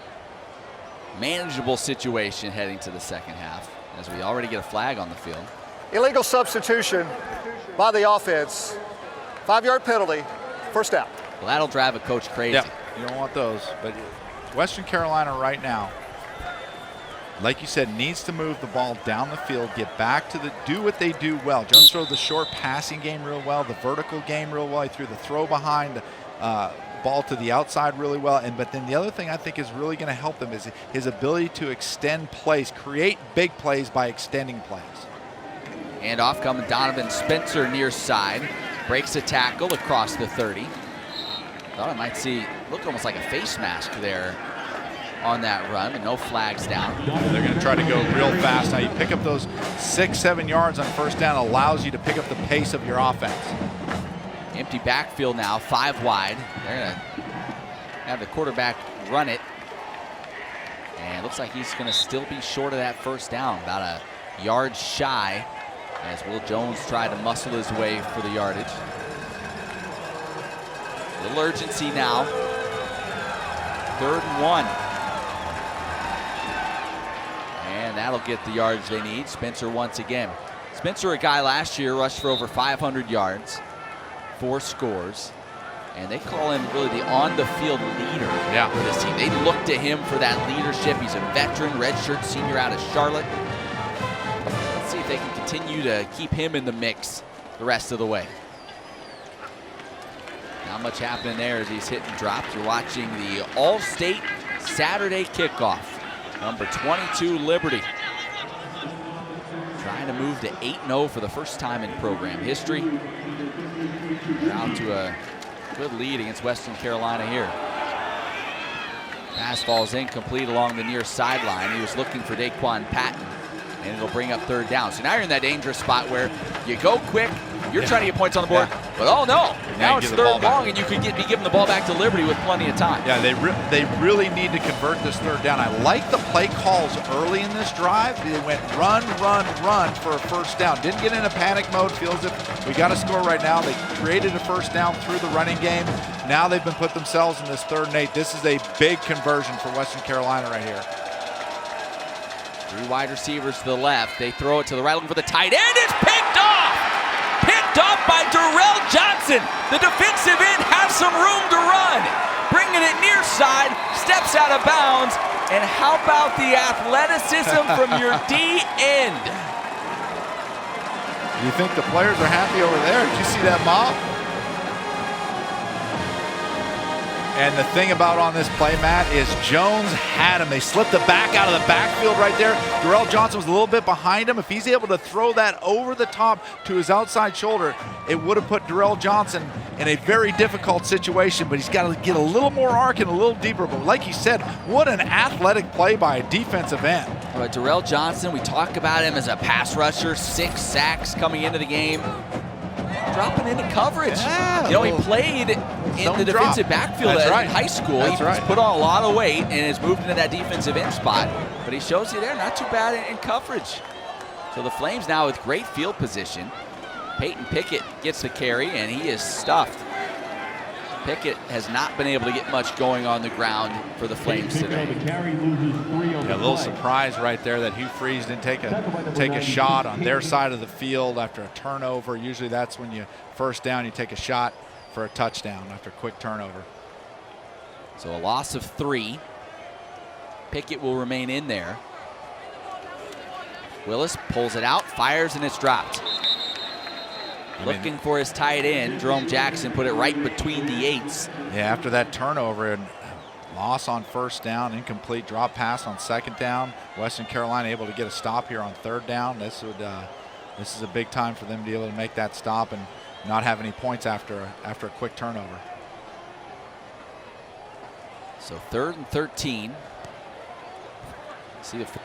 manageable situation heading to the second half, as we already get a flag on the field. Illegal substitution by the offense. 5-yard penalty, first down. Well, that'll drive a coach crazy. Yeah, you don't want those. But Western Carolina right now, like you said, needs to move the ball down the field, get back to do what they do well. Jones throws the short passing game real well, the vertical game real well. He threw the throw behind ball to the outside really well. But then the other thing I think is really going to help them is his ability to extend plays, create big plays by extending plays. And off coming Donovan Spencer near side. Breaks a tackle across the 30. Thought I might see, looked almost like a face mask there on that run, but no flags down. They're going to try to go real fast. Now you pick up those 6-7 yards on first down, allows you to pick up the pace of your offense. Empty backfield now, 5 wide. They're going to have the quarterback run it. And it looks like he's going to still be short of that first down, about a yard shy, as Will Jones tried to muscle his way for the yardage. Little urgency now. 3rd and 1. And that'll get the yards they need. Spencer once again. Spencer, a guy last year, rushed for over 500 yards, 4 scores. And they call him really the on-the-field leader for this team. They look to him for that leadership. He's a veteran, redshirt senior out of Charlotte. Let's see if they can continue to keep him in the mix the rest of the way. Not much happening there as he's hitting drops. You're watching the All-State Saturday kickoff. Number 22, Liberty. Trying to move to 8-0 for the first time in program history. They're out to a good lead against Western Carolina here. Pass falls incomplete along the near sideline. He was looking for Daquan Patton, and it'll bring up 3rd down. So now you're in that dangerous spot where you go quick, you're trying to get points on the board, but oh no, now it's 3rd long, and you could be giving the ball back to Liberty with plenty of time. Yeah, they really need to convert this 3rd down. I like the play calls early in this drive. They went run, run, run for a first down. Didn't get in a panic mode, feels as if we got to score right now. They created a first down through the running game. Now they've been put themselves in this 3rd and 8. This is a big conversion for Western Carolina right here. 3 wide receivers to the left. They throw it to the right, looking for the tight end. It's picked off! Picked off by Darrell Johnson. The defensive end has some room to run. Bringing it near side, steps out of bounds. And how about the athleticism from your D end? You think the players are happy over there? Did you see that mob? And the thing about on this play, Matt, is Jones had him. They slipped the back out of the backfield right there. Darrell Johnson was a little bit behind him. If he's able to throw that over the top to his outside shoulder, it would have put Darrell Johnson in a very difficult situation, but he's got to get a little more arc and a little deeper. But like you said, what an athletic play by a defensive end. But Darrell Johnson, we talk about him as a pass rusher, 6 sacks coming into the game. Dropping into coverage. Yeah, you know, he played in the defensive backfield in high school. He's put on a lot of weight and has moved into that defensive end spot. But he shows you there, not too bad in coverage. So the Flames now with great field position. Peyton Pickett gets the carry, and he is stuffed. Pickett has not been able to get much going on the ground for the Flames today. Yeah, a little surprise right there that Hugh Freeze didn't take a shot on their side of the field after a turnover. Usually that's when you first down, you take a shot for a touchdown after a quick turnover. So a loss of 3. Pickett will remain in there. Willis pulls it out, fires, and it's dropped. Looking for his tight end. Jerome Jackson put it right between the 8s. Yeah, after that turnover and loss on first down, incomplete drop pass on 2nd down. Western Carolina able to get a stop here on 3rd down. This is a big time for them to be able to make that stop and not have any points after a quick turnover. So 3rd and 13. See if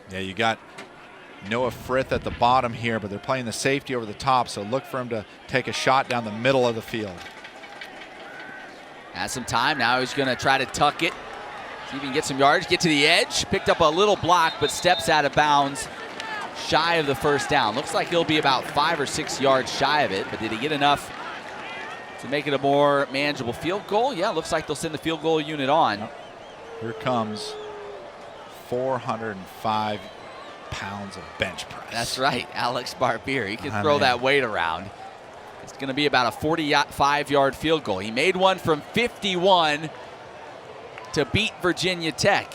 yeah, you got Noah Frith at the bottom here, but they're playing the safety over the top, so look for him to take a shot down the middle of the field. Has some time. Now he's going to try to tuck it. See if he can get some yards. Get to the edge. Picked up a little block, but steps out of bounds. Shy of the first down. Looks like he'll be about 5 or 6 yards shy of it, but did he get enough to make it a more manageable field goal? Yeah, looks like they'll send the field goal unit on. Here comes 405 pounds of bench press. That's right, Alex Barbier. He can throw that weight around. It's going to be about a 45-yard field goal. He made one from 51 to beat Virginia Tech.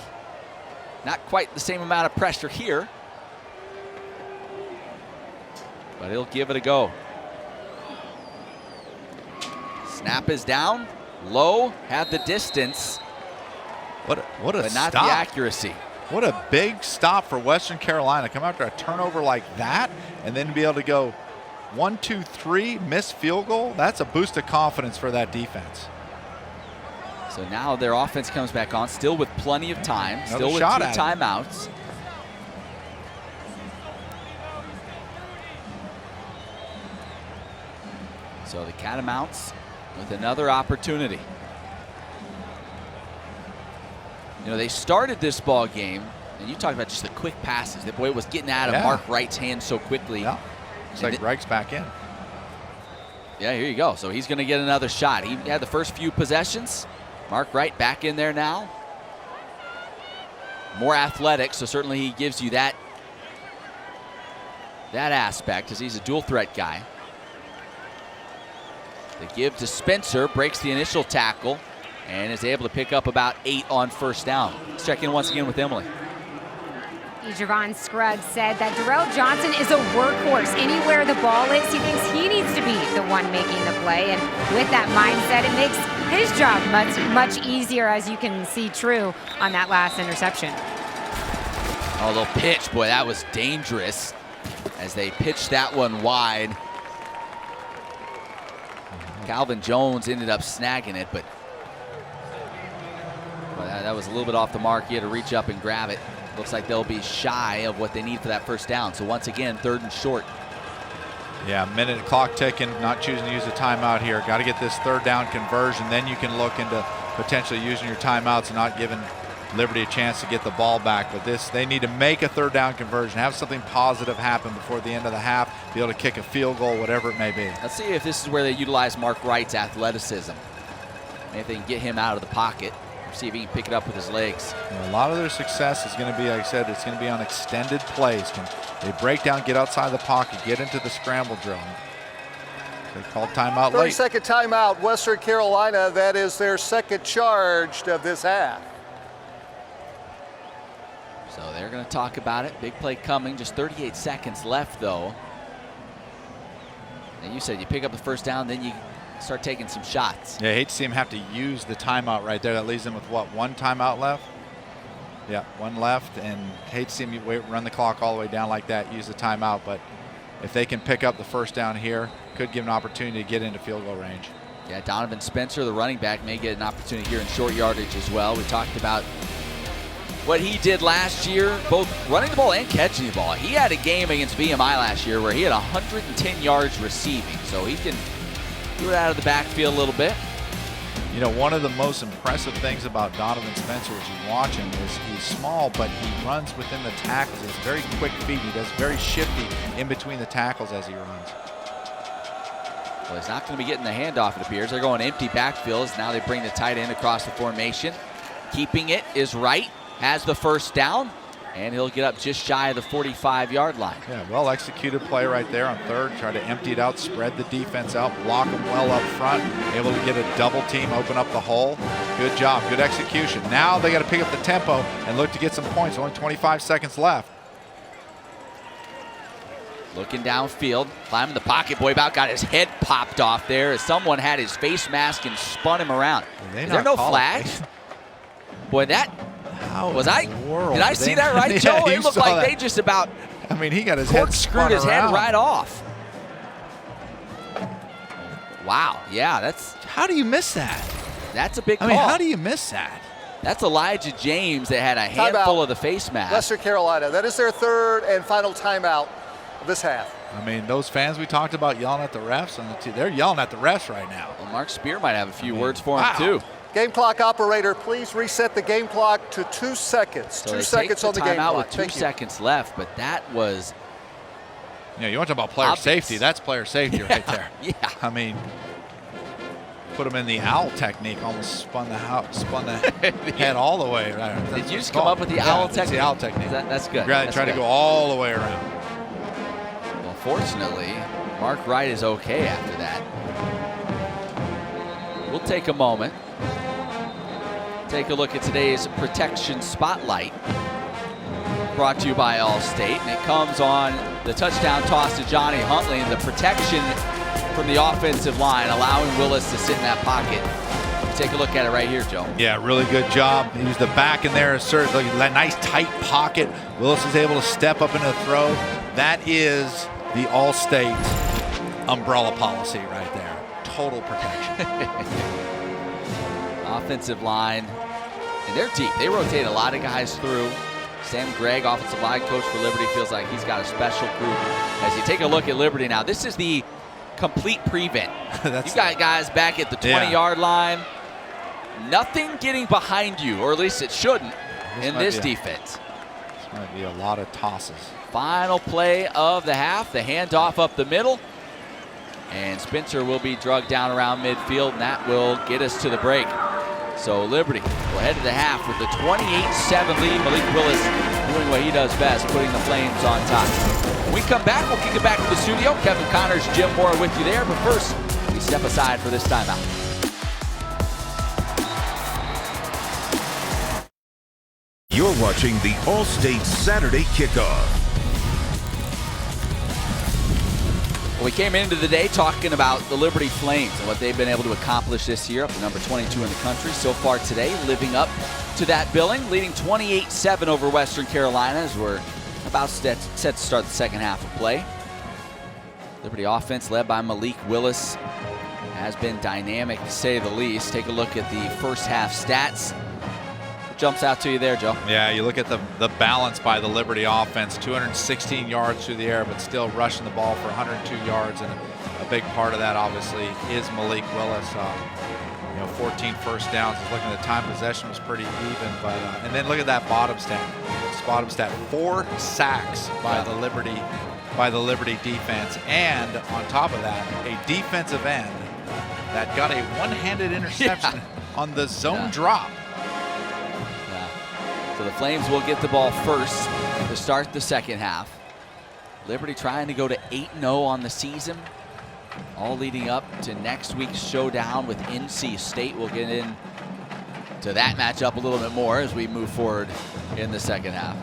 Not quite the same amount of pressure here, but he'll give it a go. Snap is down, low, had the distance. What a but not stop. The accuracy. What a big stop for Western Carolina. Come after a turnover like that and then be able to go 1, 2, 3, missed field goal. That's a boost of confidence for that defense. So now their offense comes back on, still with plenty of time, Another still with 2 shot at it. timeouts. So the Catamounts with another opportunity. You know, they started this ball game, and you talked about just the quick passes. The boy was getting out of Mark Wright's hands so quickly. Yeah. Looks like Wright's back in. Yeah, here you go. So he's going to get another shot. He had the first few possessions. Mark Wright back in there now. More athletic, so certainly he gives you that aspect, as he's a dual threat guy. The give to Spencer, breaks the initial tackle, and is able to pick up about 8 on first down. Let's check in once again with Emily. Javon Scruggs said that Darrell Johnson is a workhorse. Anywhere the ball is, he thinks he needs to be the one making the play. And with that mindset, it makes his job much easier, as you can see true on that last interception. Oh, little pitch. Boy, that was dangerous as they pitched that one wide. Calvin Jones ended up snagging it, but that was a little bit off the mark. He had to reach up and grab it. Looks like they'll be shy of what they need for that first down. So once again, 3rd and short. Yeah, minute clock ticking, not choosing to use a timeout here. Got to get this 3rd down conversion. Then you can look into potentially using your timeouts and not giving Liberty a chance to get the ball back. But they need to make a 3rd down conversion, have something positive happen before the end of the half, be able to kick a field goal, whatever it may be. Let's see if this is where they utilize Mark Wright's athleticism. Maybe if they can get him out of the pocket. See if he can pick it up with his legs. A lot of their success is going to be, like I said, it's going to be on extended plays. Can they break down, get outside the pocket, get into the scramble drill? They called timeout late. 30-second timeout, Western Carolina. That is their 2nd charge of this half. So they're going to talk about it. Big play coming. Just 38 seconds left, though. And you said you pick up the first down, then you start taking some shots. Yeah, I hate to see him have to use the timeout right there. That leaves him with what, 1 timeout left? Yeah, 1 left, and hate to see him run the clock all the way down like that, use the timeout, but if they can pick up the first down here, could give an opportunity to get into field goal range. Yeah, Donovan Spencer, the running back, may get an opportunity here in short yardage as well. We talked about what he did last year, both running the ball and catching the ball. He had a game against VMI last year where he had 110 yards receiving, so he can do it out of the backfield a little bit. You know, one of the most impressive things about Donovan Spencer as you watch him is he's small, but he runs within the tackles. He has very quick feet. He does very shifty in between the tackles as he runs. Well, he's not going to be getting the handoff, it appears. They're going empty backfields. Now they bring the tight end across the formation. Keeping it is Wright, has the first down, and he'll get up just shy of the 45-yard line. Yeah, well executed play right there on 3rd. Try to empty it out, spread the defense out, block them well up front, able to get a double team, open up the hole. Good job, good execution. Now they got to pick up the tempo and look to get some points. Only 25 seconds left. Looking downfield, climbing the pocket. Boy, about got his head popped off there as someone had his face mask and spun him around. Is there no flag? Boy, that... Did I see that right, Joe? Yeah, it looked like they just about he got his screwed his head right off. Wow, yeah, that's... How do you miss that? That's a big call. I mean, how do you miss that? That's Elijah James that had a handful of the face mask. Western Carolina, that is their 3rd and final timeout. of this half. I mean, those fans we talked about yelling at the refs, they're yelling at the refs right now. Well, Mark Spear might have a few words for him, too. Game clock operator, please reset the game clock to 2 seconds. So 2 seconds on the game clock. With 2 seconds left, but that was... You know, you want to talk about player safety. That's player safety right there. Yeah. I mean, put him in the owl technique, almost spun the head all the way. Did you just come up with the owl technique? It's the owl technique. That's good. Try to go all the way around. Well, fortunately, Mark Wright is okay after that. We'll take a moment. Take a look at today's Protection Spotlight, brought to you by Allstate, and it comes on the touchdown toss to Johnny Huntley, and the protection from the offensive line, allowing Willis to sit in that pocket. Take a look at it right here, Joe. Yeah, really good job. He used the back in there, that nice tight pocket. Willis is able to step up into the throw. That is the Allstate umbrella policy right there. Total protection. Offensive line, and they're deep. They rotate a lot of guys through. Sam Gregg, offensive line coach for Liberty, feels like he's got a special group. As you take a look at Liberty now, this is the complete prevent. You got guys back at the 20-yard line. Nothing getting behind you, or at least it shouldn't, in this defense. This might be a lot of tosses. Final play of the half, the handoff up the middle. And Spencer will be drugged down around midfield, and that will get us to the break. So Liberty will head to the half with the 28-7 lead. Malik Willis doing what he does best, putting the Flames on top. When we come back, we'll kick it back to the studio. Kevin Connors, Jim Moore with you there. But first, we step aside for this timeout. You're watching the Allstate Saturday Kickoff. Well, we came into the day talking about the Liberty Flames and what they've been able to accomplish this year, up to number 22 in the country. So far today, living up to that billing, leading 28-7 over Western Carolina as we're about set to start the second half of play. Liberty offense led by Malik Willis has been dynamic, to say the least. Take a look at the first half stats. What jumps out to you there, Joe? Yeah, you look at the balance by the Liberty offense, 216 yards through the air, but still rushing the ball for 102 yards, and a big part of that, obviously, is Malik Willis. 14 first downs. Looking at the time possession was pretty even, but and then look at that bottom stat. 4 sacks by the Liberty defense, and on top of that, a defensive end that got a one-handed interception on the zone drop. So the Flames will get the ball first to start the second half. Liberty trying to go to 8-0 on the season, all leading up to next week's showdown with NC State. We'll get into that matchup a little bit more as we move forward in the second half.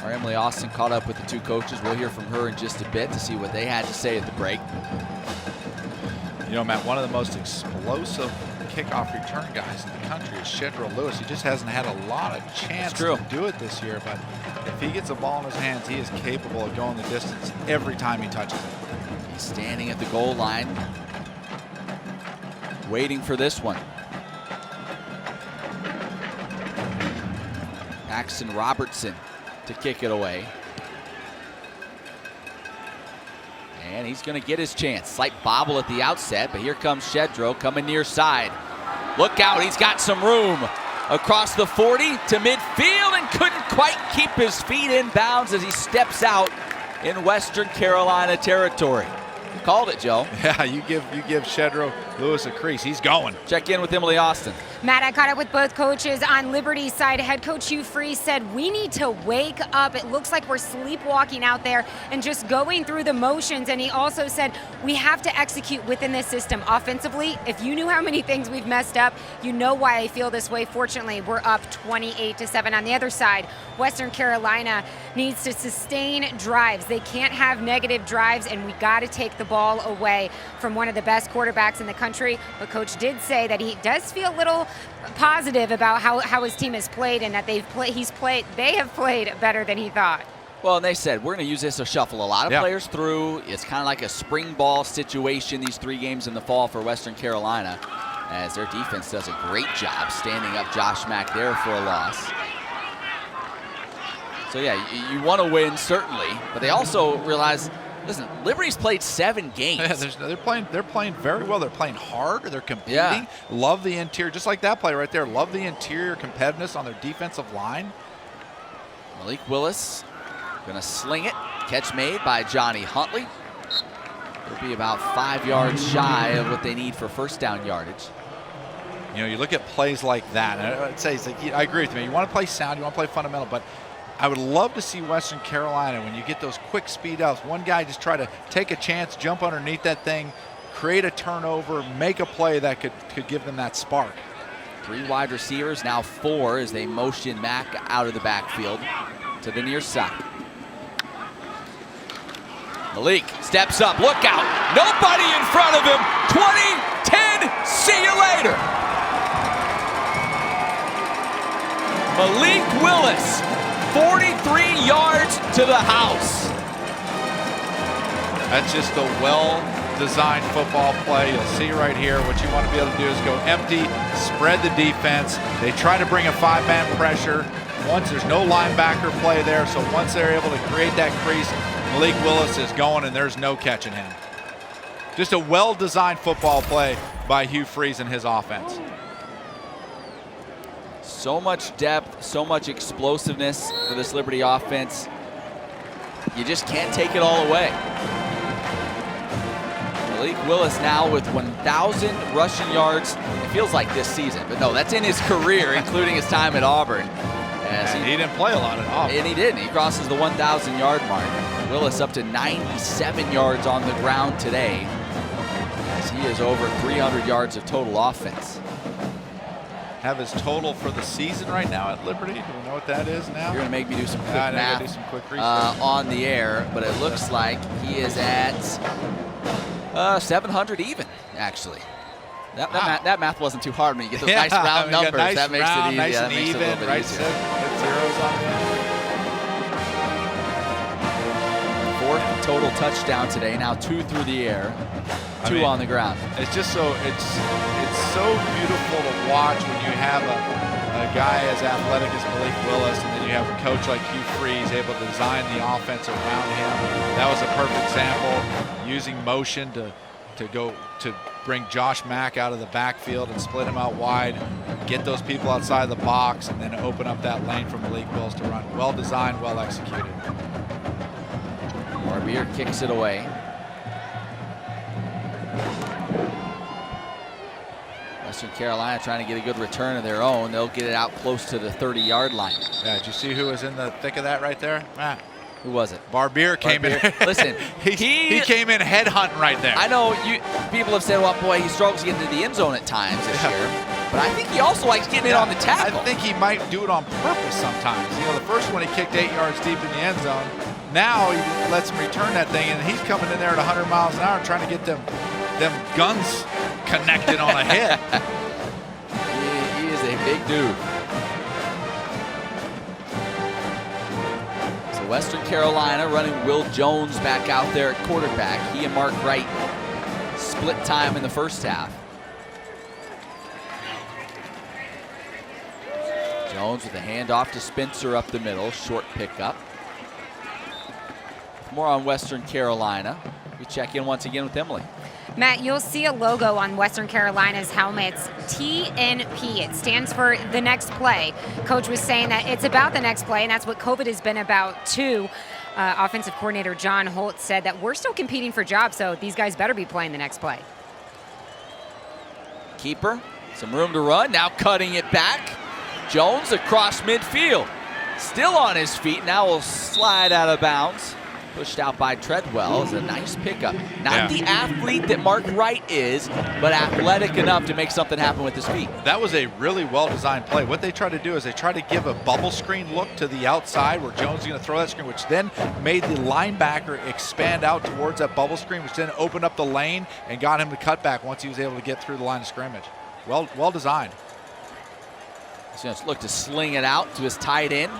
Our Emily Austin caught up with the two coaches. We'll hear from her in just a bit to see what they had to say at the break. You know, Matt, one of the most explosive kickoff return guys in the country is Shedro Lewis. He just hasn't had a lot of chance to do it this year, but if he gets a ball in his hands, he is capable of going the distance every time he touches it. He's standing at the goal line, waiting for this one. Paxton Robertson to kick it away. And he's going to get his chance. Slight bobble at the outset, but here comes Shedro coming near side. Look out, he's got some room. Across the 40 to midfield and couldn't quite keep his feet in bounds as he steps out in Western Carolina territory. You called it, Joe. Yeah, you give Shedro Lewis a crease. He's going. Check in with Emily Austin. Matt, I caught up with both coaches on Liberty's side. Head coach Hugh Freeze said, we need to wake up. It looks like we're sleepwalking out there and just going through the motions. And he also said, we have to execute within this system offensively. If you knew how many things we've messed up, you know why I feel this way. Fortunately, we're up 28-7. On the other side, Western Carolina needs to sustain drives. They can't have negative drives, and we got to take the ball away from one of the best quarterbacks in the country. But coach did say that he does feel a little positive about how his team has played, and that they have played better than he thought. Well, and they said, we're going to use this to shuffle a lot of players through. It's kind of like a spring ball situation, these 3 games in the fall for Western Carolina, as their defense does a great job standing up Josh Mack there for a loss. So yeah, you want to win certainly, but they also realize, listen, Liberty's played 7 games. Yeah, they're playing very well. They're playing hard. They're competing. Yeah. Love the interior, just like that play right there. Love the interior competitiveness on their defensive line. Malik Willis gonna sling it. Catch made by Johnny Huntley. It'll be about 5 yards shy of what they need for first down yardage. You know, you look at plays like that, and I'd say, I agree with you. You want to play sound, you want to play fundamental, but I would love to see Western Carolina, when you get those quick speed outs, one guy just try to take a chance, jump underneath that thing, create a turnover, make a play that could give them that spark. 3 wide receivers, now 4 as they motion Mack out of the backfield to the near side. Malik steps up, look out, nobody in front of him, 20, 10, see you later. Malik Willis, 43 yards to the house. That's just a well-designed football play. You'll see right here what you want to be able to do is go empty, spread the defense. They try to bring a 5-man pressure. Once there's no linebacker play there, so once they're able to create that crease, Malik Willis is going and there's no catching him. Just a well-designed football play by Hugh Freeze and his offense. So much depth, so much explosiveness for this Liberty offense. You just can't take it all away. Malik Willis now with 1,000 rushing yards. It feels like this season, but no, that's in his career, including his time at Auburn. And he didn't play a lot at Auburn. And he didn't. He crosses the 1,000 yard mark. Willis up to 97 yards on the ground today, as he is over 300 yards of total offense. Have his total for the season right now at Liberty. Do we know what that is now? You're going to make me do some quick math do some quick research. on the air, but it looks like he is at 700 even, actually. That math wasn't too hard when you get those nice round numbers. Nice that makes round, it easy. nice that and makes even, it a little bit right? easier. Put zeros on the end. 4th total touchdown today. Now 2 through the air, 2 on the ground. It's just so so beautiful to watch when you have a guy as athletic as Malik Willis, and then you have a coach like Hugh Freeze able to design the offense around him. That was a perfect example, using motion to bring Josh Mack out of the backfield and split him out wide, get those people outside the box, and then open up that lane for Malik Willis to run. Well designed, well executed. Barbier kicks it away. Western Carolina trying to get a good return of their own. They'll get it out close to the 30-yard line. Yeah, did you see who was in the thick of that right there? Matt. Who was it? Barbier came in. Listen, he came in head hunting right there. I know people have said, well, boy, he struggles to get into the end zone at times this year. But I think he also likes getting in on the tackle. I think he might do it on purpose sometimes. You know, the first one he kicked 8 yards deep in the end zone. Now he lets him return that thing, and he's coming in there at 100 miles an hour trying to get them guns connected on a hit. He is a big dude. So Western Carolina running Will Jones back out there at quarterback. He and Mark Wright split time in the first half. Jones with a handoff to Spencer up the middle, short pickup. More on Western Carolina. We check in once again with Emily. Matt, you'll see a logo on Western Carolina's helmets, TNP. It stands for the next play. Coach was saying that it's about the next play, and that's what COVID has been about too. Offensive coordinator John Holt said that we're still competing for jobs, so these guys better be playing the next play. Keeper, some room to run, now cutting it back. Jones across midfield, still on his feet, now will slide out of bounds. Pushed out by Treadwell is a nice pickup. Not the athlete that Mark Wright is, but athletic enough to make something happen with his feet. That was a really well-designed play. What they try to do is they try to give a bubble screen look to the outside where Jones is going to throw that screen, which then made the linebacker expand out towards that bubble screen, which then opened up the lane and got him to cut back once he was able to get through the line of scrimmage. Well designed. He's going to look to sling it out to his tight end.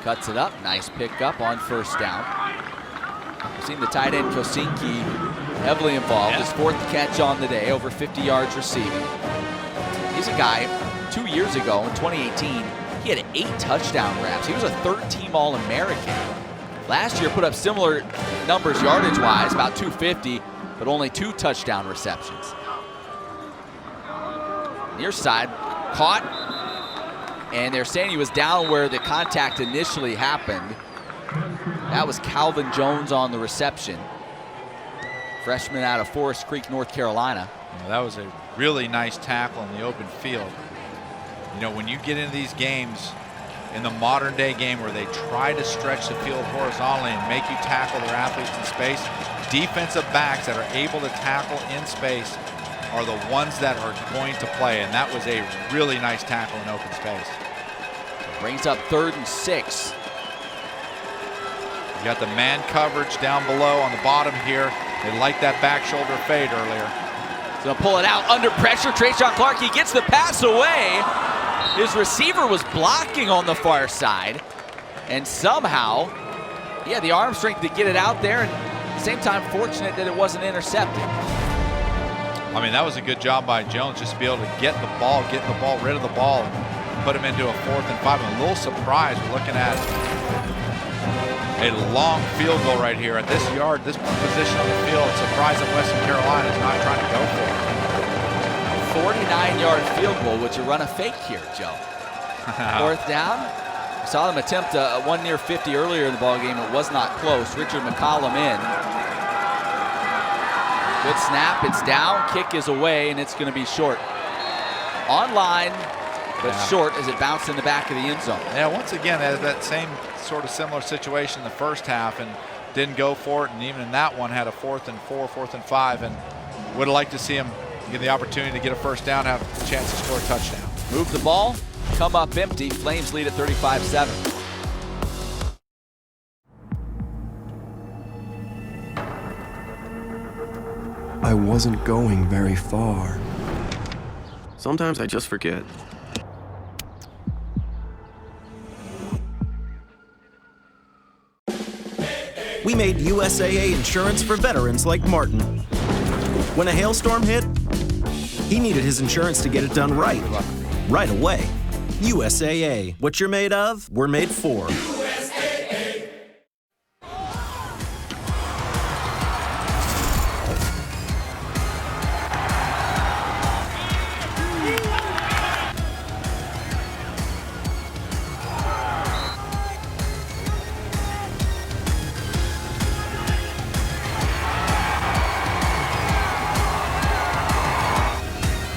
Cuts it up. Nice pickup on first down. We've seen the tight end Kosinski heavily involved. His 4th catch on the day, over 50 yards receiving. He's a guy 2 years ago in 2018 He had 8 touchdown grabs. He was a third-team All-American. Last year put up similar numbers yardage-wise, about 250, but only 2 touchdown receptions. Near side, caught, and they're saying he was down where the contact initially happened. That was Calvin Jones on the reception. Freshman out of Forest Creek, North Carolina. Yeah, that was a really nice tackle in the open field. You know, when you get into these games in the modern day game where they try to stretch the field horizontally and make you tackle their athletes in space, defensive backs that are able to tackle in space are the ones that are going to play, and that was a really nice tackle in open space. Brings up 3rd and 6. You got the man coverage down below on the bottom here. They like that back shoulder fade earlier. He's gonna pull it out under pressure. Trayshawn Clark, he gets the pass away. His receiver was blocking on the far side, and somehow he had the arm strength to get it out there, and at the same time fortunate that it wasn't intercepted. I mean, that was a good job by Jones, just to be able to get the ball, rid of the ball, and put him into a 4th and 5. I'm a little surprised we're looking at a long field goal right here at this yard, this position on the field. Surprised that Western Carolina is not trying to go for it. 49-yard field goal. Would you run a fake here, Joe? 4th down. We saw them attempt one near 50 earlier in the ballgame. It was not close. Richard McCollum in. Good snap. It's down. Kick is away, and it's going to be short. On line, but short as it bounced in the back of the end zone. Yeah, once again, that same sort of similar situation in the first half, and didn't go for it, and even in that one had a 4th and 4, 4th and 5, and would have liked to see him get the opportunity to get a first down, have a chance to score a touchdown. Move the ball, come up empty. Flames lead at 35-7. I wasn't going very far. Sometimes I just forget. We made USAA insurance for veterans like Martin. When a hailstorm hit, he needed his insurance to get it done right away. USAA, what you're made of, we're made for.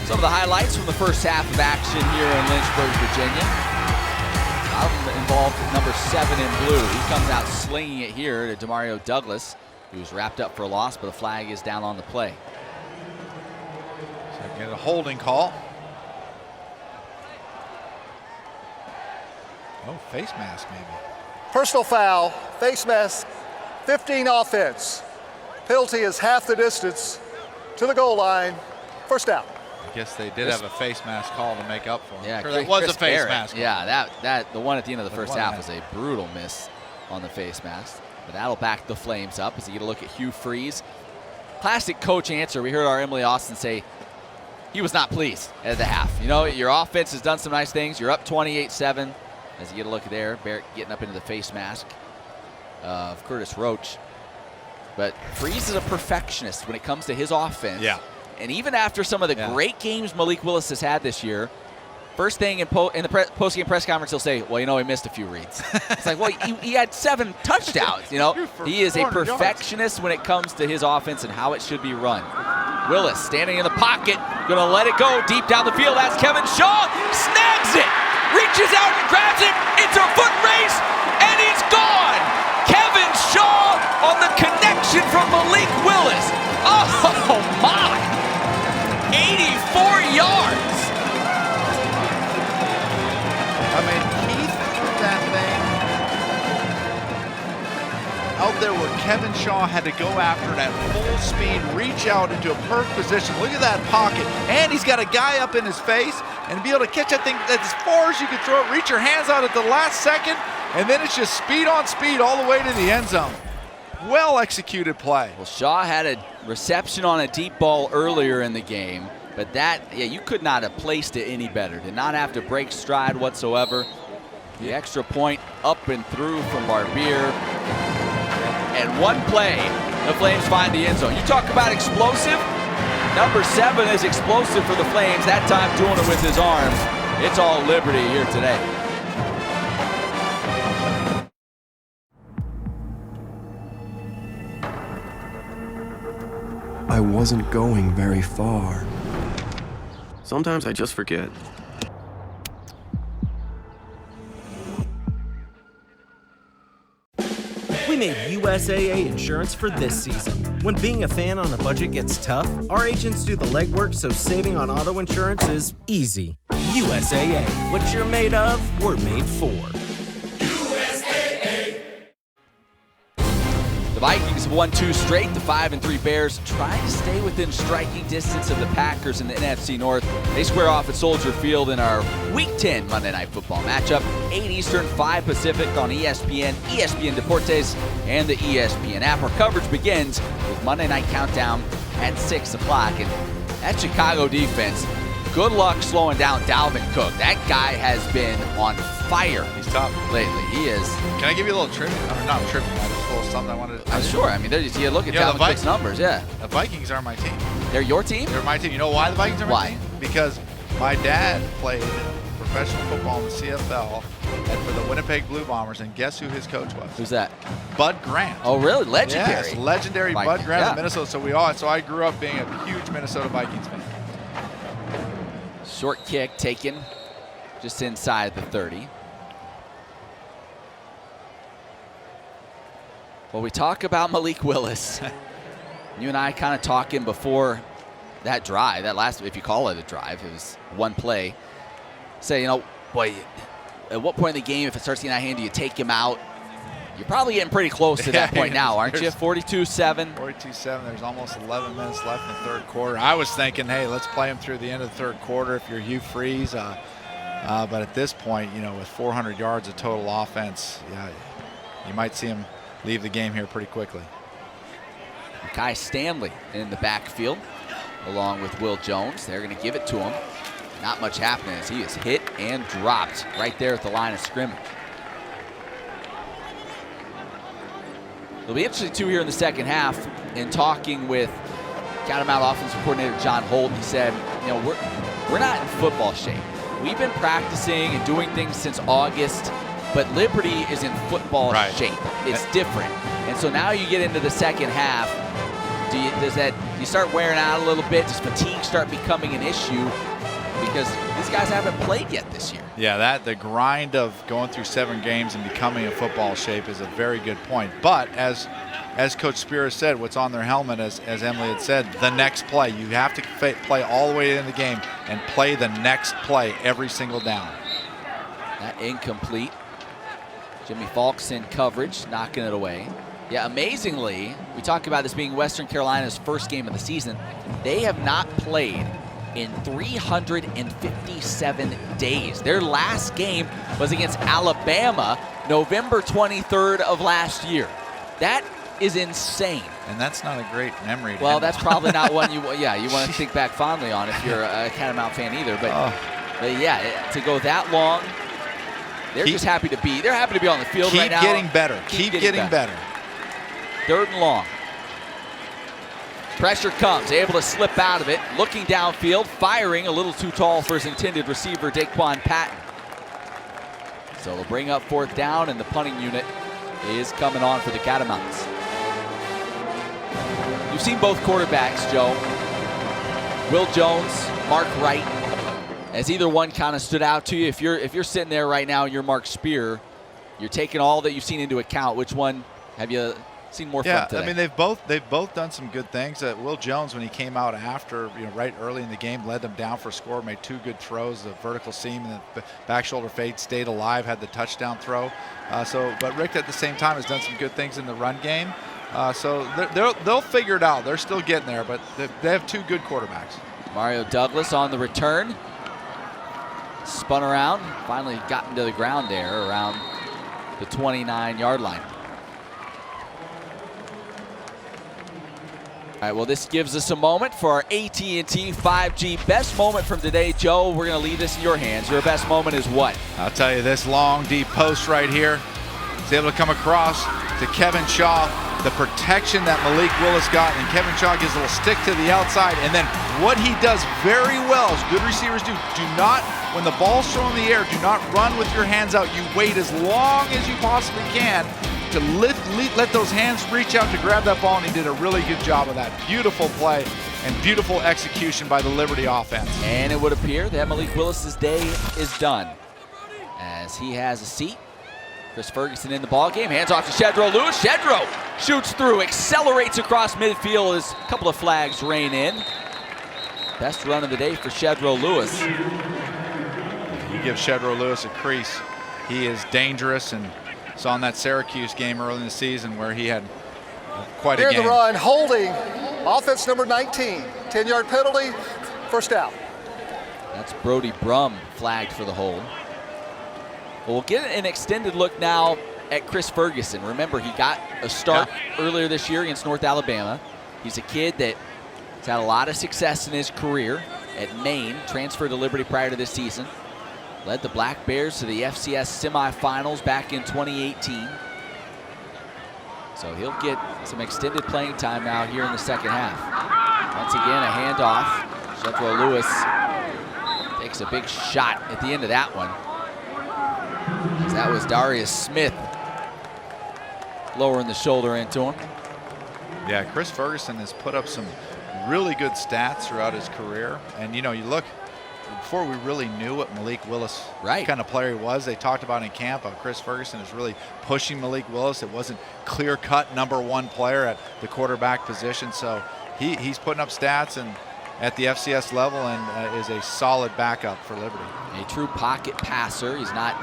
Some of the highlights from the first half of action here in Lynchburg, Virginia. Involved number 7 in blue. He comes out slinging it here to Demario Douglas, who's wrapped up for a loss, but a flag is down on the play. So get a holding call. Oh, face mask maybe. Personal foul, face mask, 15 offense. Penalty is half the distance to the goal line. First down. I guess they did have a face mask call to make up for him. Yeah, There was a face Barrett. mask. Yeah, that the one at the end of the first half was a brutal miss on the face mask. But that'll back the Flames up as you get a look at Hugh Freeze. Classic coach answer. We heard our Emily Austin say he was not pleased at the half. You know, your offense has done some nice things. You're up 28-7. As you get a look there, Barrett getting up into the face mask of Curtis Roach. But Freeze is a perfectionist when it comes to his offense. Yeah. And even after some of the great games Malik Willis has had this year, first thing in the post-game press conference, he'll say, well, you know, he missed a few reads. It's like, well, he had 7 touchdowns, you know. He is a perfectionist when it comes to his offense and how it should be run. Willis standing in the pocket, going to let it go deep down the field. That's Kevin Shaw, snags it, reaches out and grabs it. It's a foot race, and he's gone. Kevin Shaw on the connection from Malik Willis. Oh, my. 84 yards. I mean, he threw that thing out there where Kevin Shaw had to go after it at full speed, reach out into a perfect position. Look at that pocket. And he's got a guy up in his face, and be able to catch that thing as far as you can throw it, reach your hands out at the last second, and then it's just speed on speed all the way to the end zone. Well executed play. Well, Shaw had a reception on a deep ball earlier in the game, but that, you could not have placed it any better. Did not have to break stride whatsoever. The extra point up and through from Barbier. And one play, the Flames find the end zone. You talk about explosive. Number 7 is explosive for the Flames, that time doing it with his arms. It's all Liberty here today. I wasn't going very far. Sometimes I just forget. We made USAA insurance for this season. When being a fan on a budget gets tough, our agents do the legwork so saving on auto insurance is easy. USAA. What you're made of, we're made for. The Vikings have won 2 straight. The 5-3 Bears try to stay within striking distance of the Packers in the NFC North. They square off at Soldier Field in our Week 10 Monday Night Football matchup. 8 Eastern, 5 Pacific on ESPN, ESPN Deportes, and the ESPN app. Our coverage begins with Monday Night Countdown at 6 o'clock. And that Chicago defense, good luck slowing down Dalvin Cook. That guy has been on fire. He's tough lately. He is. Can I give you a little trivia? I mean, not trivia, just a little something I wanted to tell you. Sure. I mean, you look at Dalvin Cook's numbers, yeah. The Vikings are my team. They're your team? They're my team. You know why the Vikings are my team? Because my dad played professional football in the CFL and for the Winnipeg Blue Bombers, and guess who his coach was? Who's that? Bud Grant. Oh, really? Legendary. Yes, legendary Bud Grant of Minnesota. So I grew up being a huge Minnesota Vikings fan. Short kick taken just inside the 30. Well, we talk about Malik Willis. You and I kind of talking before that drive, that last, if you call it a drive, it was one play. Say, boy, at what point in the game, if it starts getting out of hand, do you take him out? You're probably getting pretty close to that point now, aren't you? 42-7. 42-7. There's almost 11 minutes left in the third quarter. I was thinking, hey, let's play him through the end of the third quarter if you're Hugh Freeze. But at this point, with 400 yards of total offense, yeah, you might see him leave the game here pretty quickly. Kai Stanley in the backfield along with Will Jones. They're going to give it to him. Not much happening as he is hit and dropped right there at the line of scrimmage. It'll be interesting, too, here in the second half. In talking with Catamount offensive coordinator John Holt, he said, we're not in football shape. We've been practicing and doing things since August, but Liberty is in football shape. It's different. And so now you get into the second half. Do you start wearing out a little bit? Does fatigue start becoming an issue? Because these guys haven't played yet this year. Yeah, the grind of going through 7 games and becoming in football shape is a very good point. But as Coach Spear said, what's on their helmet, as Emily had said, the next play. You have to play all the way in the game and play the next play every single down. That incomplete. Jimmy Falks in coverage, knocking it away. Yeah, amazingly, we talk about this being Western Carolina's first game of the season. They have not played in 357 days. Their last game was against Alabama, November 23rd of last year. That is insane. And that's not a great memory. Well, that's probably not one you want to think back fondly on if you're a Catamount fan either. But yeah, to go that long, they're just happy to be. They're happy to be on the field right now. Keep getting better. Keep getting better. 3rd and long. Pressure comes, able to slip out of it, looking downfield, firing a little too tall for his intended receiver, Daquan Patton. So they'll bring up 4th down, and the punting unit is coming on for the Catamounts. You've seen both quarterbacks, Joe. Will Jones, Mark Wright. Has either one kind of stood out to you? If you're sitting there right now and you're Mark Spear, you're taking all that you've seen into account. Which one have you seen more from today? I mean, they've both done some good things. Will Jones, when he came out after, right early in the game, led them down for a score, made 2 good throws, the vertical seam and the back shoulder fade, stayed alive, had the touchdown throw. But Rick at the same time has done some good things in the run game. So they'll figure it out. They're still getting there, but they have 2 good quarterbacks. Mario Douglas on the return. Spun around, finally got into the ground there around the 29-yard line. All right, well, this gives us a moment for our AT&T 5G best moment from today. Joe, we're going to leave this in your hands. Your best moment is what? I'll tell you, this long, deep post right here. He's able to come across to Kevin Shaw. The protection that Malik Willis got, and Kevin Shaw gives a little stick to the outside. And then what he does very well, as good receivers do not, when the ball's thrown in the air, do not run with your hands out. You wait as long as you possibly can to let those hands reach out to grab that ball, and he did a really good job of that. Beautiful play and beautiful execution by the Liberty offense. And it would appear that Malik Willis's day is done, as he has a seat. Chris Ferguson in the ball game, hands off to Shedro Lewis. Shedro shoots through, accelerates across midfield as a couple of flags rain in. Best run of the day for Shedro Lewis. You give Shedro Lewis a crease. He is dangerous, and saw in that Syracuse game early in the season where he had quite a game. Here's the run, holding, offense number 19. 10-yard penalty, first down. That's Brody Brum flagged for the hold. Well, we'll get an extended look now at Chris Ferguson. Remember, he got a start earlier this year against North Alabama. He's a kid that has had a lot of success in his career at Maine, transferred to Liberty prior to this season. Led the Black Bears to the FCS semifinals back in 2018. So he'll get some extended playing time now here in the second half. Once again, a handoff. Shedro Lewis takes a big shot at the end of that one. That was Darius Smith lowering the shoulder into him. Yeah, Chris Ferguson has put up some really good stats throughout his career. And, you know, you look, before we really knew what Malik Willis kind of player he was, they talked about in camp how Chris Ferguson is really pushing Malik Willis. It wasn't clear-cut #1 player at the quarterback position. So he's putting up stats and at the FCS level, and is a solid backup for Liberty. A true pocket passer. He's not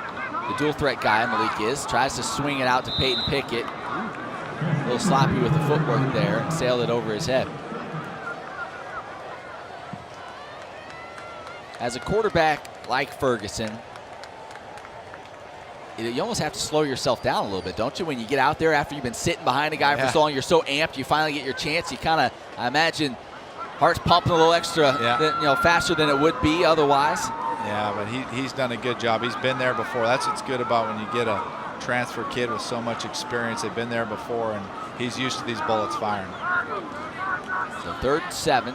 the dual threat guy Malik is. Tries to swing it out to Peyton Pickett. A little sloppy with the footwork there and sailed it over his head. As a quarterback like Ferguson, you almost have to slow yourself down a little bit, don't you? When you get out there after you've been sitting behind a guy for so long, you're so amped, you finally get your chance. You kind of, I imagine, heart's pumping a little extra, faster than it would be otherwise. Yeah, but he's done a good job. He's been there before. That's what's good about when you get a transfer kid with so much experience. They've been there before, and he's used to these bullets firing. So 3rd and 7.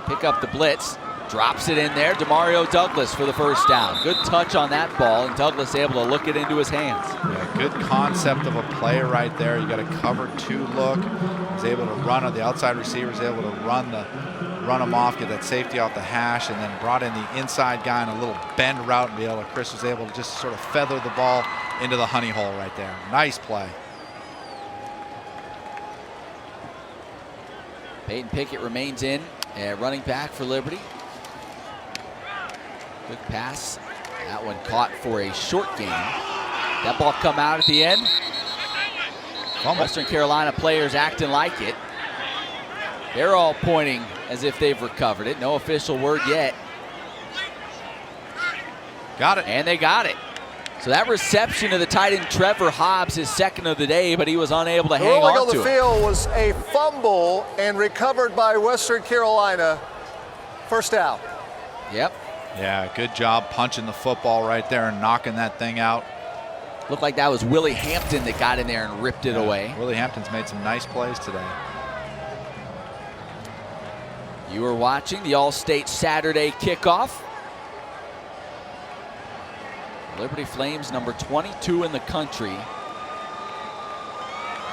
Pick up the blitz, drops it in there. Demario Douglas for the first down. Good touch on that ball, and Douglas able to look it into his hands. Yeah, good concept of a play right there. You got a cover 2 look. He's able to run it. The outside receiver is able to run him off, get that safety off the hash, and then brought in the inside guy on a little bend route, and Chris was able to just sort of feather the ball into the honey hole right there. Nice play. Peyton Pickett remains in at running back for Liberty. Quick pass. That one caught for a short gain. That ball come out at the end. Western Carolina players acting like it. They're all pointing as if they've recovered it. No official word yet. Got it. And they got it. So that reception of the tight end Trevor Hobbs, his second of the day, but he was unable to hang on to it. The ruling on the field was a fumble and recovered by Western Carolina. First down. Yep. Yeah, good job punching the football right there and knocking that thing out. Looked like that was Willie Hampton that got in there and ripped it away. Willie Hampton's made some nice plays today. You are watching the All-State Saturday kickoff. Liberty Flames number 22 in the country.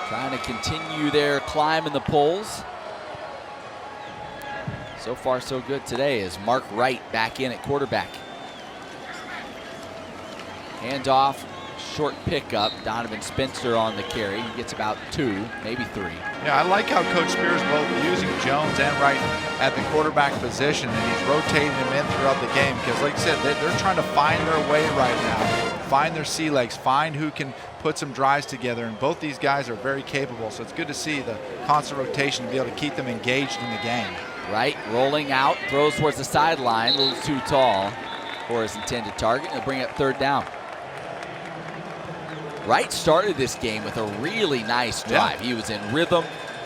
Trying to continue their climb in the polls. So far so good today as Mark Wright back in at quarterback. Handoff, short pickup. Donovan Spencer on the carry. He gets about 2, maybe 3. Yeah, I like how Coach Spears both using Jones and Wright at the quarterback position, and he's rotating them in throughout the game because, like I said, they're trying to find their way right now, find their sea legs, find who can put some drives together, and both these guys are very capable, so it's good to see the constant rotation to be able to keep them engaged in the game. Wright rolling out, throws towards the sideline, a little too tall for his intended target. He'll bring up 3rd down. Wright started this game with a really nice drive. He was in rhythm,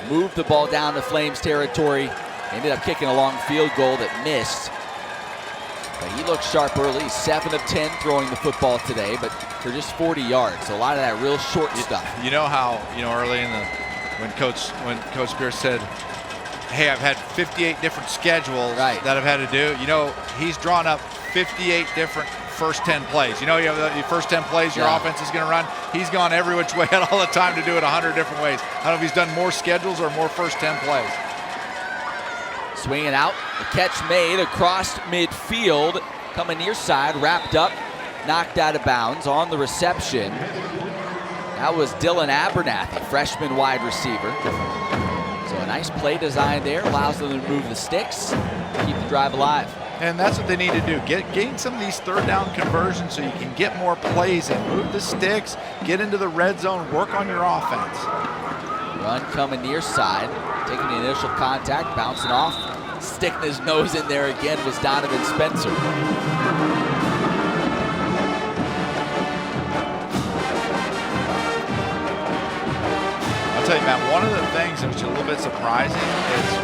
moved the ball down to Flames territory, ended up kicking a long field goal that missed. But he looked sharp early. He's 7 of 10 throwing the football today, but for just 40 yards. So a lot of that real short stuff. You know how, early in when Coach Spears said, hey, I've had 58 different schedules that I've had to do. He's drawn up 58 different first 10 plays. You have the first 10 plays your offense is going to run. He's gone every which way all the time to do it 100 different ways. I don't know if he's done more schedules or more first 10 plays. Swinging out, the catch made across midfield, coming near side, wrapped up, knocked out of bounds on the reception. That was Dylan Abernathy, freshman wide receiver. So a nice play design there, allows them to move the sticks, keep the drive alive. And that's what they need to do. Gain some of these third down conversions so you can get more plays in. Move the sticks, get into the red zone, work on your offense. Run coming near side, taking the initial contact, bouncing off. Sticking his nose in there again was Donovan Spencer. I'll tell you, Matt, one of the things which is a little bit surprising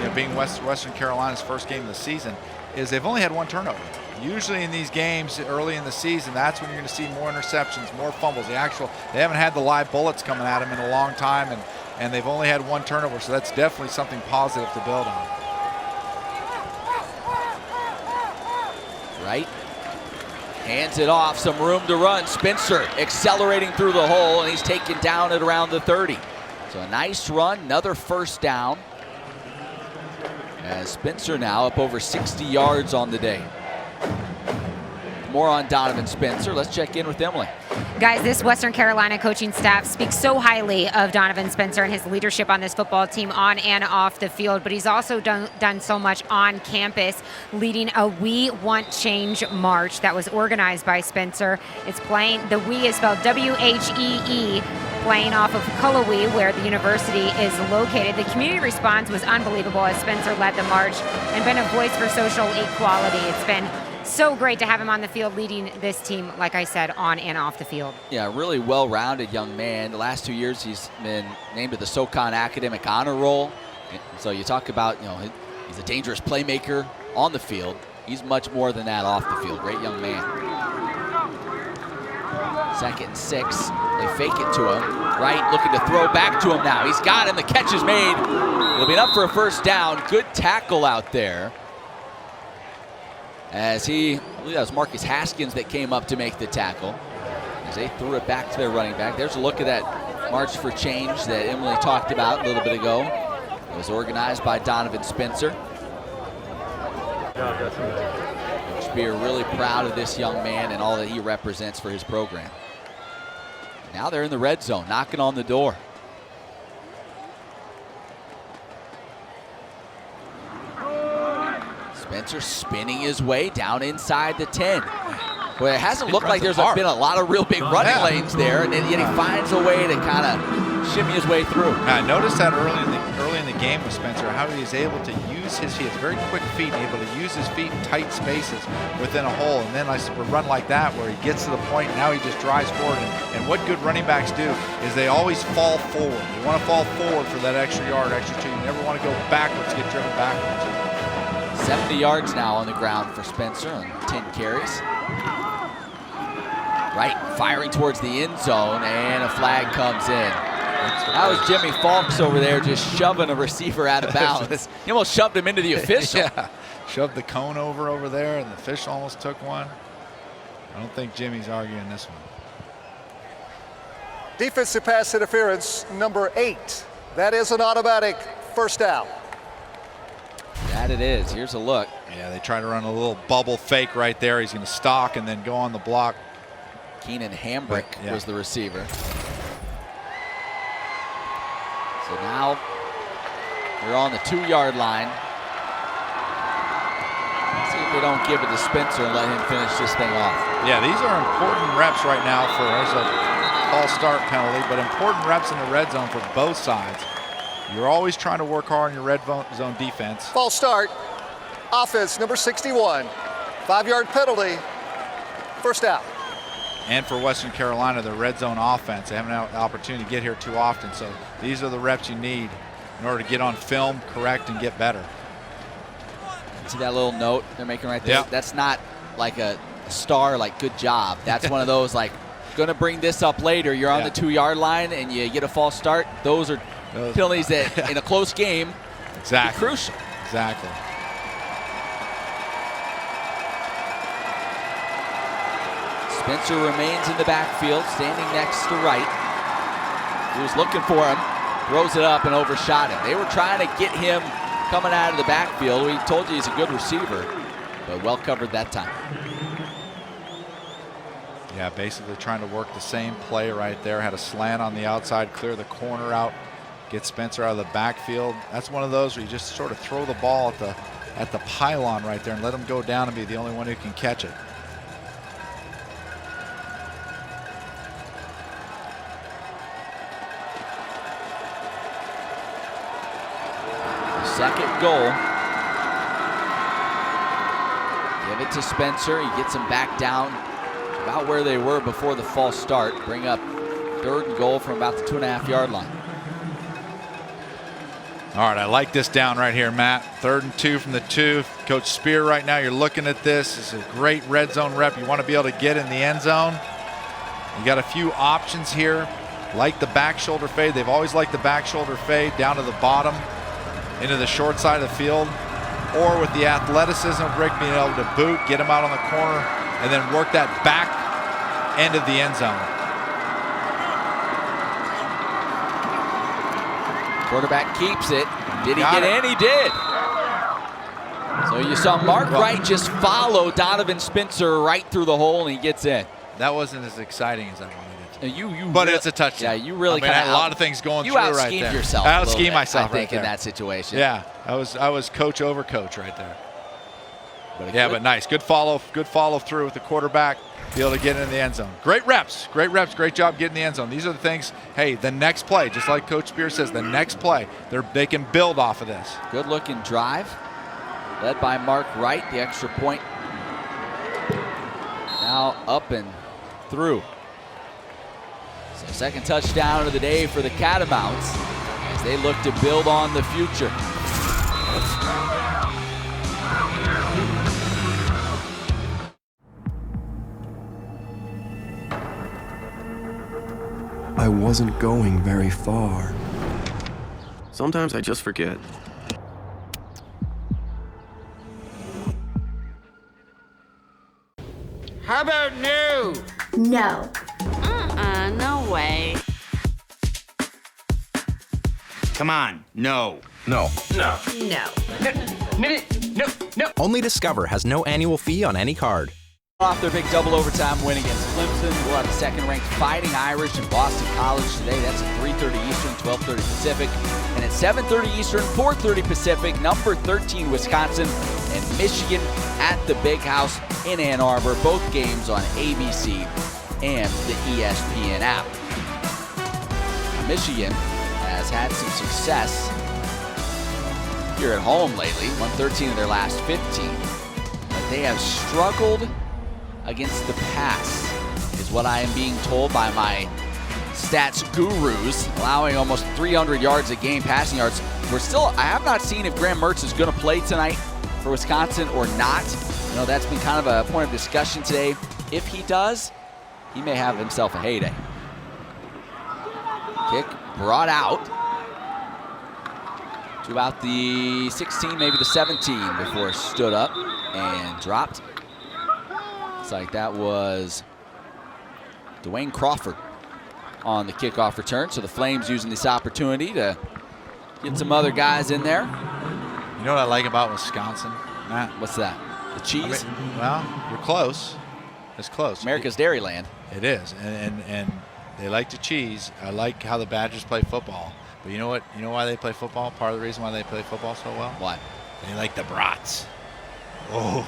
is, being Western Carolina's first game of the season, is they've only had one turnover. Usually in these games early in the season, that's when you're going to see more interceptions, more fumbles. They haven't had the live bullets coming at them in a long time, and they've only had one turnover, so that's definitely something positive to build on. Right, hands it off, some room to run. Spencer accelerating through the hole, and he's taken down at around the 30. So a nice run, another first down. As Spencer now up over 60 yards on the day. More on Donovan Spencer. Let's check in with Emily. Guys, this Western Carolina coaching staff speaks so highly of Donovan Spencer and his leadership on this football team on and off the field, but he's also done so much on campus, leading a We Want Change march that was organized by Spencer. It's playing, the We is spelled W-H-E-E, playing off of Cullowhee, where the university is located. The community response was unbelievable as Spencer led the march and been a voice for social equality. It's been so great to have him on the field leading this team, like I said, on and off the field. Yeah, really well-rounded young man. The last 2 years he's been named to the SoCon Academic Honor Roll. So you talk about, he's a dangerous playmaker on the field. He's much more than that off the field. Great young man. 2nd and 6. They fake it to him. Wright looking to throw back to him now. He's got him. The catch is made. It'll be enough for a first down. Good tackle out there. As I believe that was Marcus Haskins that came up to make the tackle. As they threw it back to their running back. There's a look at that March for Change that Emily talked about a little bit ago. It was organized by Donovan Spencer. Coach Spear really proud of this young man and all that he represents for his program. Now they're in the red zone, knocking on the door. Spencer spinning his way down inside the 10. Well, it hasn't looked like there's been a lot of real big running lanes there, and yet he finds a way to kind of shimmy his way through. I noticed that early in the game with Spencer, how he is able to use his feet. It's very quick feet, able to use his feet in tight spaces within a hole. And then a run like that where he gets to the point, and now he just drives forward. And what good running backs do is they always fall forward. You want to fall forward for that extra yard, extra two. You never want to go backwards, get driven backwards. 70 yards now on the ground for Spencer on 10 carries. Right, firing towards the end zone, and a flag comes in. That was Jimmy Falks over there just shoving a receiver out of bounds. He almost shoved him into the official. Yeah, shoved the cone over there, and the official almost took one. I don't think Jimmy's arguing this one. Defensive pass interference number 8. That is an automatic first down. That it is. Here's a look. Yeah, they try to run a little bubble fake right there. He's going to stalk and then go on the block. Keenan Hambrick was the receiver. So now we're on the 2-yard line. Let's see if they don't give it to Spencer and let him finish this thing off. Yeah, these are important reps right now for, there's a false start penalty, but important reps in the red zone for both sides. You're always trying to work hard on your red zone defense. False start. Offense number 61. 5-yard penalty. First down. And for Western Carolina, the red zone offense, they haven't had the opportunity to get here too often. So these are the reps you need in order to get on film, correct, and get better. See that little note they're making right there? Yep. That's not like a star, like good job. That's one of those like, gonna bring this up later. You're on the 2-yard line and you get a false start. Those are penalties that in a close game are crucial. Exactly. Spencer remains in the backfield, standing next to Wright. He was looking for him, throws it up and overshot him. They were trying to get him coming out of the backfield. We told you he's a good receiver, but well covered that time. Yeah, basically trying to work the same play right there. Had a slant on the outside, clear the corner out, get Spencer out of the backfield. That's one of those where you just sort of throw the ball at the pylon right there and let him go down and be the only one who can catch it. Second goal. Give it to Spencer. He gets him back down about where they were before the false start. Bring up 3rd and goal from about the 2.5-yard line. All right, I like this down right here, Matt. 3rd and 2 from the 2. Coach Spear, right now, you're looking at this. It's a great red zone rep. You want to be able to get in the end zone. You got a few options here. Like the back shoulder fade. They've always liked the back shoulder fade down to the bottom into the short side of the field, or with the athleticism of Rick being able to boot, get him out on the corner, and then work that back end of the end zone. Quarterback keeps it. Did he get in? He did. So you saw Mark Wright just follow Donovan Spencer right through the hole, and he gets in. That wasn't as exciting as I wanted it to. But it's a touchdown. Yeah, you really had a lot of things going through right there. You out-schemed yourself. I out-schemed myself, I think, right there in that situation. Yeah, I was coach over coach right there. But nice, good follow through with the quarterback. Be able to get in the end zone. Great reps, great job getting in the end zone. These are the things. Hey, the next play, just like Coach Spear says, the next play, they can build off of this. Good looking drive, led by Mark Wright. The extra point now up and through. So second touchdown of the day for the Catamounts as they look to build on the future. I wasn't going very far. Sometimes I just forget. How about no? No. No way. Come on, no. No. No. No. Only Discover has no annual fee on any card. Off their big double overtime win against Clemson. We'll have the second-ranked Fighting Irish in Boston College today. That's at 3:30 Eastern, 12:30 Pacific. And at 7:30 Eastern, 4:30 Pacific, number 13 Wisconsin and Michigan at the Big House in Ann Arbor. Both games on ABC and the ESPN app. Michigan has had some success here at home lately. Won 13 of their last 15. But they have struggled against the pass, is what I am being told by my stats gurus, allowing almost 300 yards a game passing yards. I have not seen if Graham Mertz is going to play tonight for Wisconsin or not. You know, that's been kind of a point of discussion today. If he does, he may have himself a heyday. Kick brought out to about the 16, maybe the 17 before it stood up and dropped. Looks like that was Dwayne Crawford on the kickoff return. So the Flames using this opportunity to get some other guys in there. You know what I like about Wisconsin, Matt? What's that? The cheese? Well, you're close. It's close. America's Dairyland. It is, and they like the cheese. I like how the Badgers play football. But you know what? You know why they play football? Part of the reason why they play football so well? Why? They like the brats. Oh,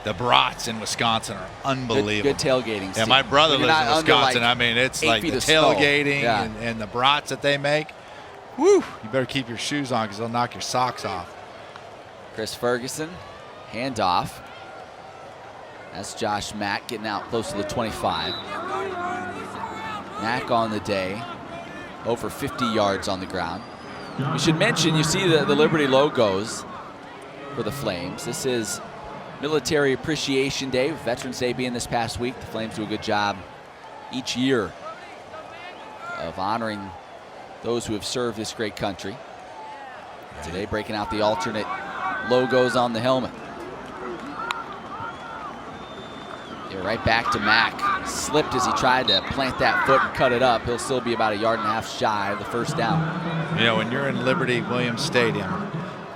the brats in Wisconsin are unbelievable. Good tailgating. Yeah, my brother lives in Wisconsin. Like I mean, it's like the tailgating and the brats that they make. Woo! You better keep your shoes on because they'll knock your socks off. Chris Ferguson, handoff. That's Josh Mack getting out close to the 25. Mack on the day, over 50 yards on the ground. We should mention, you see the Liberty logos for the Flames. This is Military Appreciation Day, with Veterans Day being this past week. The Flames do a good job each year of honoring those who have served this great country. Today, breaking out the alternate logos on the helmet. Yeah, right back to Mack. Slipped as he tried to plant that foot and cut it up. He'll still be about a yard and a half shy of the first down. You know, when you're in Liberty Williams Stadium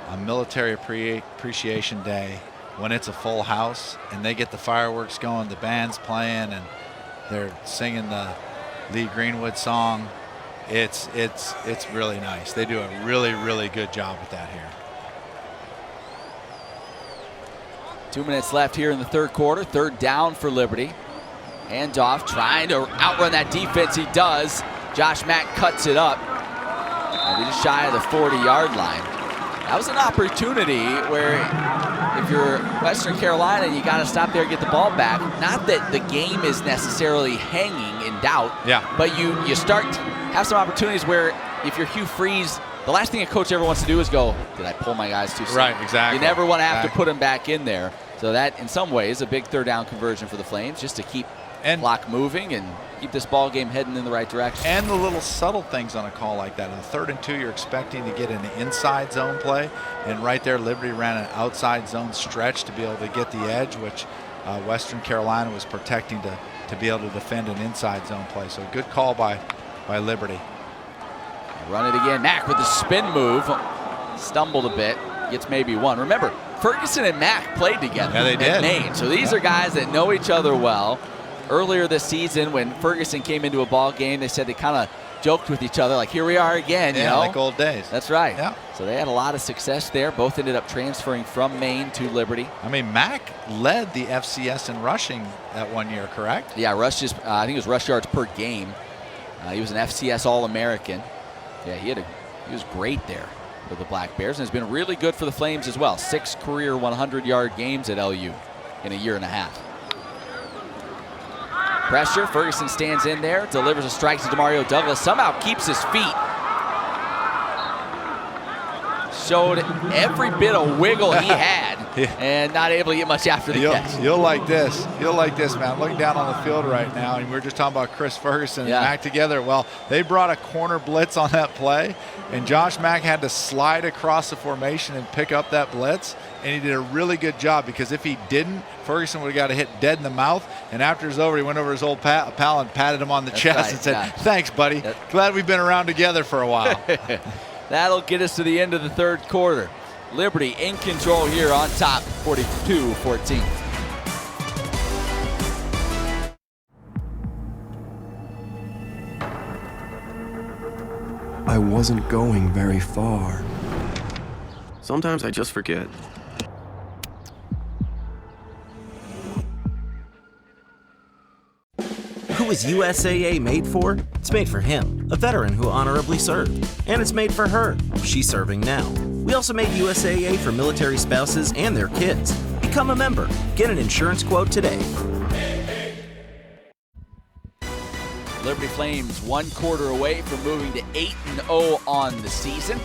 on Military Appreciation Day, when it's a full house and they get the fireworks going, the band's playing, and they're singing the Lee Greenwood song, it's really nice. They do a really, really good job with that here. 2 minutes left here in the third quarter. Third down for Liberty. Handoff, trying to outrun that defense. He does. Josh Mack cuts it up. And he's just shy of the 40-yard line. That was an opportunity where if you're Western Carolina, you got to stop there and get the ball back. Not that the game is necessarily hanging in doubt, but you start to have some opportunities where if you're Hugh Freeze, the last thing a coach ever wants to do is go, did I pull my guys too soon? Right, exactly. You never want to have to put them back in there. So that, in some ways, a big third down conversion for the Flames, just to keep clock moving and keep this ball game heading in the right direction. And the little subtle things on a call like that. On 3rd and 2, you're expecting to get an inside zone play, and right there, Liberty ran an outside zone stretch to be able to get the edge, which Western Carolina was protecting to be able to defend an inside zone play. So good call by Liberty. Run it again. Mack with the spin move. Stumbled a bit. Gets maybe one. Remember, Ferguson and Mack played together. Yeah, they did. At Maine. So these are guys that know each other well. Earlier this season, when Ferguson came into a ball game, they said they kind of joked with each other, like, here we are again, you know? Like old days. That's right. Yeah. So they had a lot of success there. Both ended up transferring from Maine to Liberty. I mean, Mack led the FCS in rushing that 1 year, correct? Yeah, I think it was rush yards per game. He was an FCS All-American. Yeah, he was great there for the Black Bears, and has been really good for the Flames as well. 6 career 100-yard games at LU in a year and a half. Pressure, Ferguson stands in there, delivers a strike to Demario Douglas, somehow keeps his feet. Showed every bit of wiggle he had, and not able to get much after the catch. You'll like this. You'll like this, man. Looking down on the field right now, and we're just talking about Chris Ferguson and Mack together. Well, they brought a corner blitz on that play, and Josh Mack had to slide across the formation and pick up that blitz, and he did a really good job, because if he didn't, Ferguson would have got a hit dead in the mouth, and after it's over, he went over his old pal and patted him on the chest and said, thanks, buddy. Glad we've been around together for a while. That'll get us to the end of the third quarter. Liberty in control here on top, 42-14. I wasn't going very far. Sometimes I just forget. Who is USAA made for? It's made for him, a veteran who honorably served. And it's made for her. She's serving now. We also made USAA for military spouses and their kids. Become a member. Get an insurance quote today. Liberty Flames 1 quarter away from moving to 8-0 on the season.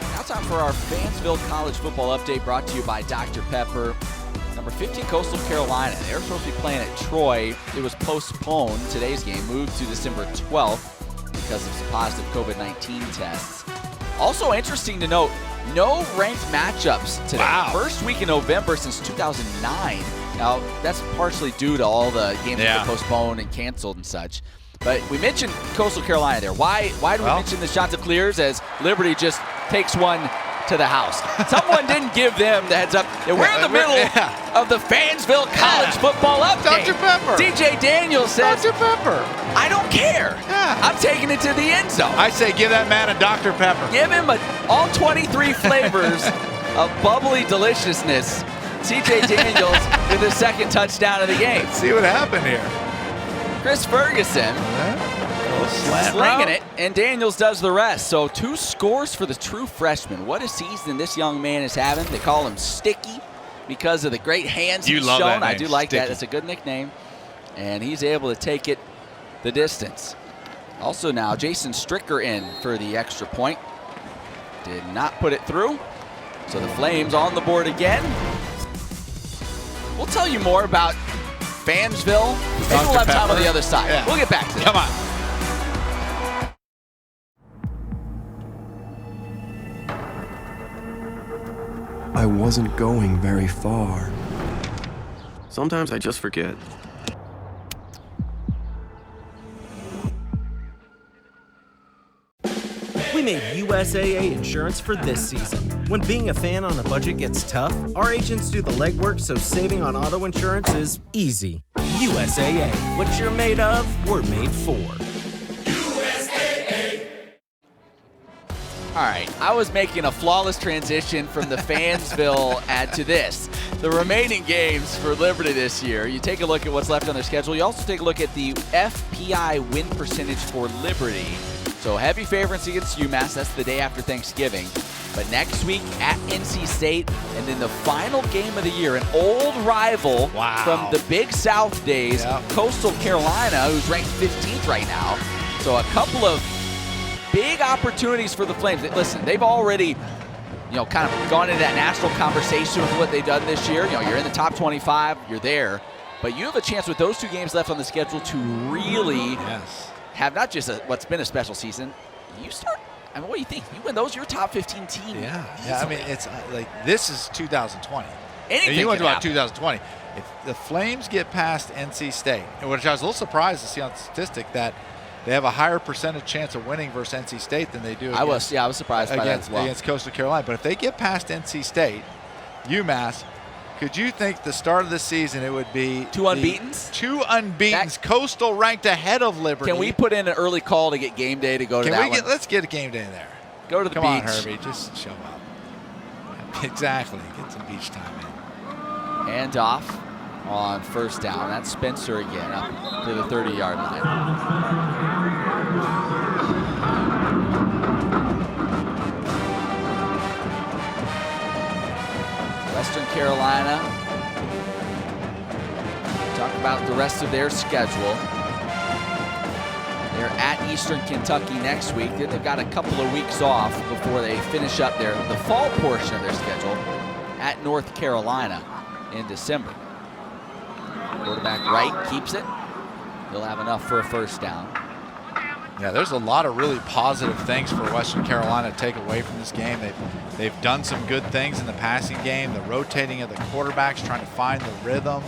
Now time for our Fansville College football update, brought to you by Dr. Pepper. Number 15, Coastal Carolina. They were supposed to be playing at Troy. It was postponed. Today's game moved to December 12th because of some positive COVID-19 tests. Also interesting to note, no ranked matchups today. Wow. First week in November since 2009. Now, that's partially due to all the games that were postponed and canceled and such. But we mentioned Coastal Carolina there. Why do we mention the Chanticleers as Liberty just takes one to the house? Someone didn't give them the heads up. We're in the middle of the Fansville College football update. Dr. Pepper. DJ Daniels says, Dr. Pepper. I don't care. I'm taking it to the end zone. I say give that man a Dr. Pepper. Give him all 23 flavors of bubbly deliciousness. CJ Daniels with his second touchdown of the game. Let's see what happened here. Chris Ferguson slinging it, and Daniels does the rest. So 2 scores for the true freshman. What a season this young man is having. They call him Sticky because of the great hands he's shown. I do like that. It's a good nickname. And he's able to take it the distance. Also now, Jason Stricker in for the extra point. Did not put it through. So the Flames on the board again. We'll tell you more about Fansville. Maybe we'll have time on the other side. Yeah. We'll get back to that. Come on. I wasn't going very far. Sometimes I just forget. We made USAA insurance for this season. When being a fan on a budget gets tough, our agents do the legwork so saving on auto insurance is easy. USAA. What you're made of, we're made for. All right, I was making a flawless transition from the Fansville ad to this. The remaining games for Liberty this year, you take a look at what's left on their schedule. You also take a look at the FPI win percentage for Liberty. So heavy favorites against UMass, that's the day after Thanksgiving. But next week at NC State, and then the final game of the year, an old rival from the Big South days, Coastal Carolina, who's ranked 15th right now. So a couple of big opportunities for the Flames. Listen, they've already, kind of gone into that national conversation with what they've done this year. You're in the top 25, you're there. But you have a chance with those 2 games left on the schedule to really have not just what's been a special season. What do you think? You win those, you're a top 15 team. Yeah. I mean, it's like this is 2020. Anything you went can about happen. 2020. If the Flames get past NC State, which I was a little surprised to see on the statistic that they have a higher percentage chance of winning versus NC State than they do I was surprised by that as well. Against Coastal Carolina. But if they get past NC State, UMass, could you think the start of the season it would be 2 unbeatens? 2 unbeatens. Coastal ranked ahead of Liberty. Can we put in an early call to get game day to go to that one? Let's get a game day there. Go to the beach. Come on, Herbie. Just show up. Exactly. Get some beach time in. Hand off on first down. That's Spencer again up to the 30-yard line. Western Carolina. Talk about the rest of their schedule. They're at Eastern Kentucky next week. Then they've got a couple of weeks off before they finish up the fall portion of their schedule at North Carolina in December. Quarterback Wright keeps it. He'll have enough for a first down. Yeah, there's a lot of really positive things for Western Carolina to take away from this game. They've done some good things in the passing game, the rotating of the quarterbacks, trying to find the rhythm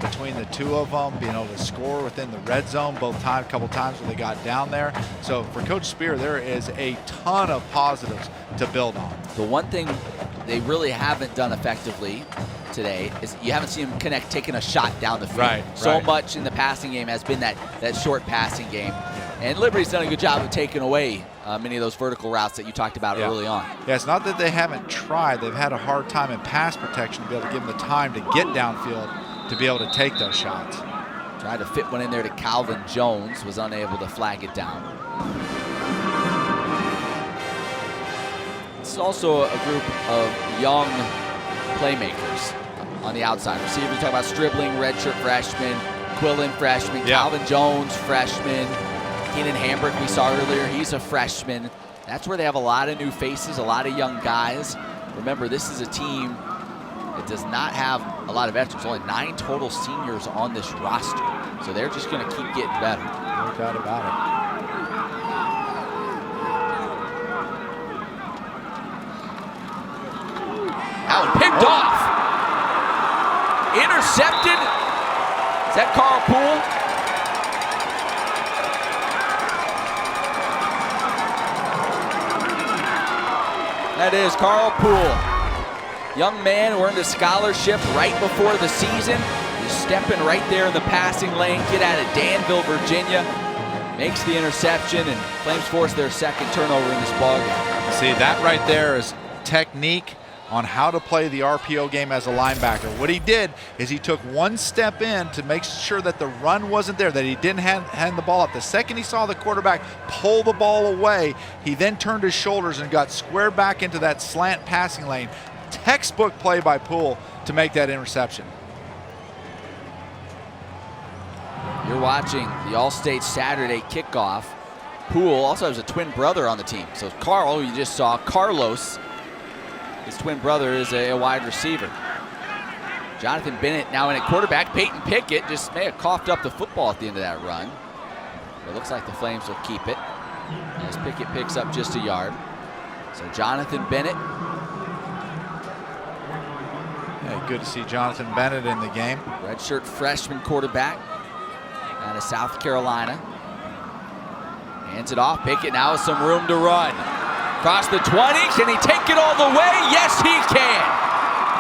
between the 2 of them, being able to score within the red zone a couple times when they got down there. So for Coach Spear, there is a ton of positives to build on. The one thing they really haven't done effectively today is you haven't seen him taking a shot down the field. So much in the passing game has been that short passing game. And Liberty's done a good job of taking away many of those vertical routes that you talked about early on. Yeah, it's not that they haven't tried. They've had a hard time in pass protection to be able to give them the time to get downfield to be able to take those shots. Tried to fit one in there to Calvin Jones, was unable to flag it down. It's also a group of young playmakers on the outside. Receivers, talk about Stribling, redshirt freshman, Quillen, freshman, Calvin Jones, freshman, Keenan Hambrick we saw earlier, he's a freshman. That's where they have a lot of new faces, a lot of young guys. Remember, this is a team that does not have a lot of veterans. Only 9 total seniors on this roster. So they're just going to keep getting better. No doubt about it. That one picked off. Intercepted. Is that Carl Poole? That is Carl Poole. Young man who earned a scholarship right before the season. He's stepping right there in the passing lane. Kid out of Danville, Virginia. Makes the interception, and Flames force their second turnover in this ballgame. See, that right there is technique on how to play the RPO game as a linebacker. What he did is he took one step in to make sure that the run wasn't there, that he didn't hand the ball up. The second he saw the quarterback pull the ball away, he then turned his shoulders and got square back into that slant passing lane. Textbook play by Poole to make that interception. You're watching the All-State Saturday kickoff. Poole also has a twin brother on the team. So Carl, you just saw, Carlos, his twin brother, is a wide receiver. Jonathan Bennett now in at quarterback. Peyton Pickett just may have coughed up the football at the end of that run. It looks like the Flames will keep it as Pickett picks up just a yard. So Jonathan Bennett. Yeah, good to see Jonathan Bennett in the game. Redshirt freshman quarterback out of South Carolina. Hands it off. Pickett now with some room to run. Across the 20. Can he take it all the way? Yes, he can.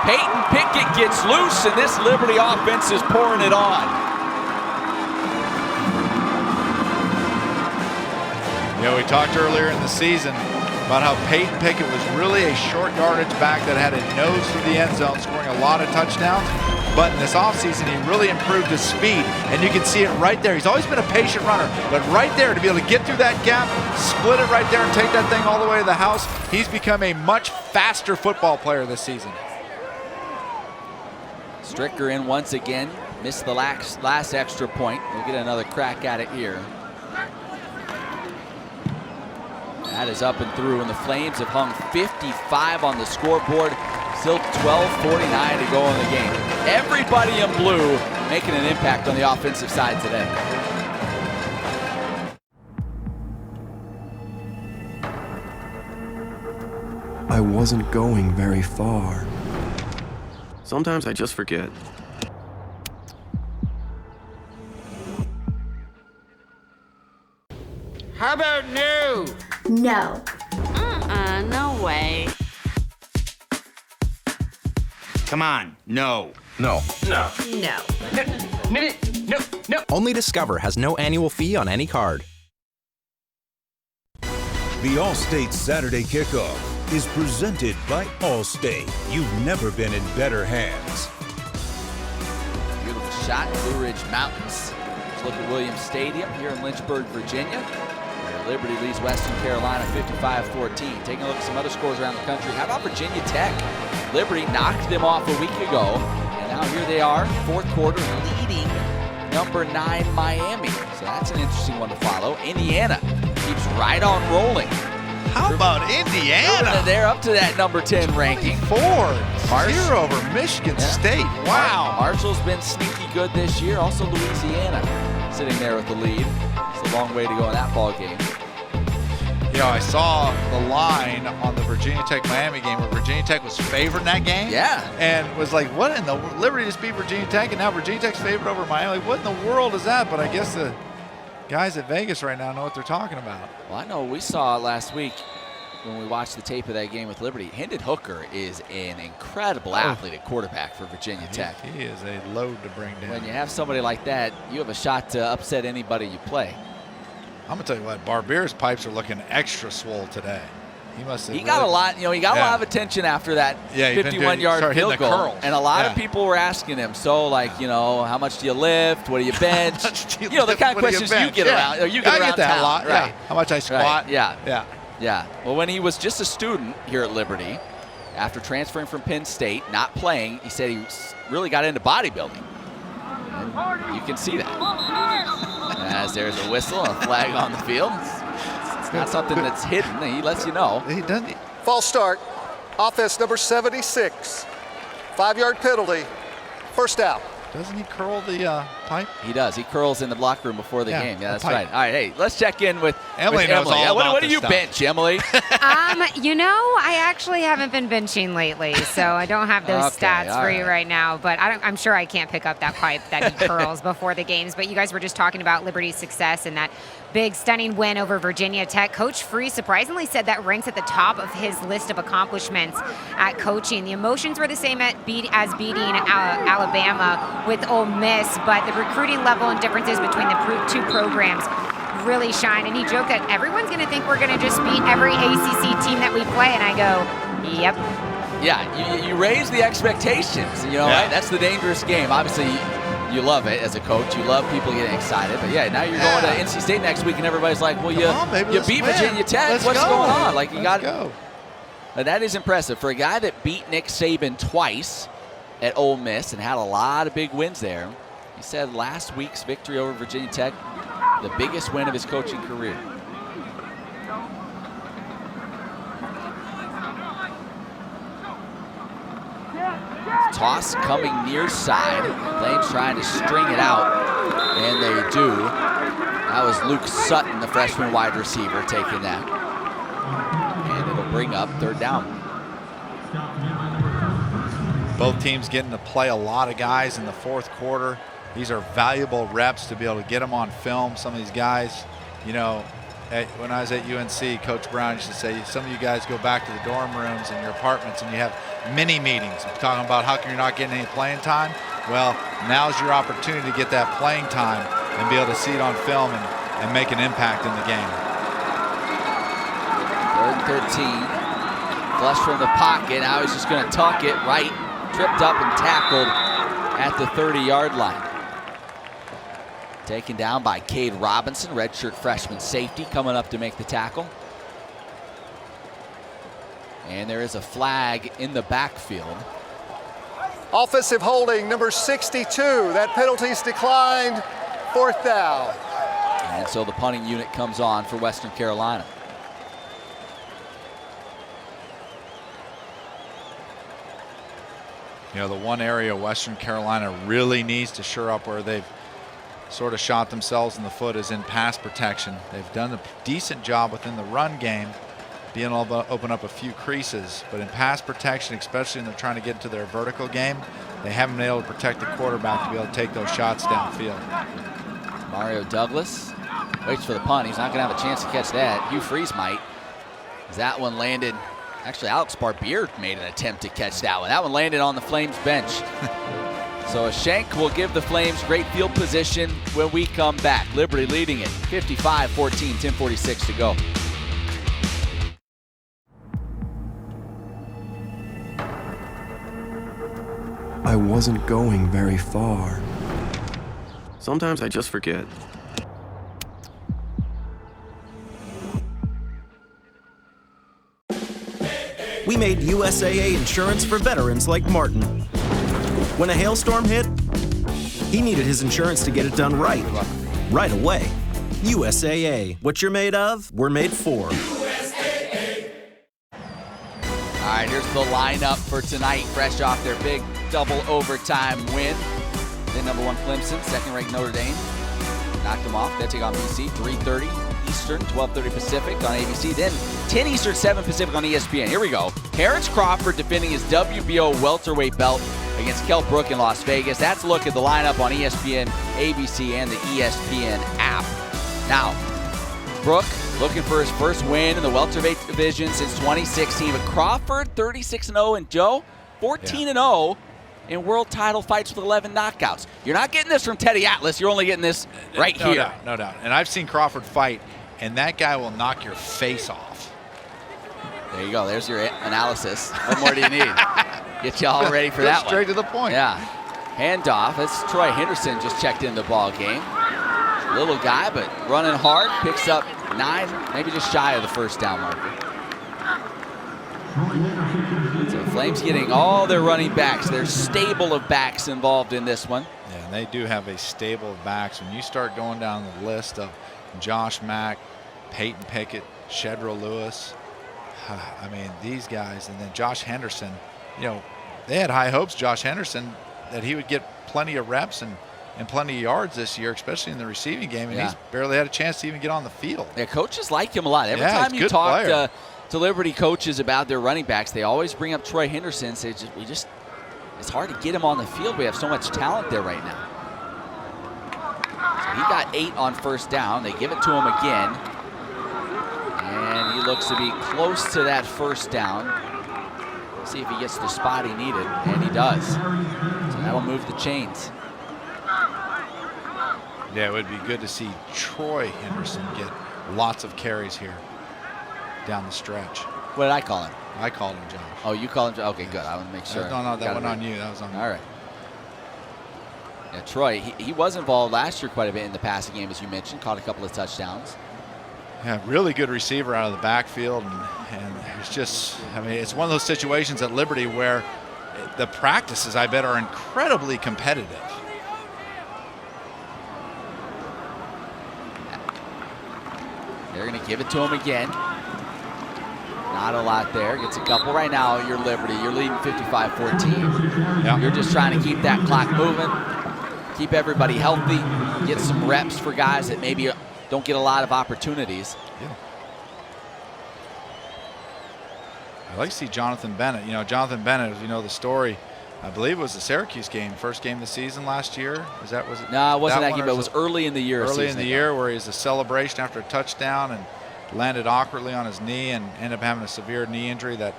Peyton Pickett gets loose, and this Liberty offense is pouring it on. You know, we talked earlier in the season about how Peyton Pickett was really a short yardage back that had a nose for the end zone, scoring a lot of touchdowns. But in this offseason, he really improved his speed, and you can see it right there. He's always been a patient runner, but right there, to be able to get through that gap, split it right there, and take that thing all the way to the house, he's become a much faster football player this season. Stricker in once again. Missed the last extra point. We'll get another crack at it here. That is up and through, and the Flames have hung 55 on the scoreboard. Still 12:49 to go in the game. Everybody in blue making an impact on the offensive side today. I wasn't going very far. Sometimes I just forget. How about no? No. No way. Come on, no. No. No. No. No. Only Discover has no annual fee on any card. The All-State Saturday Kickoff is presented by Allstate. You've never been in better hands. Beautiful shot, Blue Ridge Mountains. Let's look at Williams Stadium here in Lynchburg, Virginia, where Liberty leads Western Carolina 55-14. Taking a look at some other scores around the country. How about Virginia Tech? Liberty knocked them off a week ago, and now here they are, fourth quarter, leading number 9 Miami. So that's an interesting one to follow. Indiana keeps right on rolling. How about Indiana? They're up to that number 10 ranking. 4-0 over Michigan State. Wow. Marshall's been sneaky good this year. Also Louisiana sitting there with the lead. It's a long way to go in that ball game. You know, I saw the line on the Virginia Tech-Miami game where Virginia Tech was favored in that game. Yeah. And was like, what in the Liberty just beat Virginia Tech, and now Virginia Tech's favored over Miami. Like, what in the world is that? But I guess the guys at Vegas right now know what they're talking about. Well, I know we saw it last week when we watched the tape of that game with Liberty. Hendon Hooker is an incredible athlete at quarterback for Virginia Tech. He is a load to bring down. When you have somebody like that, you have a shot to upset anybody you play. I'm gonna tell you what, Barbier's pipes are looking extra swole today. He must have. He got a lot, you know, he got a lot of attention after that 51-yard field goal. And a lot of people were asking him, so like, you know, how much do you lift? What do you bench? You know, the kind of questions you get around. Or you get I around get that town, a lot. right? Yeah. How much I squat? Right. Yeah. Well, when he was just a student here at Liberty, after transferring from Penn State, not playing, he said he really got into bodybuilding. And you can see that. As there's a whistle and a flag on the field. It's not something that's hidden. He lets you know. He doesn't. False start. Offense number 76. 5-yard penalty. First down. Doesn't he curl the pipe? He does. He curls in the locker room before the game. Yeah, that's pipe. right. All right, hey, let's check in with Emily. With knows Emily. all about What do this you stuff. bench, Emily? You know, I actually haven't been benching lately, so I don't have those stats for you right now. But I'm sure I can't pick up that pipe that he curls before the games. But you guys were just talking about Liberty's success and that big, stunning win over Virginia Tech. Coach Free surprisingly said that ranks at the top of his list of accomplishments at coaching. The emotions were the same as beating Alabama with Ole Miss, but the recruiting level and differences between the two programs really shine. And he joked that everyone's going to think we're going to just beat every ACC team that we play. And I go, yep. Yeah, you raise the expectations. You know, right? That's the dangerous game. Obviously, you love it as a coach. You love people getting excited. But yeah, now you're going to NC State next week, and everybody's like, well, you beat Virginia Tech. What's going on? Like, you got to go. That is impressive for a guy that beat Nick Saban twice at Ole Miss and had a lot of big wins there. He said last week's victory over Virginia Tech, the biggest win of his coaching career. Toss coming near side. Flames trying to string it out, and they do. That was Luke Sutton, the freshman wide receiver, taking that. And it'll bring up third down. Both teams getting to play a lot of guys in the fourth quarter. These are valuable reps to be able to get them on film. Some of these guys, you know, when I was at UNC, Coach Brown used to say, some of you guys go back to the dorm rooms in your apartments and you have mini meetings talking about how come you're not getting any playing time. Well, now's your opportunity to get that playing time and be able to see it on film and make an impact in the game. 3rd and 13. Flush from the pocket. Now he's just going to tuck it right. Tripped up and tackled at the 30-yard line. Taken down by Cade Robinson, redshirt freshman safety, coming up to make the tackle. And there is a flag in the backfield. Offensive holding, number 62. That penalty's declined. 4th down. And so the punting unit comes on for Western Carolina. You know, the one area Western Carolina really needs to shore up where they've sort of shot themselves in the foot is in pass protection. They've done a decent job within the run game, being able to open up a few creases, but in pass protection, especially when they're trying to get into their vertical game, they haven't been able to protect the quarterback to be able to take those shots downfield. Mario Douglas waits for the punt. He's not going to have a chance to catch that. Hugh Freeze might. As that one landed, actually Alex Barbier made an attempt to catch that one. That one landed on the Flames bench. So a shank will give the Flames great field position when we come back. Liberty leading it 55-14, 10:46 to go. I wasn't going very far. Sometimes I just forget. We made USAA insurance for veterans like Martin. When a hailstorm hit, he needed his insurance to get it done right away. USAA, what you're made of, we're made for. USAA. All right, here's the lineup for tonight, fresh off their big double overtime win. Then number 1 Clemson, second-ranked Notre Dame knocked them off. They take on BC, 3:30 Eastern, 12:30 Pacific on ABC. Then 10 Eastern, 7 Pacific on ESPN. Here we go. Terrence Crawford defending his WBO welterweight belt against Kell Brook in Las Vegas. That's a look at the lineup on ESPN, ABC, and the ESPN app. Now, Brook looking for his first win in the welterweight division since 2016. But Crawford, 36-0, and Joe, 14-0 in world title fights with 11 knockouts. You're not getting this from Teddy Atlas. You're only getting this right here. No doubt. And I've seen Crawford fight, and that guy will knock your face off. There you go. There's your analysis. What more do you need? Get you all ready for that one. Straight to the point. Yeah. Handoff. That's Troy Henderson just checked in the ball game. Little guy, but running hard. Picks up 9, maybe just shy of the first down marker. So Flames getting all their running backs, their stable of backs involved in this one. Yeah, and they do have a stable of backs. When you start going down the list of Josh Mack, Peyton Pickett, Shedro Lewis, I mean, these guys, and then Josh Henderson, you know, they had high hopes, Josh Henderson, that he would get plenty of reps and plenty of yards this year, especially in the receiving game, and he's barely had a chance to even get on the field. Yeah, coaches like him a lot. Every time you talk to Liberty coaches about their running backs, they always bring up Troy Henderson and say, it's hard to get him on the field. We have so much talent there right now. So he got 8 on first down. They give it to him again. And he looks to be close to that first down. See if he gets the spot he needed, and he does. So that'll move the chains. Yeah, it would be good to see Troy Henderson get lots of carries here down the stretch. What did I call him? I called him Josh. Oh, you called him? Okay, good. I want to make sure. No, that wasn't on you. That was on me. All right. Yeah, Troy, he was involved last year quite a bit in the passing game, as you mentioned. Caught a couple of touchdowns. Yeah, really good receiver out of the backfield. And it's just, I mean, it's one of those situations at Liberty where the practices, I bet, are incredibly competitive. They're going to give it to him again. Not a lot there. Gets a couple. Right now, you're Liberty. You're leading 55-14. Yep. You're just trying to keep that clock moving, keep everybody healthy, get some reps for guys that maybe don't get a lot of opportunities. Yeah. I like to see Jonathan Bennett. You know, Jonathan Bennett, as you know the story, I believe it was the Syracuse game, first game of the season last year. Was it? No, it wasn't that game, one, but it was early in the year. Early in the year where he's a celebration after a touchdown and landed awkwardly on his knee and ended up having a severe knee injury that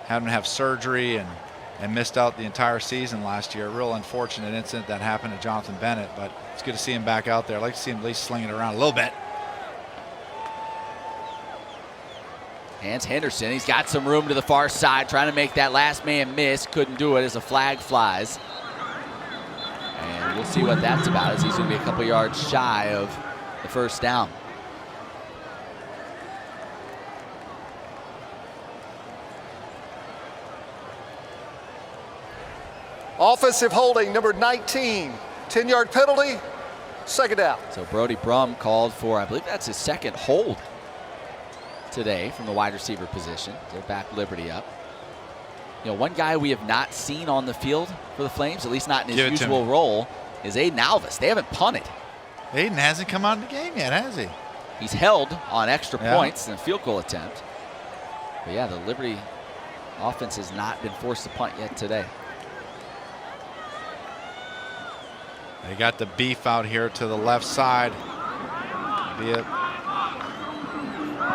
had him have surgery and missed out the entire season last year. A real unfortunate incident that happened to Jonathan Bennett, but it's good to see him back out there. I'd like to see him at least sling it around a little bit. Hands Henderson. He's got some room to the far side, trying to make that last man miss. Couldn't do it as a flag flies. And we'll see what that's about, as he's going to be a couple yards shy of the first down. Offensive holding, number 19. 10-yard penalty, second down. So Brody Brum called for, I believe that's his second hold today from the wide receiver position. They'll back Liberty up. You know, one guy we have not seen on the field for the Flames, at least not in his usual role, is Aiden Alvis. They haven't punted. Aiden hasn't come out of the game yet, has he? He's held on extra points in a field goal attempt. But yeah, the Liberty offense has not been forced to punt yet today. They got the beef out here to the left side.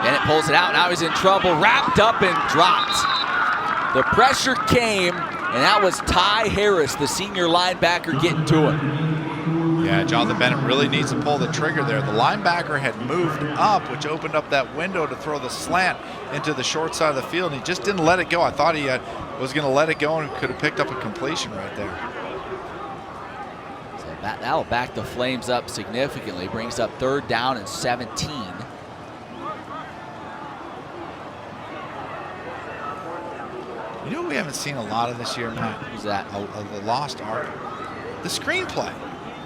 Bennett pulls it out. Now he's in trouble. Wrapped up and dropped. The pressure came, and that was Ty Harris, the senior linebacker, getting to him. Yeah, Jonathan Bennett really needs to pull the trigger there. The linebacker had moved up, which opened up that window to throw the slant into the short side of the field, and he just didn't let it go. I thought he was going to let it go and could have picked up a completion right there. So that'll back the Flames up significantly. Brings up 3rd down and 17. You know what we haven't seen a lot of this year, Matt? Who's that? The lost art. The screenplay.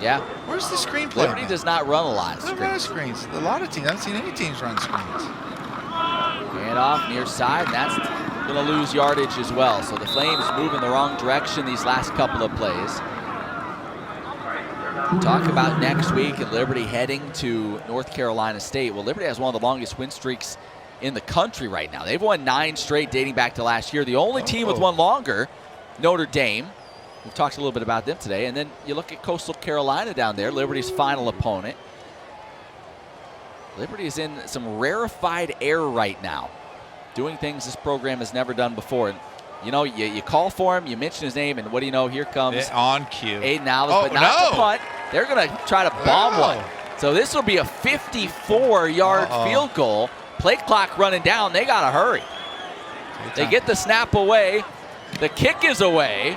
Yeah. Where's the screenplay? Liberty does not run a lot of screens. A lot of teams. I haven't seen any teams run screens. Hand off near side, and that's going to lose yardage as well. So the Flames move in the wrong direction these last couple of plays. Talk about next week and Liberty heading to North Carolina State. Well, Liberty has one of the longest win streaks in the country right now. They've won 9 straight dating back to last year. The only team with one longer, Notre Dame. We've talked a little bit about them today. And then you look at Coastal Carolina down there, Liberty's final opponent. Liberty is in some rarefied air right now, doing things this program has never done before. And you know, you call for him, you mention his name, and what do you know? Here comes on cue. Aiden Alvis, but not the punt. They're going to try to bomb one. So this will be a 54-yard field goal. Play clock running down. They got to hurry. They get the snap away. The kick is away.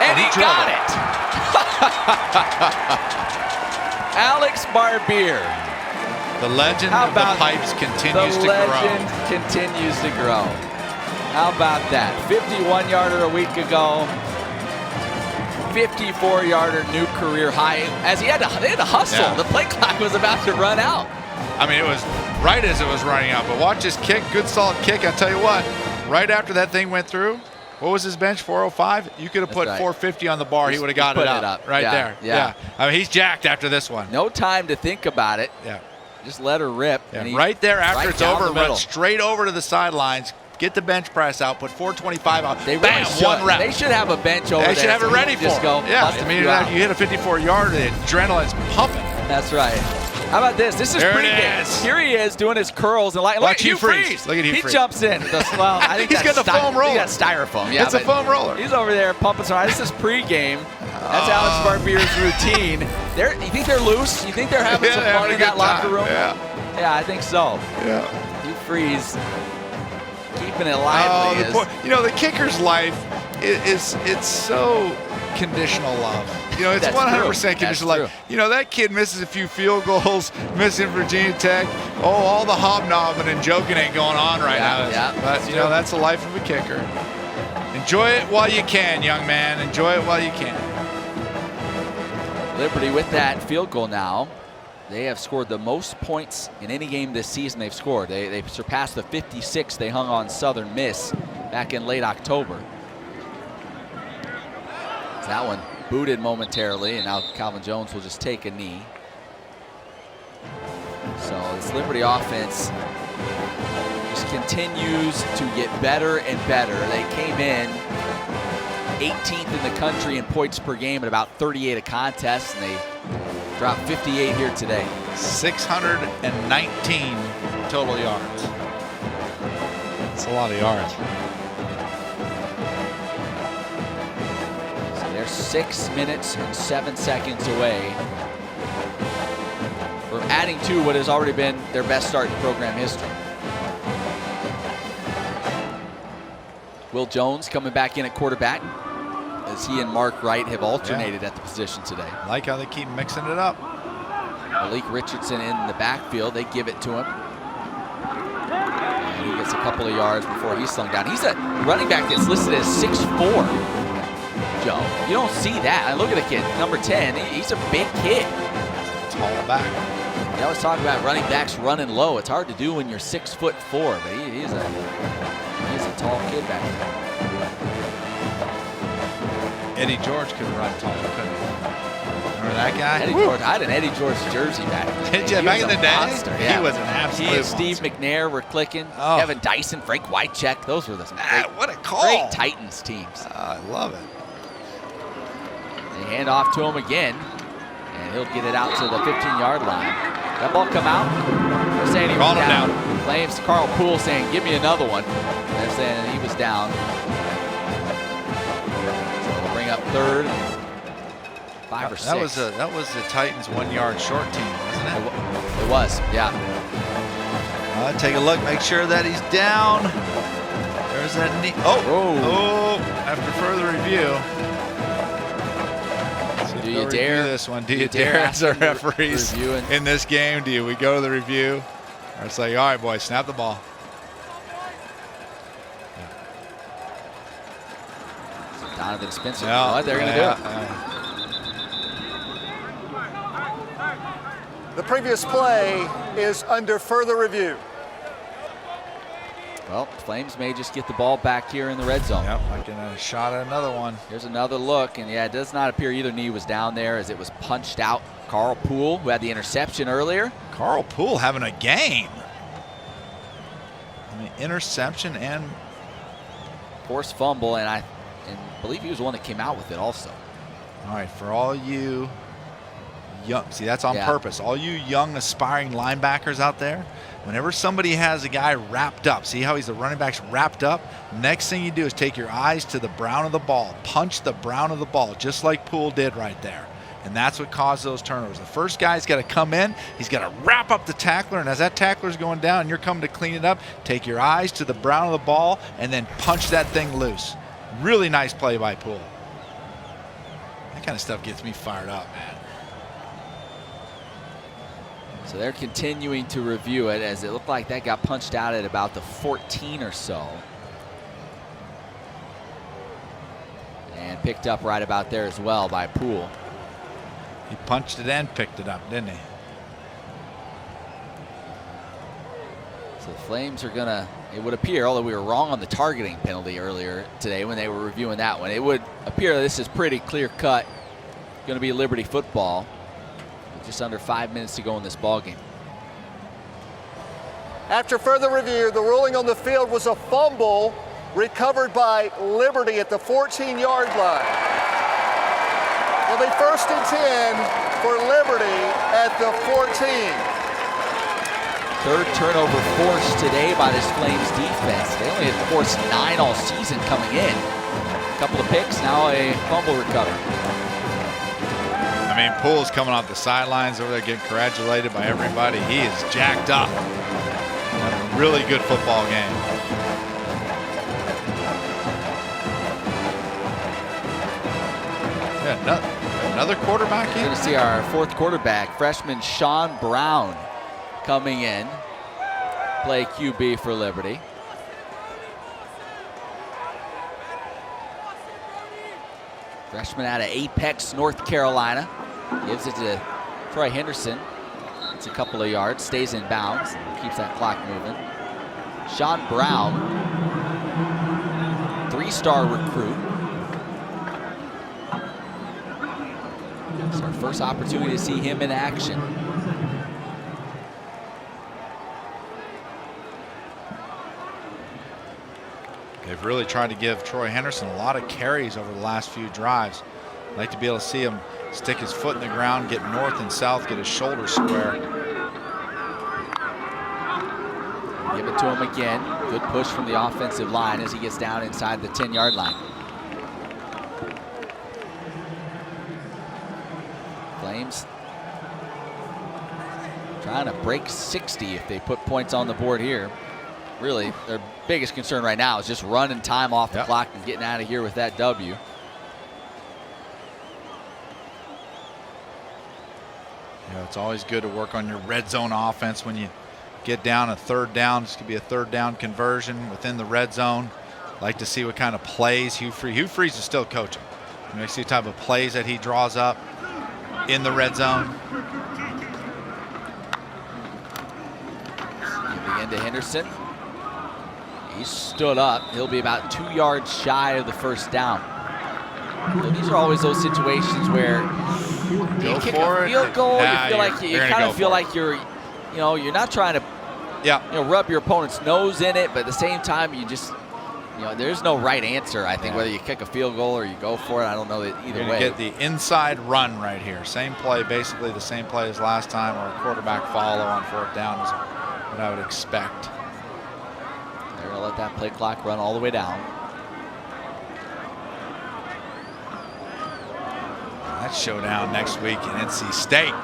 And he got it. Alex Barbier. The legend of the pipes continues to grow. The legend continues to grow. How about that? 51-yarder a week ago. 54-yarder new career high. As they had to hustle. Yeah. The play clock was about to run out. I mean, it was right as it was running out. But watch his kick. Good, solid kick. I'll tell you what. Right after that thing went through, what was his bench? 405? You could have put 450 on the bar. He would have got it up. Right there. Yeah. I mean, he's jacked after this one. No time to think about it. Yeah. Just let her rip. Yeah. And right there after it's over, run straight over to the sidelines. Get the bench press out. Put 425 out. They really should. One rep. They should have a bench over there. They should have it ready for him. Yeah. I mean, you hit a 54-yarder, the adrenaline's pumping. That's right. How about this? This is pregame. Here he is doing his curls and look at Hugh Freeze. Look at Hugh Freeze. He jumps in. Well, I think he's got the foam roller. He got styrofoam. Yeah, it's a foam roller. He's over there pumping some. This is pregame. That's Alex Barbier's routine. You think they're loose? You think they're having some fun in that locker room? Yeah, I think so. Yeah. Hugh Freeze keeping it lively. The kicker's life it's so conditional love. It's 100% conditional love. That kid misses a few field goals, missing Virginia Tech. All the hobnobbing and joking ain't going on right now. Yeah, but that's the life of a kicker. Enjoy it while you can, young man. Enjoy it while you can. Liberty with that field goal now. they have scored the most points in any game this season they've scored. They surpassed the 56 they hung on Southern Miss back in late October. That one booted momentarily, and now Calvin Jones will just take a knee. So this Liberty offense just continues to get better and better. They came in 18th in the country in points per game at about 38 a contest, and they dropped 58 here today. 619 total yards. That's a lot of yards. So they're 6 minutes and 7 seconds away from adding to what has already been their best start in program history. Will Jones coming back in at quarterback, as he and Mark Wright have alternated at the position today. Like how they keep mixing it up. Malik Richardson in the backfield. They give it to him. And he gets a couple of yards before he's slung down. He's a running back that's listed as 6'4", Joe. You don't see that. I look at the kid, number 10. He's a big kid. Tall back. They always talk about running backs running low. It's hard to do when you're 6'4", but he's a tall kid back there. Eddie George could run tall, couldn't he? Remember that guy? Eddie George. I had an Eddie George jersey back then. Did you? Back in the day? Monster. Yeah. He was an absolute He and Steve McNair were clicking. Oh. Kevin Dyson, Frank Wycheck. Those were the what a call. great Titans teams. I love it. They hand off to him again, and he'll get it out to the 15-yard line. That ball come out. They're saying he was down. Flames Carl Poole saying, give me another one. They're saying he was down. So they'll bring up third. 5 or 6. That was the Titans' 1 yard short team, wasn't it? It was, yeah. Take a look, make sure that he's down. There's that knee. Oh, after further review. Do you dare this one? Do you dare as our referees in this game? Do we go to the review? Or it's like, all right, boys, snap the ball. Donovan Spencer. You know what they're going to do? The previous play is under further review. Well, Flames may just get the ball back here in the red zone. Yep, I can a shot at another one. Here's another look, and yeah, it does not appear either knee was down there as it was punched out. Carl Poole, who had the interception earlier. Carl Poole having a game. I mean, interception and forced fumble, and I believe he was the one that came out with it also. All right, for all you young, see, that's on purpose. All you young aspiring linebackers out there, whenever somebody has a guy wrapped up, see how he's the running back's wrapped up? Next thing you do is take your eyes to the brown of the ball, punch the brown of the ball, just like Poole did right there. And that's what caused those turnovers. The first guy's got to come in, he's got to wrap up the tackler, and as that tackler's going down and you're coming to clean it up, take your eyes to the brown of the ball and then punch that thing loose. Really nice play by Poole. That kind of stuff gets me fired up, man. So they're continuing to review it, as it looked like that got punched out at about the 14 or so. And picked up right about there as well by Poole. He punched it and picked it up, didn't he? So the Flames are gonna, it would appear, although we were wrong on the targeting penalty earlier today when they were reviewing that one, it would appear this is pretty clear cut. Going to be Liberty football. Just under 5 minutes to go in this ball game. After further review, the ruling on the field was a fumble recovered by Liberty at the 14-yard line. It'll be 1st and 10 for Liberty at the 14. Third turnover forced today by this Flames defense. They only had forced 9 all season coming in. A couple of picks, now a fumble recovery. I mean, Poole's coming off the sidelines over there getting congratulated by everybody. He is jacked up. Having a really good football game. Yeah, another quarterback here. We're going to see our 4th quarterback, freshman Sean Brown, coming in, play QB for Liberty. Freshman out of Apex, North Carolina. Gives it to Troy Henderson. Gets a couple of yards, stays in bounds, keeps that clock moving. Sean Brown, 3-star recruit. It's our first opportunity to see him in action. They've really tried to give Troy Henderson a lot of carries over the last few drives. I'd like to be able to see him stick his foot in the ground, get north and south, get his shoulders square. Give it to him again. Good push from the offensive line as he gets down inside the 10-yard line. Flames trying to break 60 if they put points on the board here. Really, their biggest concern right now is just running time off the clock and getting out of here with that W. You know, it's always good to work on your red zone offense when you get down a third down. This could be a third down conversion within the red zone. Like to see what kind of plays Hugh Freeze is still coaching. You know, see the type of plays that he draws up in the red zone. Giving into Henderson. He stood up. He'll be about 2 yards shy of the first down. So these are always those situations where you kick a field goal, you kind of feel like you're not trying to rub your opponent's nose in it, but at the same time you just, there's no right answer. I think whether you kick a field goal or you go for it, I don't know that either way. Get the inside run right here. Same play, basically the same play as last time, or a quarterback follow on fourth down is what I would expect. They're going to let that play clock run all the way down. That showdown next week in NC State.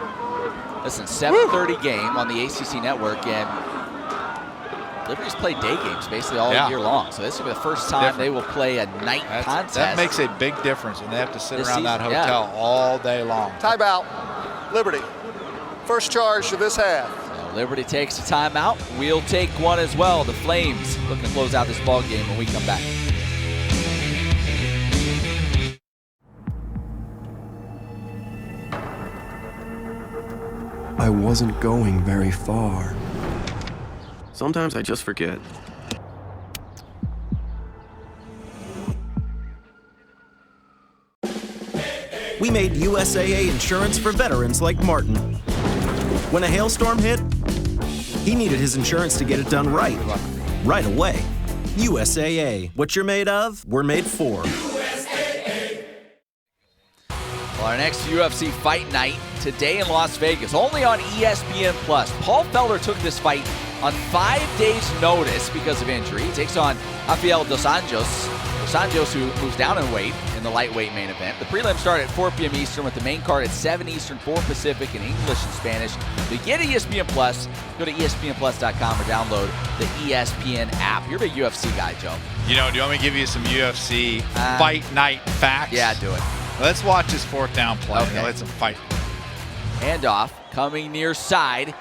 Listen, 7:30 game on the ACC network, and Liberty's played day games basically all year long. So this will be the first time they will play a night contest. That makes a big difference when they have to sit around that hotel all day long. Timeout, Liberty. First charge of this half. So Liberty takes a timeout. We'll take one as well. The Flames looking to close out this ball game when we come back. I wasn't going very far. Sometimes I just forget. We made USAA insurance for veterans like Martin. When a hailstorm hit, he needed his insurance to get it done right away. USAA. What you're made of, we're made for. Well, our next UFC fight night today in Las Vegas, only on ESPN+. Paul Felder took this fight on 5 days' notice because of injury. He takes on Rafael Dos Anjos. Dos Anjos, who moves down in weight in the lightweight main event. The prelims start at 4 p.m. Eastern with the main card at 7 Eastern, 4 Pacific in English and Spanish. To get ESPN+, go to ESPNplus.com or download the ESPN app. You're a big UFC guy, Joe. Do you want me to give you some UFC fight night facts? Yeah, do it. Let's watch this fourth down play. Okay. Let's fight. Handoff coming near side.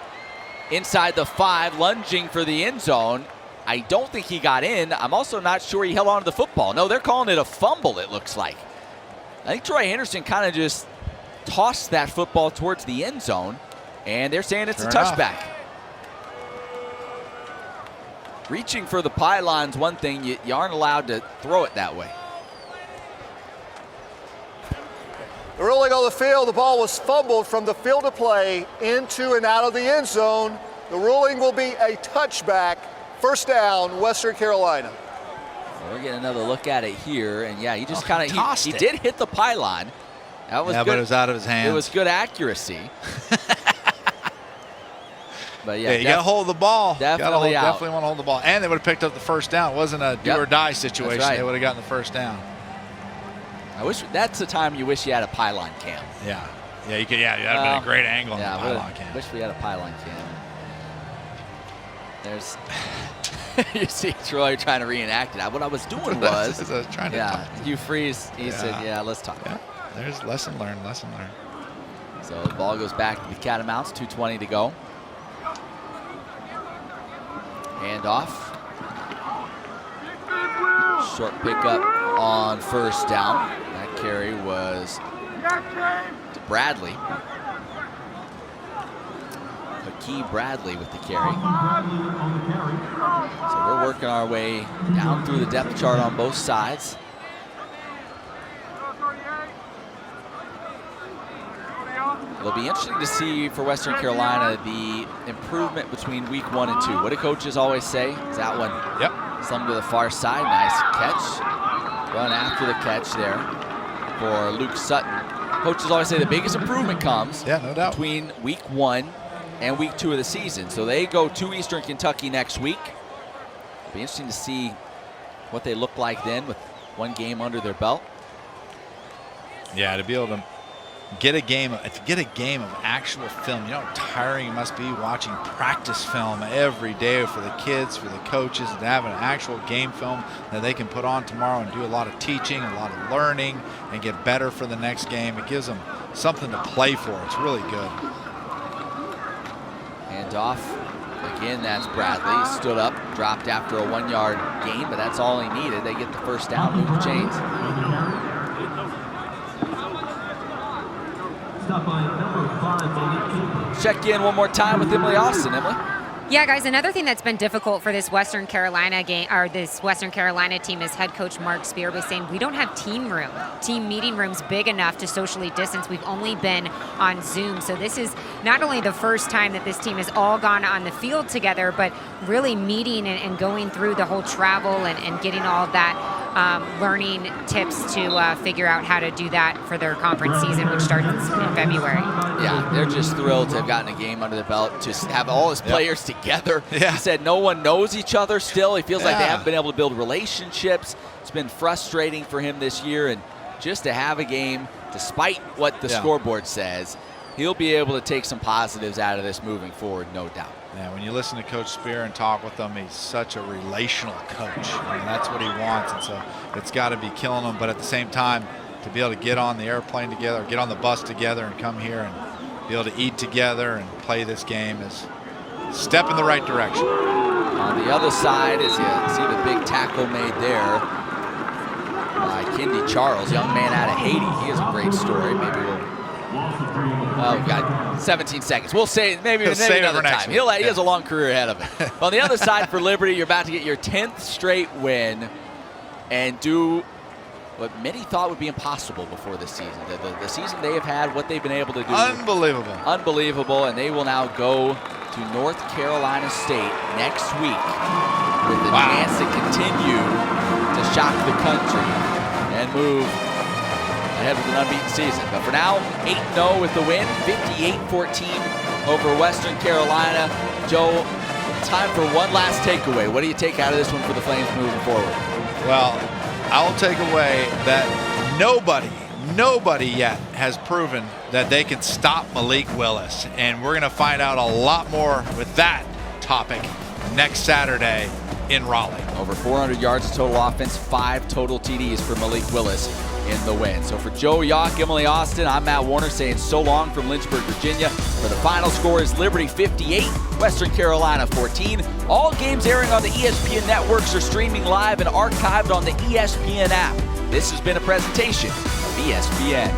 Inside the 5, lunging for the end zone. I don't think he got in. I'm also not sure he held on to the football. No, they're calling it a fumble, it looks like. I think Troy Henderson kind of just tossed that football towards the end zone, and they're saying it's a touchback. Reaching for the pylon's one thing. You aren't allowed to throw it that way. The ruling on the field, the ball was fumbled from the field of play into and out of the end zone. The ruling will be a touchback. First down, Western Carolina. Well, we're getting another look at it here, and yeah, he just kind of he did hit the pylon. That was good. But it was out of his hands. It was good accuracy. But yeah, you got to hold the ball. Definitely want to hold the ball, and they would have picked up the first down. It wasn't a do or die situation. Right. They would have gotten the first down. I wish that's the time you wish you had a pylon cam. Yeah, you could. Yeah, that'd have been a great angle on the pylon cam. Wish we had a pylon cam. There's, you see Troy trying to reenact it. What I was doing was, trying to talk. Hugh Freeze. He said, "Let's talk." Yeah, there's lesson learned. Lesson learned. So the ball goes back to the Catamounts. 2:20 to go. Handoff. Short pickup on first down. That carry was to Bradley. Key Bradley with the carry. So we're working our way down through the depth chart on both sides. It'll be interesting to see for Western Carolina the improvement between week 1 and 2. What do coaches always say? Is that one? Yep. Some to the far side. Nice catch. Run after the catch there for Luke Sutton. Coaches always say the biggest improvement comes no doubt. between week 1 and week 2 of the season. So they go to Eastern Kentucky next week. It'll be interesting to see what they look like then with one game under their belt. Yeah, to be able to get a game of actual film. You know how tiring it must be watching practice film every day for the kids, for the coaches, and to have an actual game film that they can put on tomorrow and do a lot of teaching, a lot of learning, and get better for the next game. It gives them something to play for. It's really good. Hand off. Again, that's Bradley. Stood up, dropped after a 1-yard gain, but that's all he needed. They get the first down, move the chains. Check in one more time with Emily Austin. Emily? Yeah, guys, another thing that's been difficult for this Western Carolina game, or this Western Carolina team, is head coach Mark Spear was saying we don't have team meeting rooms big enough to socially distance. We've only been on Zoom. So this is not only the first time that this team has all gone on the field together, but really meeting and going through the whole travel and getting all of that learning tips to figure out how to do that for their conference season, which starts in February. Yeah, they're just thrilled to have gotten a game under their belt, to have all his players together. He said no one knows each other still. He feels like they haven't been able to build relationships. It's been frustrating for him this year, and just to have a game, despite what the scoreboard says, he'll be able to take some positives out of this moving forward, no doubt. Yeah, when you listen to Coach Spear and talk with him, he's such a relational coach. I mean, that's what he wants, and so it's got to be killing him. But at the same time, to be able to get on the airplane together, get on the bus together, and come here and be able to eat together and play this game is a step in the right direction. On the other side, as you see the big tackle made there by Kendi Charles, young man out of Haiti. He has a great story. Maybe we've got 17 seconds. We'll say maybe another time. He has a long career ahead of him. On the other side for Liberty, you're about to get your 10th straight win and do what many thought would be impossible before this season. The season they have had, what they've been able to do. Unbelievable. Unbelievable, and they will now go to North Carolina State next week with the chance to continue to shock the country and move ahead with an unbeaten season. But for now, 8-0 with the win, 58-14 over Western Carolina. Joe, time for one last takeaway. What do you take out of this one for the Flames moving forward? Well, I'll take away that nobody yet has proven that they can stop Malik Willis. And we're going to find out a lot more with that topic next Saturday in Raleigh. Over 400 yards of total offense, 5 total TDs for Malik Willis in the win. So for Joe Yock, Emily Austin, I'm Matt Warner saying so long from Lynchburg, Virginia. For the final score is Liberty 58, Western Carolina 14. All games airing on the ESPN networks are streaming live and archived on the ESPN app. This has been a presentation of ESPN.